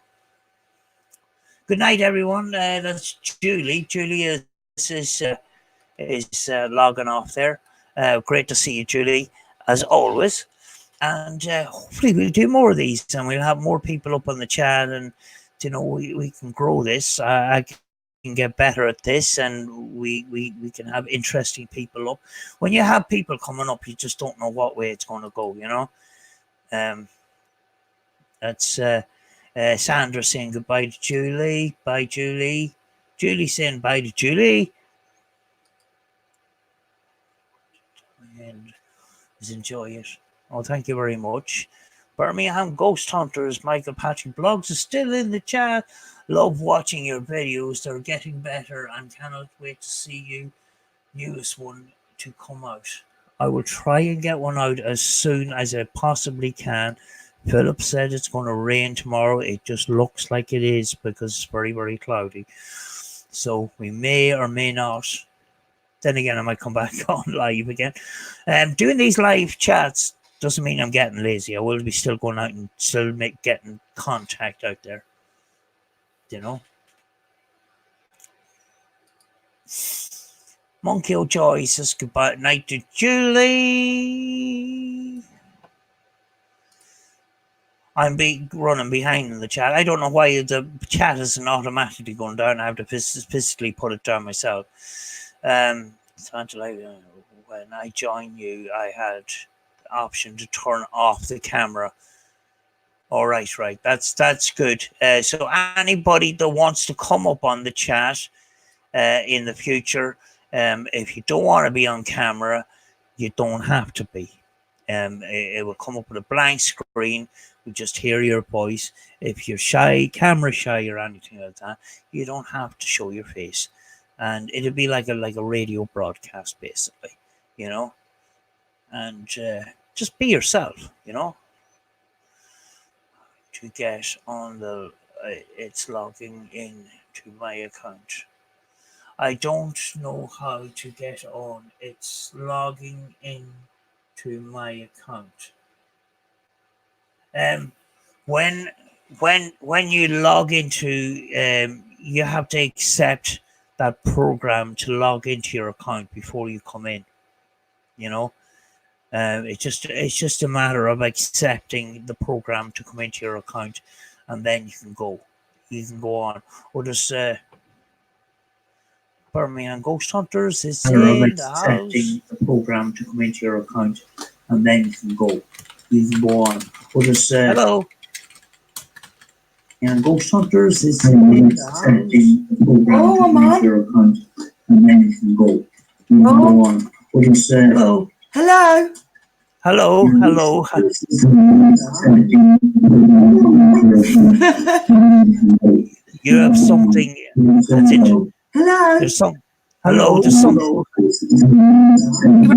Good night, everyone. That's Julie. Julie is logging off there. Great to see you, Julie, as always. And hopefully we'll do more of these, and we'll have more people up on the chat, and you know, we can grow this. I can get better at this, and we can have interesting people up. When you have people coming up, you just don't know what way it's going to go, you know. That's Sandra saying goodbye to Julie. Bye, Julie. Julie saying bye to Julie. And just enjoy it. Oh, thank you very much. Birmingham Ghost Hunters, Michael Patrick Blogs is still in the chat. Love watching your videos. They're getting better and cannot wait to see you newest one to come out. I will try and get one out as soon as I possibly can. Philip said it's going to rain tomorrow. It just looks like it is because it's very, very cloudy. So we may or may not. Then again, I might come back on live again. Doing these live chats doesn't mean I'm getting lazy. I will be still going out and still getting contact out there. You know? Monkey O'Joy says goodbye night to Julie. I'm running behind in the chat. I don't know why the chat isn't automatically going down. I have to physically put it down myself. When I joined you, I had the option to turn off the camera. All right. That's good. So anybody that wants to come up on the chat in the future, if you don't want to be on camera, you don't have to be. It will come up with a blank screen. We just hear your voice. If you're shy, camera shy, or anything like that, you don't have to show your face, and it'll be like a radio broadcast, basically, you know. And just be yourself, you know. To get on the, it's logging in to my account. I don't know how to get on. It's logging in to my account. When you log into, you have to accept that program to log into your account before you come in. You know, it's just a matter of accepting the program to come into your account, and then you can go on. Or just Birmingham Ghost Hunters is in the house. Accepting the program to come into your account, and then you can go on. Or just hello. And Ghost Hunters is in the program to come into your account, and then you can go on. Or just hello. You have something that's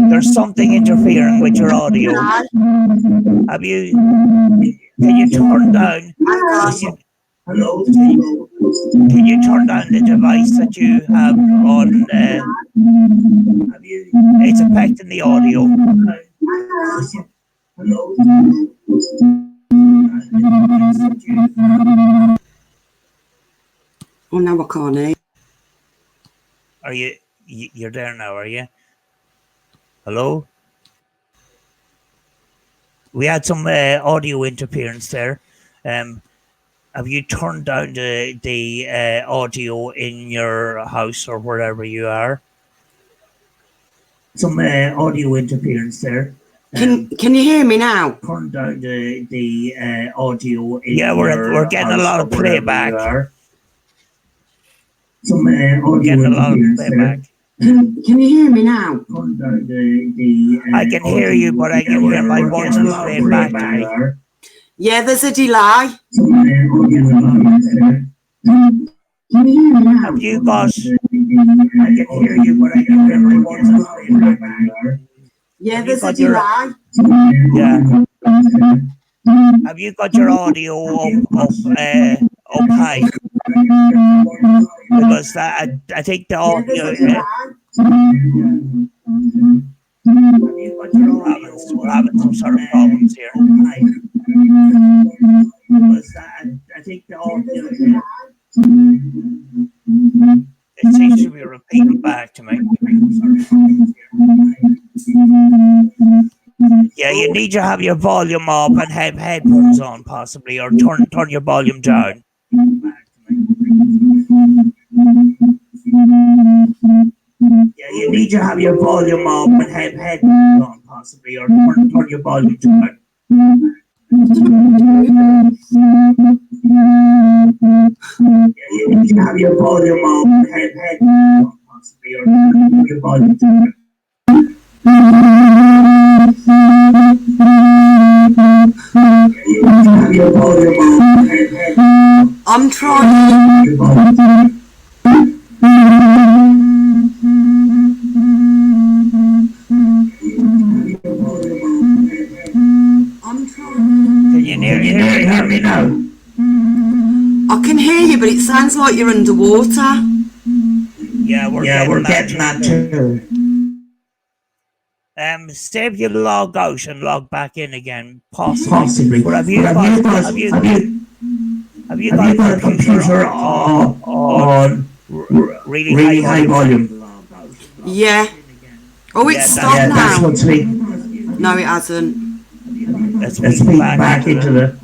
there's something interfering with your audio. Have you? Can you turn down? Hello. Can you turn down the device that you have on? It's affecting the audio. Hello. Oh, now I can't hear. Are you're there now, are you? Hello? We had some audio interference there. Have you turned down the audio in your house or wherever you are? Some audio interference there. Can you hear me now? Turn down the audio in we're getting a lot of playback. Some audio getting a lot of playback. Can you hear me now? I can hear you, but I can hear my voice playing back to me. Yeah, there's a delay. Have you got? I can hear you, but I can hear my voice playing back. Yeah, there's a delay. Yeah. Have you got your audio up high? Because I think the audio. We're having some sort of problems here. Because I think the audio. It seems to be repeating back to me. Yeah, you need to have your volume up and have headphones on, possibly, or turn your volume down. Yeah, you need to have your volume up and have headphones on, possibly, or turn your volume down. Yeah, you need to have your volume up and have headphones on, possibly, or turn your volume down. I'm trying. Can you hear me now? I can hear you, but it sounds like you're underwater. Yeah, we're getting that too. See if you log out and log back in again, possibly. But have you got a computer on really high volume? Yeah. Oh, it's stopped now. No, it hasn't. Let's speak back into the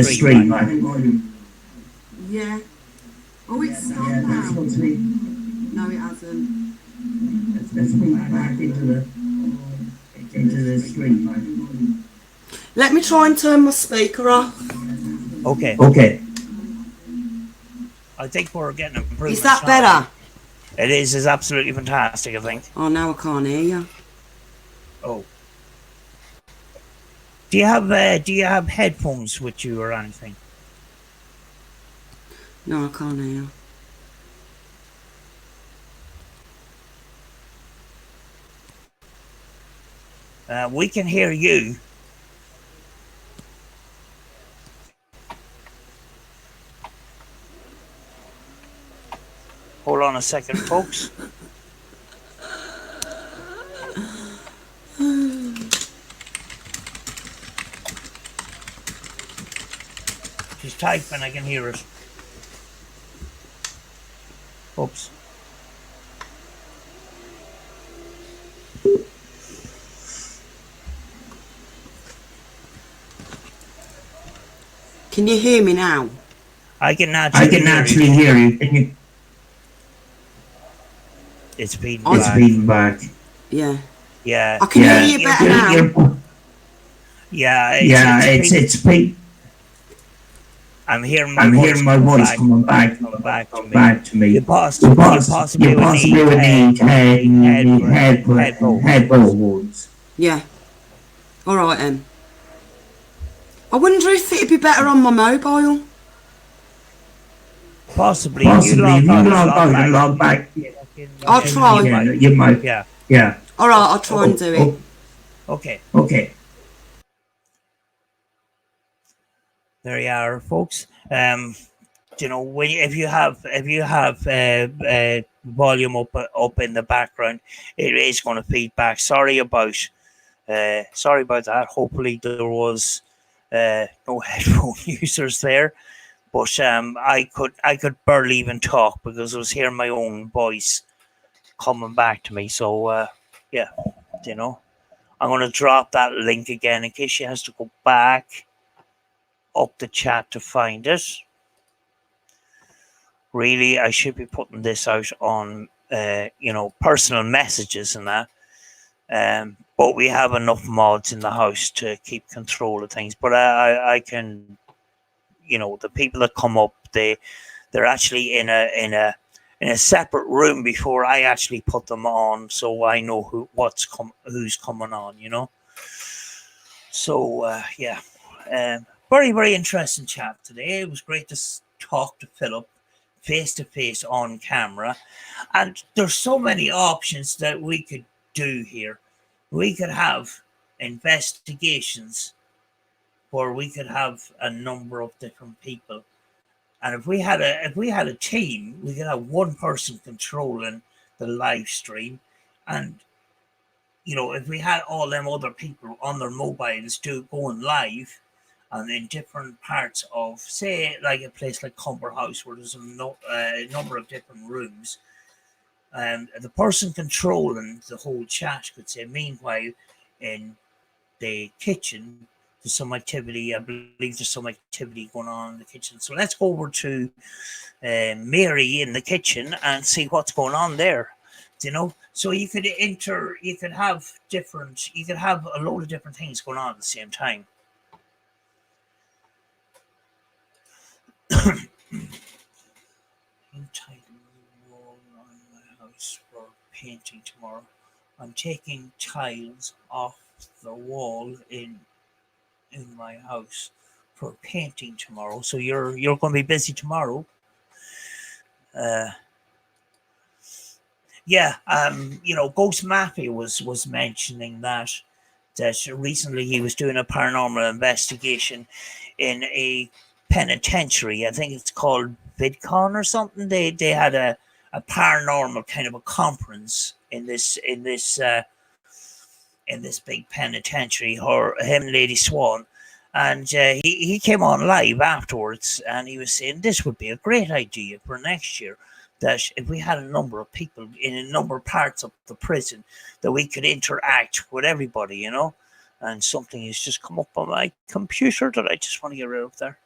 stream. Yeah. Oh, it's stopped now. No, it hasn't. Let's speak back into the stream. Let me try and turn my speaker off. Okay. I think we're getting improvement. Is that better? It is. It's absolutely fantastic, I think. Oh, now I can't hear you. Oh. Do you have headphones with you or anything? No, I can't hear you. We can hear you. Hold on a second, folks. She's typing, I can hear it. Oops. Can you hear me now? I can actually hear you. It's been back. Yeah. Yeah. I can hear you better now. It's been. I'm hearing my voice coming back to me. You possibly would need headphones. Yeah. All right then. I wonder if it'd be better on my mobile. Possibly. You log back. I'll try. You might. Yeah. All right, I'll try and do it. Okay. there you are, folks. You know, if you have volume up in the background, it is going to feed back. Sorry about that. Hopefully there was no headphone users there, but I could barely even talk because I was hearing my own voice coming back to me. So yeah, you know, I'm going to drop that link again in case she has to go back up the chat to find it. Really, I should be putting this out on, personal messages and that. But we have enough mods in the house to keep control of things. But I can, the people that come up, they're actually in a separate room before I actually put them on, so I know who's coming on. So yeah, very, very interesting chat today. It was great to talk to Philip face to face on camera, and there's so many options that we could do here. We could have investigations where we could have a number of different people, and if we had a team, we could have one person controlling the live stream, and if we had all them other people on their mobiles going live and in different parts of, say, like a place like Cumber House where there's a number of different rooms, and the person controlling the whole chat could say, meanwhile, in the kitchen, there's some activity. I believe there's some activity going on in the kitchen. So let's go over to Mary in the kitchen and see what's going on there. So you could have a load of different things going on at the same time. Entitled wall on my house for painting tomorrow. I'm taking tiles off the wall in my house for painting tomorrow. So you're going to be busy tomorrow. Yeah, Ghost Mafia was mentioning that recently he was doing a paranormal investigation in a penitentiary. I think it's called VidCon or something. They had a paranormal kind of a conference in this big penitentiary, or him and Lady Swan. And he came on live afterwards, and he was saying this would be a great idea for next year, that if we had a number of people in a number of parts of the prison, that we could interact with everybody, And something has just come up on my computer that I just want to get rid of there.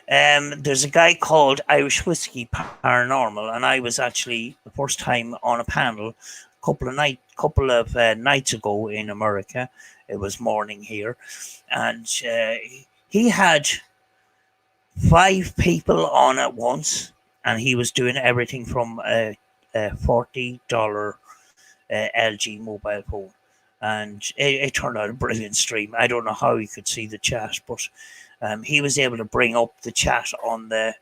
There's a guy called Irish Whiskey Paranormal, and I was actually the first time on a panel a couple of nights ago in America. It was morning here, and he had 5 people on at once, and he was doing everything from a $40 LG mobile phone, and it turned out a brilliant stream. I don't know how he could see the chat, but he was able to bring up the chat on the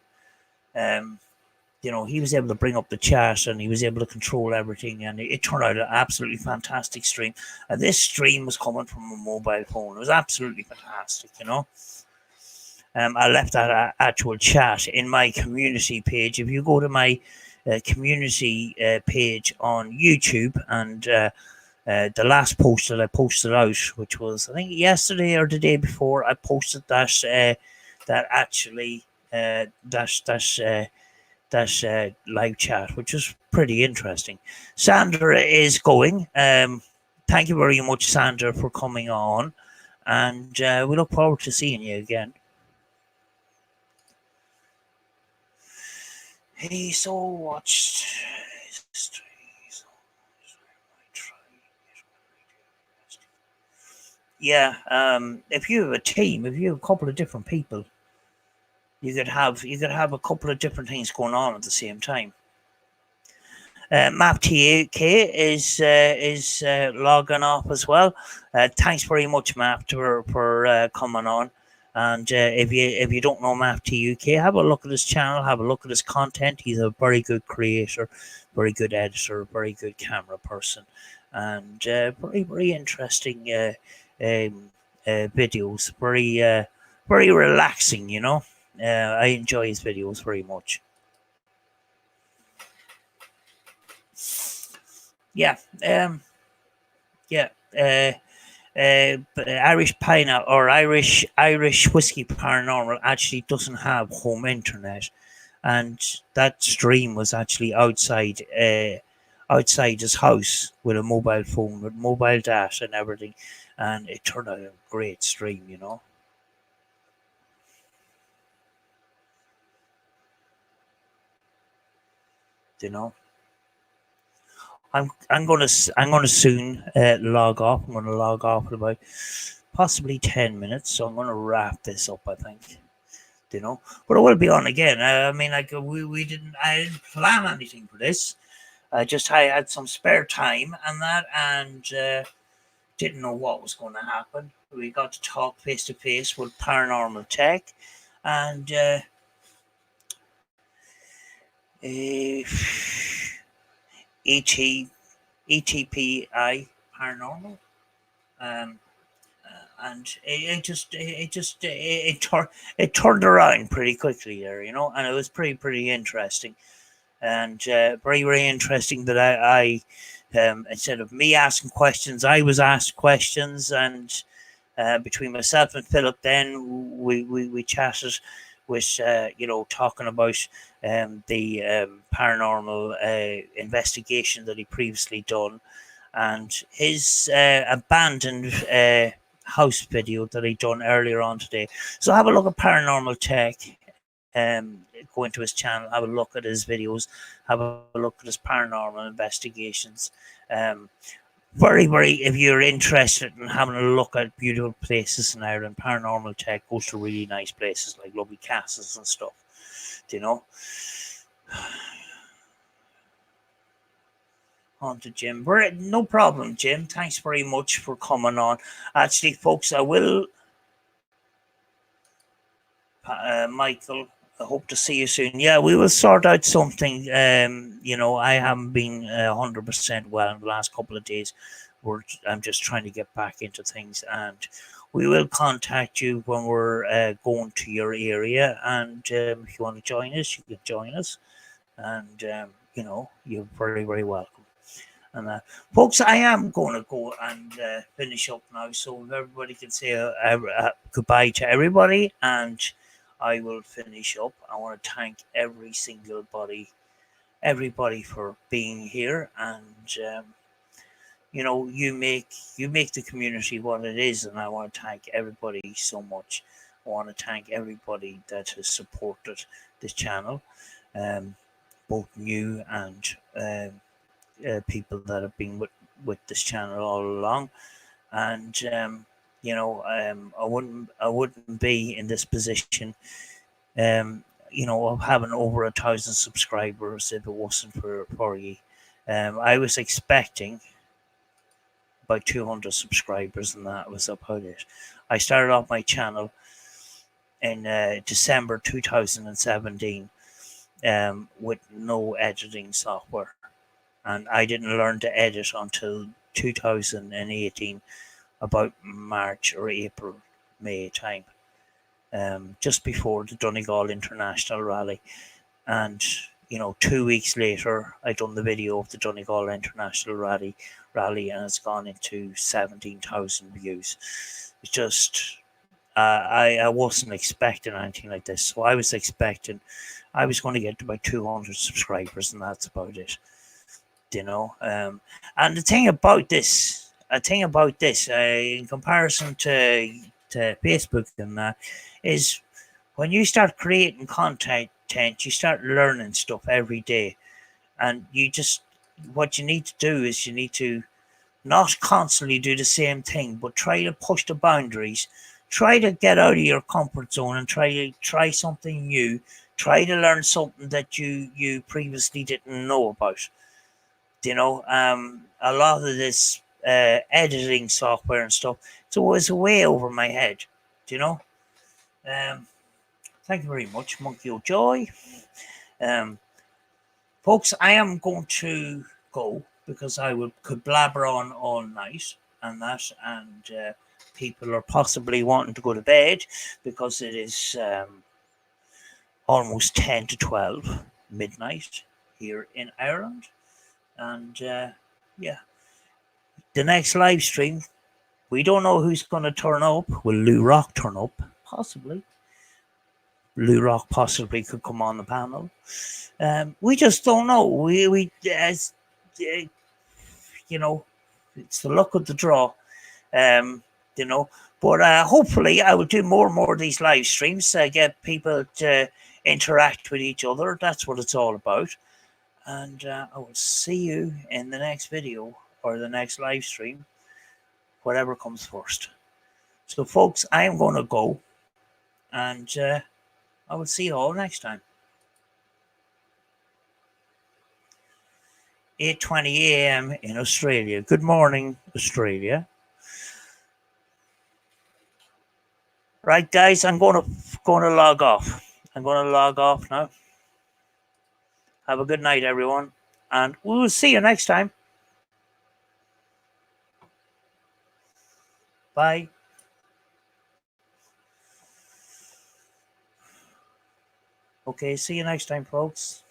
he was able to bring up the chat, and he was able to control everything, and it turned out an absolutely fantastic stream. And this stream was coming from a mobile phone. It was absolutely fantastic, I left that actual chat in my community page. If you go to my community page on YouTube, and the last post that I posted out, which was I think yesterday or the day before, I posted that live chat, which was pretty interesting. Sandra is going. Thank you very much, Sandra, for coming on, and we look forward to seeing you again. He so watched. Yeah, if you have a team, if you have a couple of different people, you could have a couple of different things going on at the same time. MapTK is logging off as well. Thanks very much, Map, for coming on. And if you don't know MapTK, have a look at his channel, have a look at his content. He's a very good creator, very good editor, very good camera person. and very interesting videos. Very relaxing, you know. I enjoy his videos very much. Yeah, yeah. But Irish Pina or Irish Whiskey Paranormal actually doesn't have home internet, and that stream was actually outside his house with a mobile phone with mobile data and everything, and it turned out a great stream, you know. You know. I'm gonna soon log off. I'm gonna log off in about possibly 10 minutes. So I'm gonna wrap this up. I think, you know, but I will be on again. I mean, like I didn't plan anything for this. I had some spare time and that, and didn't know what was going to happen. We got to talk face to face with Paranormal Tech, and ETPI Paranormal. Um, and it turned around pretty quickly there, you know, and it was pretty interesting, and very interesting that I instead of me asking questions, I was asked questions, and between myself and Philip, then we chatted with you know, talking about the paranormal investigation that he previously done, and his abandoned house video that he done earlier on today. So have a look at Paranormal Tech. Go into his channel, have a look at his videos, have a look at his paranormal investigations. Very, if you're interested in having a look at beautiful places in Ireland, Paranormal Tech goes to really nice places like lovely castles and stuff. Do you know? On to Jim. No problem, Jim. Thanks very much for coming on. Actually, folks, I will. Michael, I hope to see you soon. Yeah, we will sort out something. You know, I haven't been 100% well in the last couple of days. I'm just trying to get back into things, and we will contact you when we're going to your area. And if you want to join us, you can join us. And you know, you're very welcome. And folks, I am going to go and finish up now, so if everybody can say goodbye to everybody, and I will finish up. I want to thank everybody for being here, and you know, you make the community what it is, and I want to thank everybody so much. I want to thank everybody that has supported this channel, both new and people that have been with this channel all along, and you know, I wouldn't be in this position, you know, of having over 1,000 subscribers if it wasn't for you. I was expecting about 200 subscribers, and that was about it. I started off my channel in December 2017 with no editing software, and I didn't learn to edit until 2018, about March or April, May time, just before the Donegal International Rally. And you know, 2 weeks later, I done the video of the Donegal International Rally, and it's gone into 17,000 views. It's just I wasn't expecting anything like this, so I was expecting I was going to get to about 200 subscribers, and that's about it. You know, and the thing about this, in comparison to Facebook and that, is when you start creating content, you start learning stuff every day, and what you need to do is you need to not constantly do the same thing, but try to push the boundaries, try to get out of your comfort zone, and try something new, try to learn something that you previously didn't know about. You know, a lot of this editing software and stuff, it's always way over my head. Do you know? Thank you very much, Monkey O'Joy. Folks, I am going to go. because I could blabber on all night and that, and people are possibly wanting to go to bed because it is almost 10 to 12 midnight here in Ireland. And yeah, the next live stream, we don't know who's going to turn up. Will Lou Rock turn up? Possibly. Lou Rock possibly could come on the panel. We just don't know. We as you know, it's the luck of the draw. You know, but hopefully I will do more and more of these live streams. Get people to interact with each other. That's what it's all about. And I will see you in the next video or the next live stream, whatever comes first. So, folks, I am going to go, and I will see you all next time. 8:20 a.m. in Australia. Good morning, Australia. Right, guys, I'm going to log off. I'm going to log off now. Have a good night, everyone, and we'll see you next time. Bye. Okay, see you next time, folks.